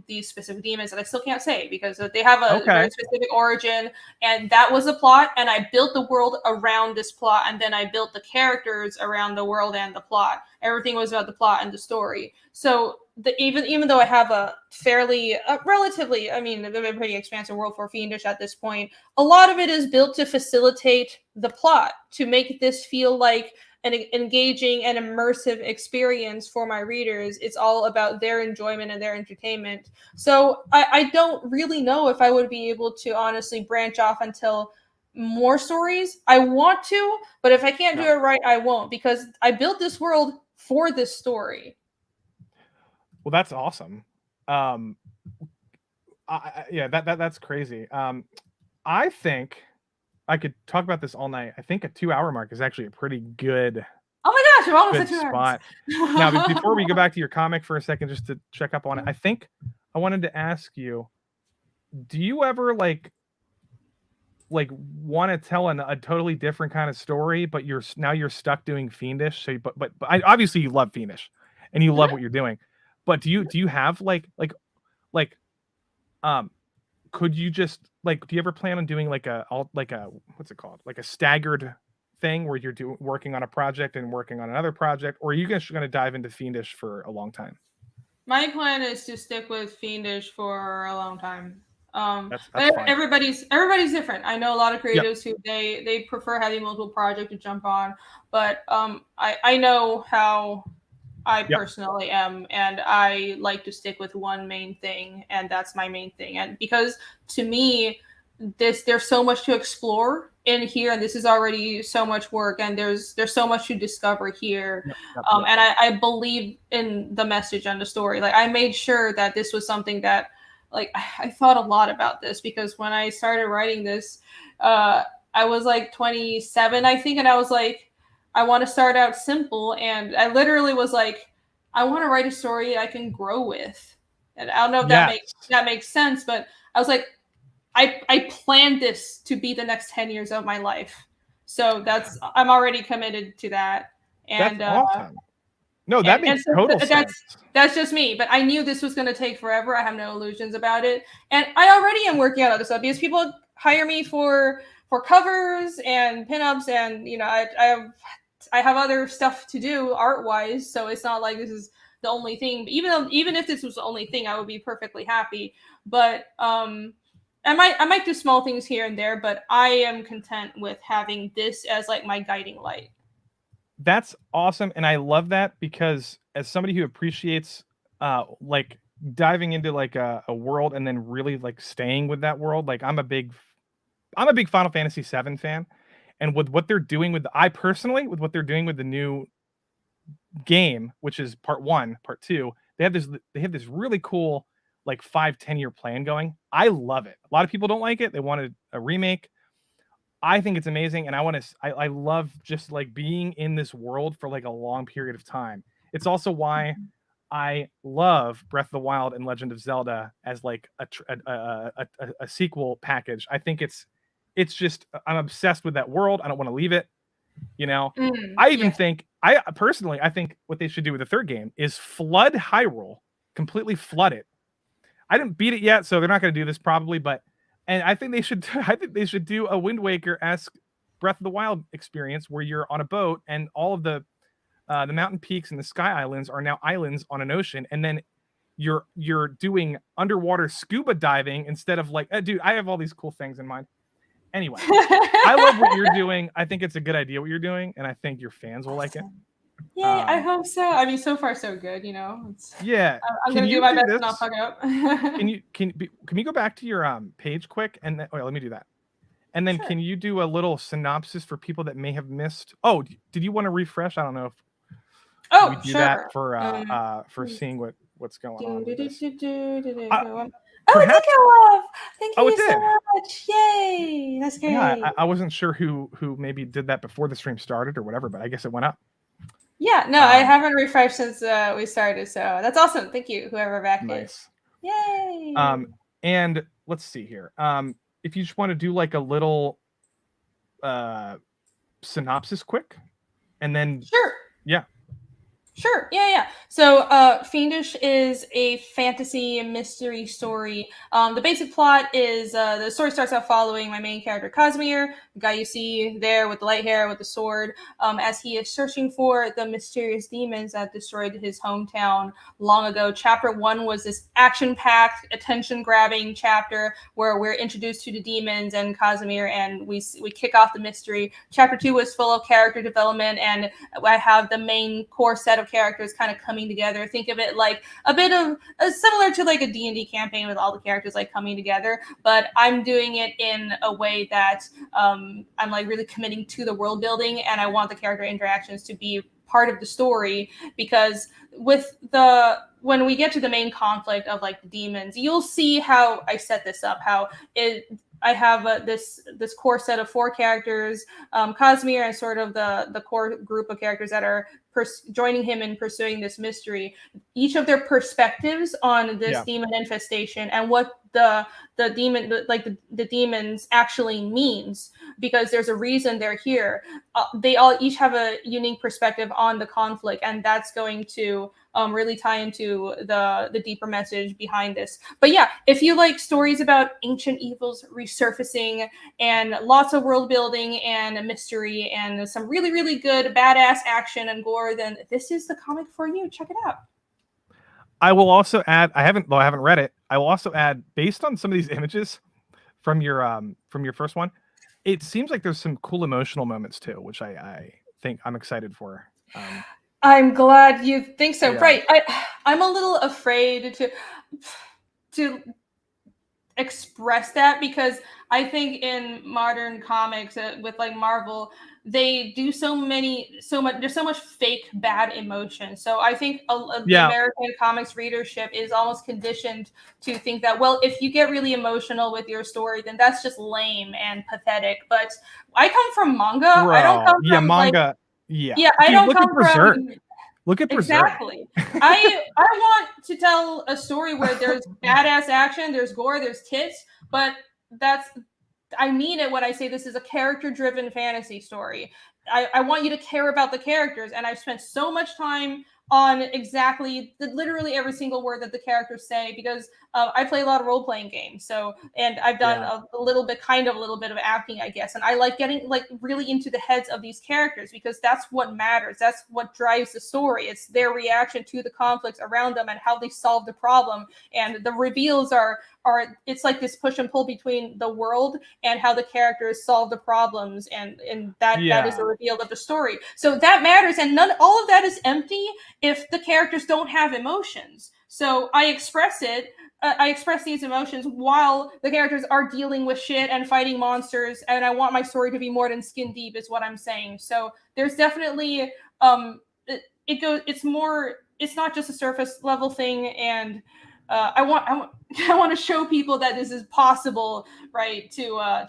these specific demons that I still can't say because they have a Okay. very specific origin, and that was the plot. And I built the world around this plot, and then I built the characters around the world and the plot. Everything was about the plot and the story. So even though I have a fairly relatively, I mean, a pretty expansive world for Fiendish at this point, a lot of it is built to facilitate the plot, to make this feel like an engaging and immersive experience for my readers. It's all about their enjoyment and their entertainment. So I don't really know if I would be able to honestly branch off and tell more stories. I want to, but if I can't do it right, I won't, because I built this world for this story. Well, that's awesome. Yeah, that's crazy. I think I could talk about this all night. I think a 2-hour mark is actually a pretty good. Oh my gosh, we're almost good at 2 hours. spot. Now, before we go back to your comic for a second, just to check up on it, I think I wanted to ask you: do you ever like want to tell a totally different kind of story, but you're stuck doing Fiendish? So, but obviously you love Fiendish, and you love what you're doing. But do you have like could you just do you ever plan on doing like a what's it called, like a staggered thing where you're working on a project and working on another project, or are you guys going to dive into Fiendish for a long time? My plan is to stick with Fiendish for a long time. That's but fine. everybody's different. I know a lot of creatives who they prefer having multiple projects to jump on, but I know how I personally am, and I like to stick with one main thing, and that's my main thing. And because to me, there's so much to explore in here, and this is already so much work, and there's so much to discover here. And I believe in the message and the story. Like, I made sure that this was something that, like, I thought a lot about this, because when I started writing this, I was like 27, I think, and I was like, I want to start out simple, and I literally was like, I want to write a story I can grow with. And I don't know if that makes sense, but I was like, I planned this to be the next 10 years of my life. So I'm already committed to that. And that's awesome. No, that makes total sense. That's just me, but I knew this was going to take forever. I have no illusions about it. And I already am working on other stuff, because people hire me for covers and pinups, and I have other stuff to do art-wise, so it's not like this is the only thing. Even if this was the only thing, I would be perfectly happy. But I might do small things here and there, but I am content with having this as like my guiding light. That's awesome, and I love that, because as somebody who appreciates like diving into like a world and then really like staying with that world, like I'm a big Final Fantasy VII fan. And with what they're doing with what they're doing with the new game, which is part 1, part 2, they have this really cool like 5-10 year plan going. I love it. A lot of people don't like it. They wanted a remake. I think it's amazing, and I love just like being in this world for like a long period of time. It's also why I love Breath of the Wild and Legend of Zelda as like a sequel package. I think it's just, I'm obsessed with that world. I don't want to leave it. I even think, I think what they should do with the third game is flood Hyrule, completely flood it. I didn't beat it yet, so they're not going to do this probably, and I think they should do a Wind Waker-esque Breath of the Wild experience where you're on a boat and all of the mountain peaks and the sky islands are now islands on an ocean, and then you're doing underwater scuba diving instead of like, dude, I have all these cool things in mind. Anyway, I love what you're doing. I think it's a good idea what you're doing, and I think your fans will like it. Yeah, I hope so. I mean, so far so good. Yeah, I'm gonna do my best to not fuck it up. Can you go back to your page quick, and then, let me do that. And then Can you do a little synopsis for people that may have missed? Oh, did you want to refresh? I don't know if we do that for seeing what's going on with this. Perhaps, thank you so much. Yay, that's great. Yeah, I wasn't sure who maybe did that before the stream started or whatever, but I guess it went up. Yeah, no, I haven't refreshed since we started, so that's awesome. Thank you, whoever back is. Yay. And let's see here. If you just want to do like a little synopsis quick, and then sure. Yeah. Sure. Yeah. So, Fiendish is a fantasy mystery story. The basic plot is the story starts out following my main character, Casimir, the guy you see there with the light hair, with the sword, as he is searching for the mysterious demons that destroyed his hometown long ago. Chapter 1 was this action packed, attention grabbing chapter where we're introduced to the demons and Casimir, and we kick off the mystery. Chapter 2 was full of character development, and I have the main core set of characters kind of coming together. Think of it like a bit of similar to like a D&D campaign with all the characters like coming together, but I'm doing it in a way that I'm like really committing to the world building, and I want the character interactions to be part of the story, because with the when we get to the main conflict of like the demons, you'll see how I set this up, how I have this core set of 4 characters, Casimir, and sort of the core group of characters that are joining him in pursuing this mystery. Each of their perspectives on this demon infestation and what the demons actually means, because there's a reason they're here. They all each have a unique perspective on the conflict, and that's going to really tie into the deeper message behind this. But yeah, if you like stories about ancient evils resurfacing and lots of world building and mystery and some really, really good badass action and gore, then this is the comic for you. Check it out. I will also add, I haven't read it. I will also add, based on some of these images from your first one, it seems like there's some cool emotional moments too, which I think I'm excited for. I'm glad you think so. Yeah. Right. I'm a little afraid to express that, because I think in modern comics with like Marvel, they do so much, there's so much fake bad emotion. So I think the American comics readership is almost conditioned to think that, well, if you get really emotional with your story, then that's just lame and pathetic. But I come from manga. Bro, I don't come from manga. Yeah, I don't come from Look at Berserk. Exactly. I want to tell a story where there's badass action, there's gore, there's tits, but I mean it when I say this is a character-driven fantasy story. I want you to care about the characters, and I've spent so much time on exactly literally every single word that the characters say, because I play a lot of role-playing games. So, and I've done a little bit of acting, I guess. And I like getting like really into the heads of these characters, because that's what matters. That's what drives the story. It's their reaction to the conflicts around them and how they solve the problem. And the reveals are it's like this push and pull between the world and how the characters solve the problems, and that is the reveal of the story. So that matters, and all of that is empty if the characters don't have emotions. So I express these emotions while the characters are dealing with shit and fighting monsters, and I want my story to be more than skin deep, is what I'm saying. So there's definitely it's not just a surface level thing, and I want to show people that this is possible, right? To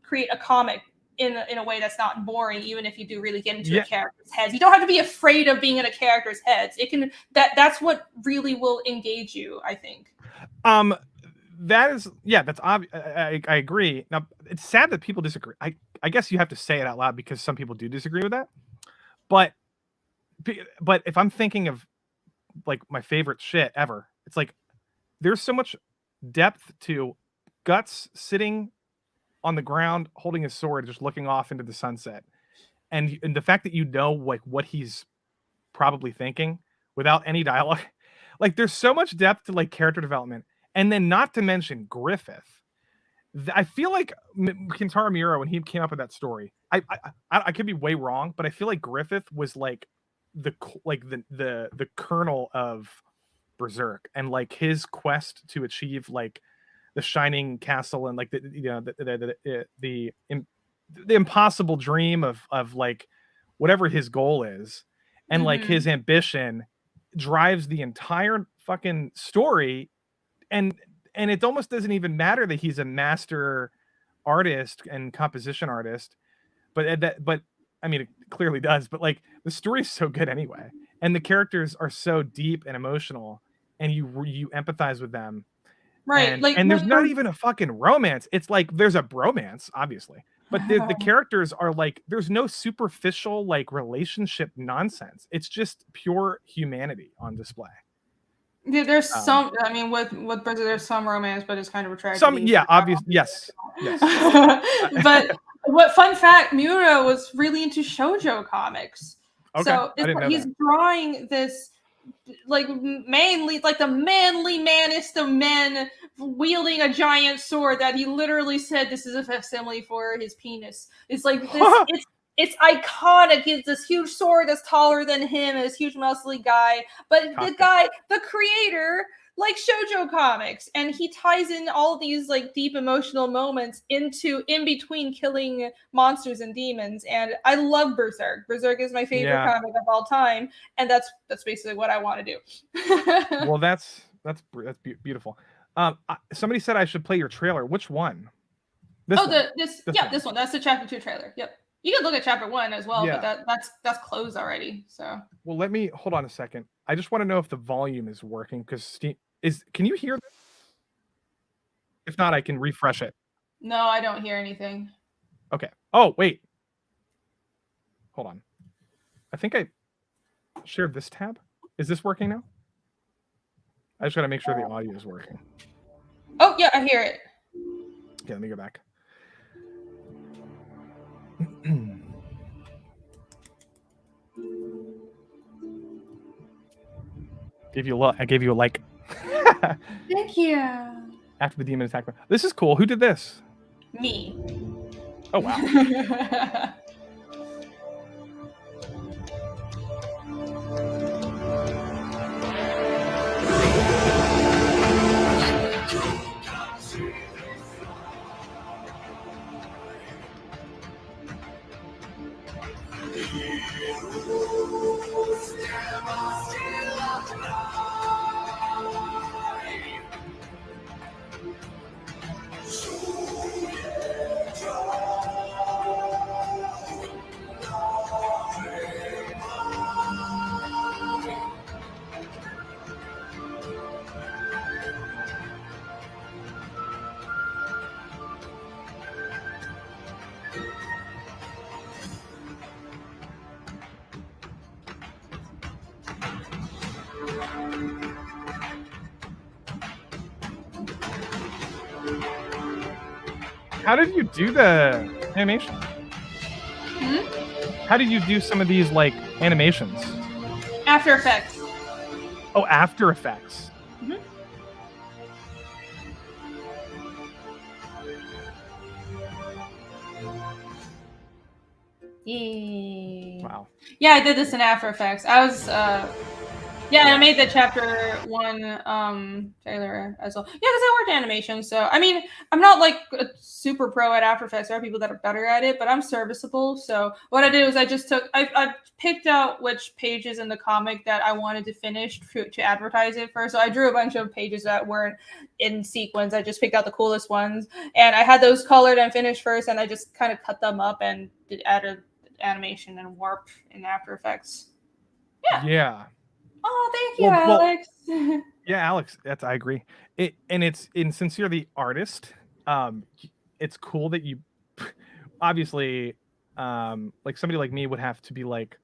create a comic in a way that's not boring, even if you do really get into a character's heads. You don't have to be afraid of being in a character's heads. It can that's what really will engage you, I think. That is that's obvious. I agree. Now it's sad that people disagree. I guess you have to say it out loud because some people do disagree with that. But if I'm thinking of like my favorite shit ever, it's like there's so much depth to Guts sitting on the ground holding his sword, just looking off into the sunset, and the fact that you know like what he's probably thinking without any dialogue. Like there's so much depth to like character development, and then not to mention Griffith. I feel like Kintaro Miura, when he came up with that story, I could be way wrong, but I feel like Griffith was like the kernel of Berserk, and like his quest to achieve like the shining castle and like the impossible dream of like whatever his goal is, and like his ambition drives the entire fucking story, and it almost doesn't even matter that he's a master artist and composition artist, but I mean it clearly does, but like the story is so good anyway, and the characters are so deep and emotional, and you empathize with them, right? And there's not even a fucking romance. It's like there's a bromance, obviously, but the characters are like, there's no superficial like relationship nonsense. It's just pure humanity on display. Yeah, there's some. I mean, with Berserk, there's some romance, but it's kind of a tragedy. Obvious. Yes. But what fun fact? Miura was really into shoujo comics. Okay, So I didn't know he's that. drawing this like manly, like the manly manest of men wielding a giant sword that he literally said this is a facsimile for his penis. It's like this. It's iconic. He has this huge sword that's taller than him, and this huge muscly guy. But the creator, likes shoujo comics, and he ties in all these like deep emotional moments in between killing monsters and demons. And I love Berserk. Berserk is my favorite comic of all time, and that's basically what I want to do. Well, that's beautiful. Somebody said I should play your trailer. Which one? This one. That's the chapter 2 trailer. Yep. You can look at chapter 1 as well, but that's closed already. So. Well, let me hold on a second. I just want to know if the volume is working because can you hear this? If not, I can refresh it. No, I don't hear anything. Okay. Oh, wait. Hold on. I think I shared this tab. Is this working now? I just got to make sure the audio is working. Oh, yeah, I hear it. Okay, let me go back. I gave you a like. Thank you. After the demon attack. This is cool. Who did this? Me. Oh, wow. How did you do the animation? How did you do some of these like animations? After Effects. Oh, After Effects. Wow. Yeah, I did this in After Effects. I was I made the chapter 1 trailer as well. Yeah, because I worked animation, so I mean, I'm not like a super pro at After Effects. There are people that are better at it, but I'm serviceable. So what I did was I picked out which pages in the comic that I wanted to finish to advertise it first. So I drew a bunch of pages that weren't in sequence. I just picked out the coolest ones, and I had those colored and finished first, and I just kind of cut them up and added animation and warp in After Effects. Yeah. Oh, thank you, Alex. Yeah, Alex, I agree. Since you're the artist, it's cool that you obviously like somebody like me would have to be like,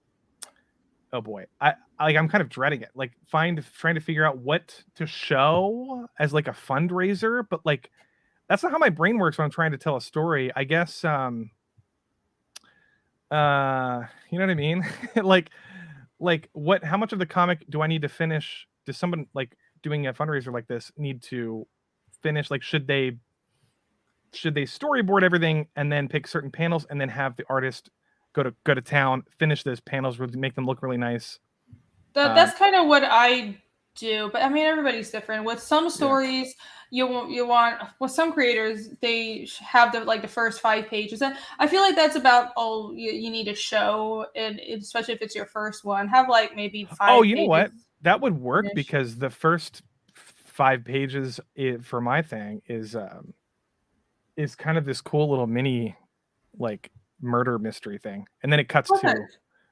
oh boy, I'm kind of dreading it. Like trying to figure out what to show as like a fundraiser, but like that's not how my brain works when I'm trying to tell a story. I guess you know what I mean? like how much of the comic do I need to finish? Does someone like doing a fundraiser like this need to finish? Like should they storyboard everything and then pick certain panels and then have the artist go to town, finish those panels, really make them look really nice? That's kind of what I do, but I mean everybody's different. With some stories, you want with some creators they have the first 5 pages, and I feel like that's about all you need to show, and especially if it's your first one, have like maybe 5. Oh, you know what? That would work because the first 5 pages for my thing is kind of this cool little mini like murder mystery thing, and then it cuts to.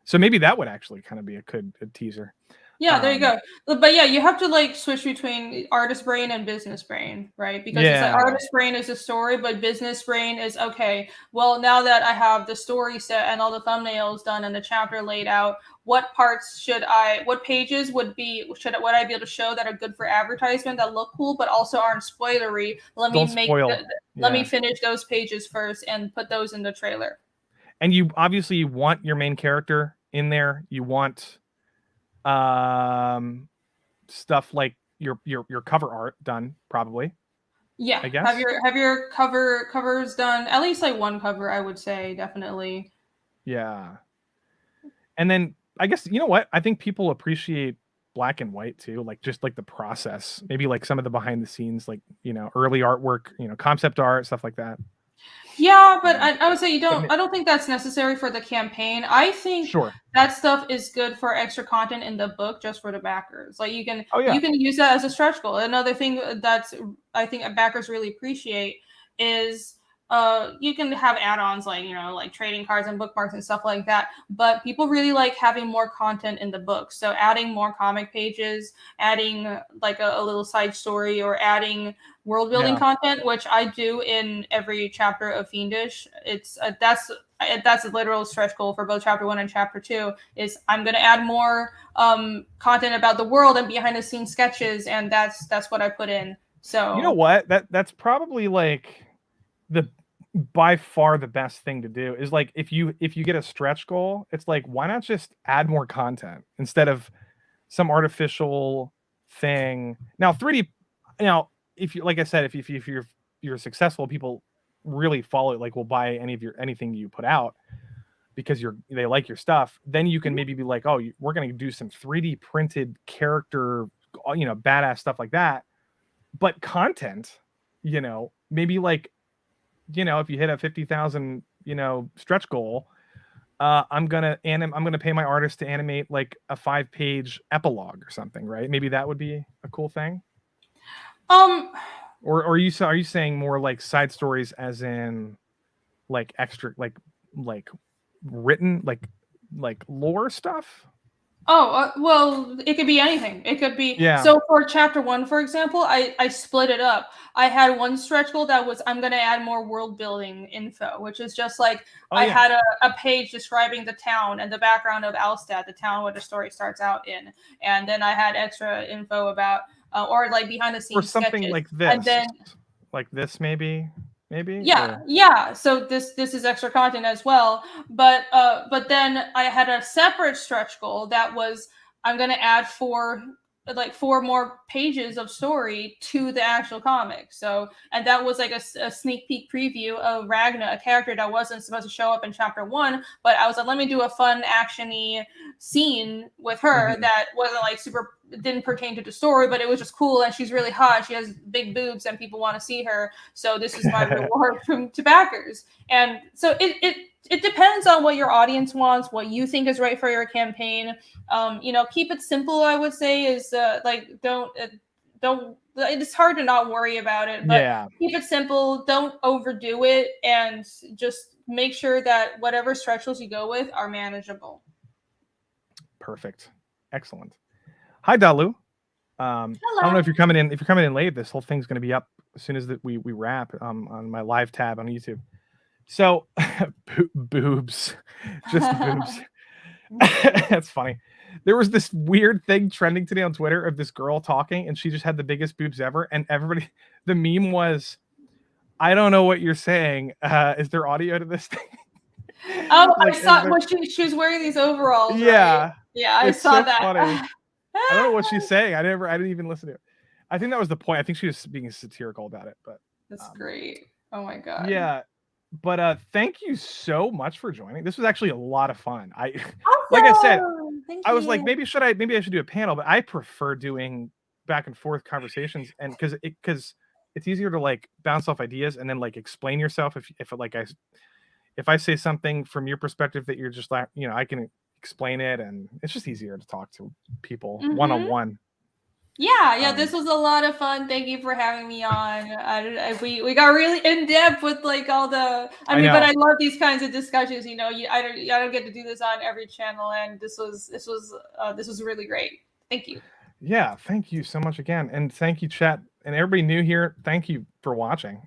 So maybe that would actually kind of be a good teaser. Yeah, there you go. But yeah, you have to like switch between artist brain and business brain, right? Because it's like artist brain is a story, but business brain is okay. Well, now that I have the story set and all the thumbnails done and the chapter laid out, what parts what pages would I be able to show that are good for advertisement that look cool but also aren't spoilery? Let me finish those pages first and put those in the trailer. And you obviously want your main character in there. You want stuff like your cover art done, probably. Yeah, I guess. Have your covers done, at least like one cover, I would say, definitely. Yeah. And then I guess, you know what? I think people appreciate black and white too, like just like the process, maybe like some of the behind the scenes, like, you know, early artwork, you know, concept art, stuff like that. Yeah, but I would say I don't think that's necessary for the campaign. I think that stuff is good for extra content in the book, just for the backers. Like you can use that as a stretch goal. Another thing that's I think backers really appreciate is you can have add-ons like, you know, like trading cards and bookmarks and stuff like that. But people really like having more content in the book. So adding more comic pages, adding like a little side story, or adding world building content, which I do in every chapter of Fiendish. It's that's a literal stretch goal for both chapter 1 and chapter 2. Is I'm going to add more content about the world and behind the scenes sketches, and that's what I put in. So you know what, that's probably like the by far the best thing to do is like if you get a stretch goal, it's like, why not just add more content instead of some artificial thing. Now 3D, now if you, like I said, if you're successful, people really follow it, like will buy anything you put out because they like your stuff. Then you can maybe be like, oh, we're going to do some 3D printed character, you know, badass stuff like that. But content, you know, maybe like, you know, if you hit a 50,000, you know, stretch goal, I'm gonna pay my artist to animate like a 5-page epilogue or something, right? Maybe that would be a cool thing. Or are you saying more like side stories, as in like extra, like written, like lore stuff? Oh, well, it could be anything. It could be, so for chapter 1, for example, I split it up. I had one stretch goal that was, I'm going to add more world building info, which is just like, had a page describing the town and the background of Alstad, the town where the story starts out in. And then I had extra info about, or like behind the scenes or something sketches. Like this. And then, like this, maybe. Yeah. So this is extra content as well. But then I had a separate stretch goal that was, I'm going to add 4 more pages of story to the actual comic. So, and that was like a sneak peek preview of Ragna, a character that wasn't supposed to show up in chapter 1, but I was like, let me do a fun actiony scene with her that wasn't like super, didn't pertain to the story, but it was just cool, and she's really hot, she has big boobs and people want to see her, so this is my reward to backers. And so it depends on what your audience wants, what you think is right for your campaign. You know, keep it simple, I would say, is like don't it's hard to not worry about it, but keep it simple, don't overdo it, and just make sure that whatever stretch goals you go with are manageable. Perfect. Excellent. Hi, Dalu. I don't know if you're coming in. If you're coming in late, this whole thing's going to be up as soon as we wrap on my live tab on YouTube. So, boobs, just boobs. That's funny. There was this weird thing trending today on Twitter of this girl talking, and she just had the biggest boobs ever. And everybody, the meme was, "I don't know what you're saying. Is there audio to this thing?" Oh, like, I saw. Well, she was wearing these overalls. Yeah, right? Yeah, I saw so that. Funny. I don't know what she's saying. I didn't even listen to it. I think that was the point. I think she was being satirical about it, but that's great. Oh my god. Yeah. But thank you so much for joining. This was actually a lot of fun. Like I said, I was like, maybe I should do a panel, but I prefer doing back and forth conversations, and because it's easier to like bounce off ideas and then like explain yourself. If I say something from your perspective that you're just like, you know, I can explain it, and it's just easier to talk to people one-on-one. Yeah, this was a lot of fun. Thank you for having me on. We got really in depth with like all the. I mean, but I love these kinds of discussions. You know, I don't get to do this on every channel, and this was really great. Thank you. Yeah, thank you so much again, and thank you, chat, and everybody new here. Thank you for watching.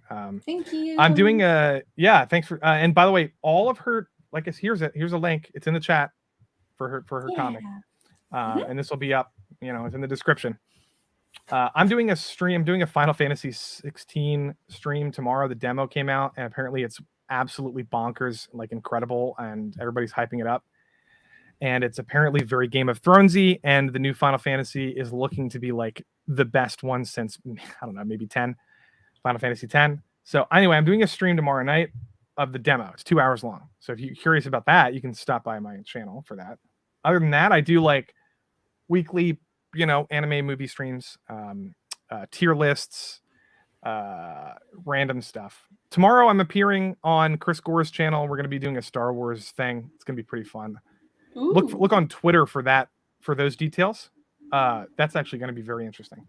Thank you. I'm doing thanks for and by the way, all of her here's a link. It's in the chat for her comic, and this will be up. It's in the description. I'm doing a stream. I'm doing a Final Fantasy 16 stream tomorrow. The demo came out, and apparently it's absolutely bonkers, like incredible, and everybody's hyping it up. And it's apparently very Game of Thronesy, and the new Final Fantasy is looking to be like the best one since, I don't know, maybe 10, Final Fantasy 10. So anyway, I'm doing a stream tomorrow night of the demo. It's 2 hours long. So if you're curious about that, you can stop by my channel for that. Other than that, I do like weekly, anime movie streams, tier lists, random stuff. Tomorrow I'm appearing on Chris Gore's channel. We're going to be doing a Star Wars thing. It's going to be pretty fun. Ooh. Look on Twitter for those details. That's actually going to be very interesting.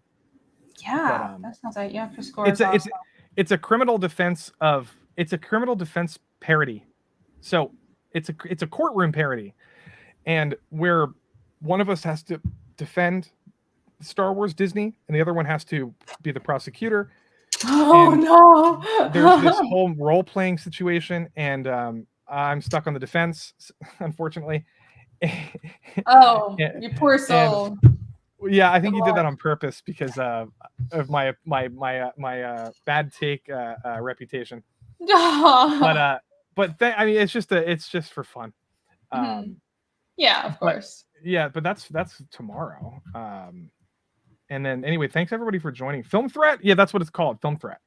Yeah, that sounds like Chris Gore. It's a criminal defense parody. So it's a courtroom parody, and where one of us has to defend Star Wars Disney, and the other one has to be the prosecutor. Oh no! There's this whole role-playing situation, and I'm stuck on the defense, unfortunately. Oh, you poor soul. Yeah, I think you did that on purpose because of my bad take reputation. But I mean, it's just for fun. Yeah, of course. But that's tomorrow. And then anyway, thanks everybody for joining. Film Threat, yeah, that's what it's called. Film Threat.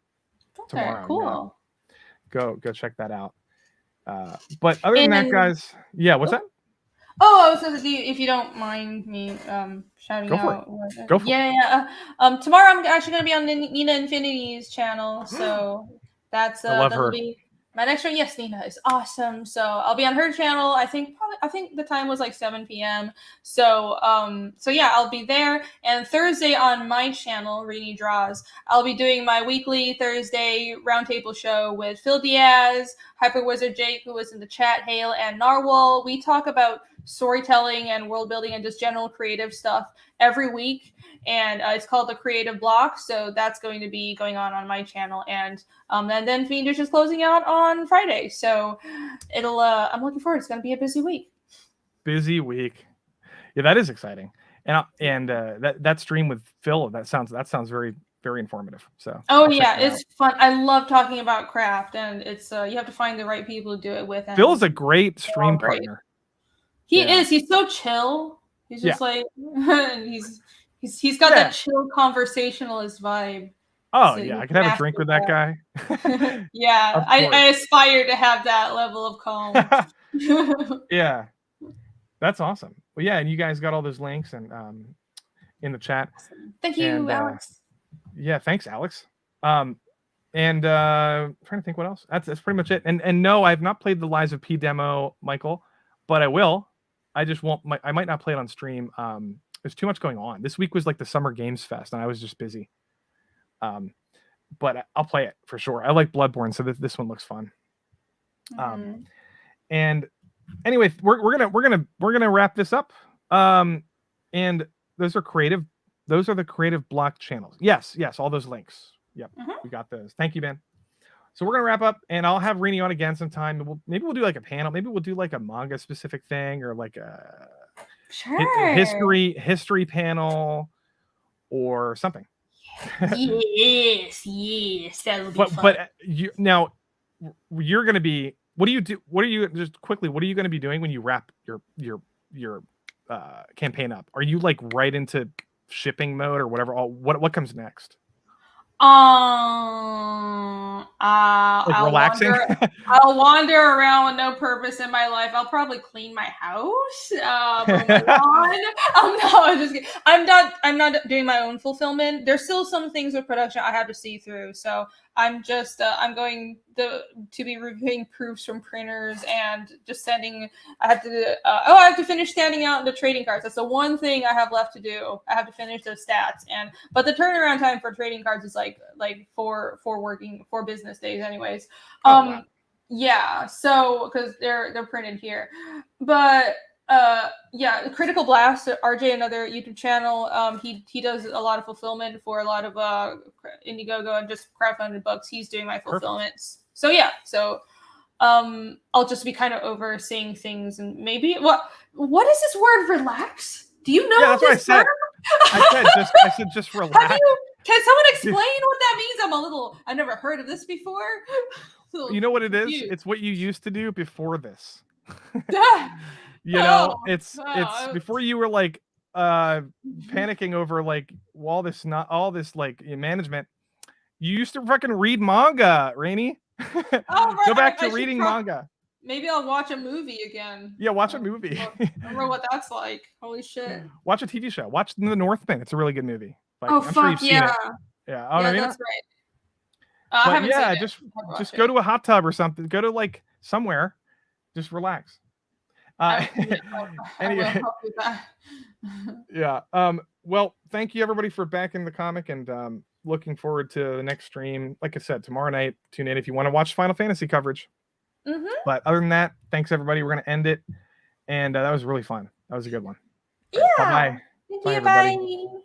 Tomorrow. Cool. Yeah. Go check that out. But other than that, guys, yeah, what's that? Oh, I was going to say, if you don't mind me shouting out. Go for it. Yeah. Tomorrow I'm actually going to be on Nina Infinity's channel, so that's that'll be my next show. Yes, Nina is awesome. So I'll be on her channel. I think the time was like 7 p.m. So yeah, I'll be there. And Thursday on my channel, Renie Draws, I'll be doing my weekly Thursday roundtable show with Phil Diaz, Hyper Wizard Jake, who was in the chat, Hale, and Narwhal. We talk about storytelling and world building and just general creative stuff every week, and it's called The Creative Block. So that's going to be going on my channel, and then Fiendish is closing out on Friday. So it'll I'm looking forward. It's going to be a busy week. Yeah, that is exciting. And that stream with Phil, that sounds very, very informative. So it's fun. I love talking about craft, and it's you have to find the right people to do it with. Phil is a great stream partner. He is. He's so chill. He's just like, he's got that chill conversationalist vibe. Oh yeah, I could have a drink with that guy. Yeah, I aspire to have that level of calm. Yeah, that's awesome. Well, yeah, and you guys got all those links and in the chat. Thank you, Alex. Yeah, thanks, Alex. And trying to think what else. That's pretty much it. And no, I've not played the Lies of P demo, Michael, but I will. I just won't. I might not play it on stream. There's too much going on. This week was like the Summer Games Fest, and I was just busy. But I'll play it for sure. I like Bloodborne, so this one looks fun. And anyway, we're gonna wrap this up. And those are the Creative Block channels. Yes, all those links. Yep, we got those. Thank you, Ben. So we're gonna wrap up, and I'll have Renie on again sometime. Maybe we'll do like a panel. Maybe we'll do like a manga specific thing, or like a history panel, or something. yes, that'll be fun. But you're gonna be. What do you do? What are you gonna be doing when you wrap your campaign up? Are you like right into shipping mode or whatever? What comes next? I'll relaxing. I'll wander around with no purpose in my life. I'll probably clean my house. My lawn. I'm just kidding. I'm not doing my own fulfillment. There's still some things with production I have to see through. So I'm just I'm going to be reviewing proofs from printers and just sending. I have to finish standing out the trading cards. That's the one thing I have left to do. I have to finish those stats, but the turnaround time for trading cards is like 4 business days, anyways. Wow. Yeah. So because they're printed here, but Yeah, Critical Blast, RJ, another YouTube channel. He does a lot of fulfillment for a lot of Indiegogo and just crowdfunded books. He's doing my fulfillments. So yeah, I'll just be kind of overseeing things, and maybe what is this word relax? Do you know? Yeah, that's what I said. I said just relax. Can someone explain what that means? I've never heard of this before. You know what it is? It's what you used to do before this. You know, it's before you were like panicking over like all this like management. You used to fucking read manga, Renie. Go back to reading manga. Maybe I'll watch a movie again. Yeah, watch a movie. Remember what that's like. Holy shit. Watch a TV show. Watch The Northman. It's a really good movie. Like, I'm sure you've seen it. Yeah. Oh, no, that's right. I haven't seen it. Just go to a hot tub or something. Go to like somewhere. Just relax. Anyway. Yeah. Well, thank you everybody for backing the comic, and looking forward to the next stream. Like I said, tomorrow night, tune in if you want to watch Final Fantasy coverage. But other than that, thanks everybody. We're going to end it. And that was really fun. That was a good one. Yeah. Bye-bye. Thank you. Bye.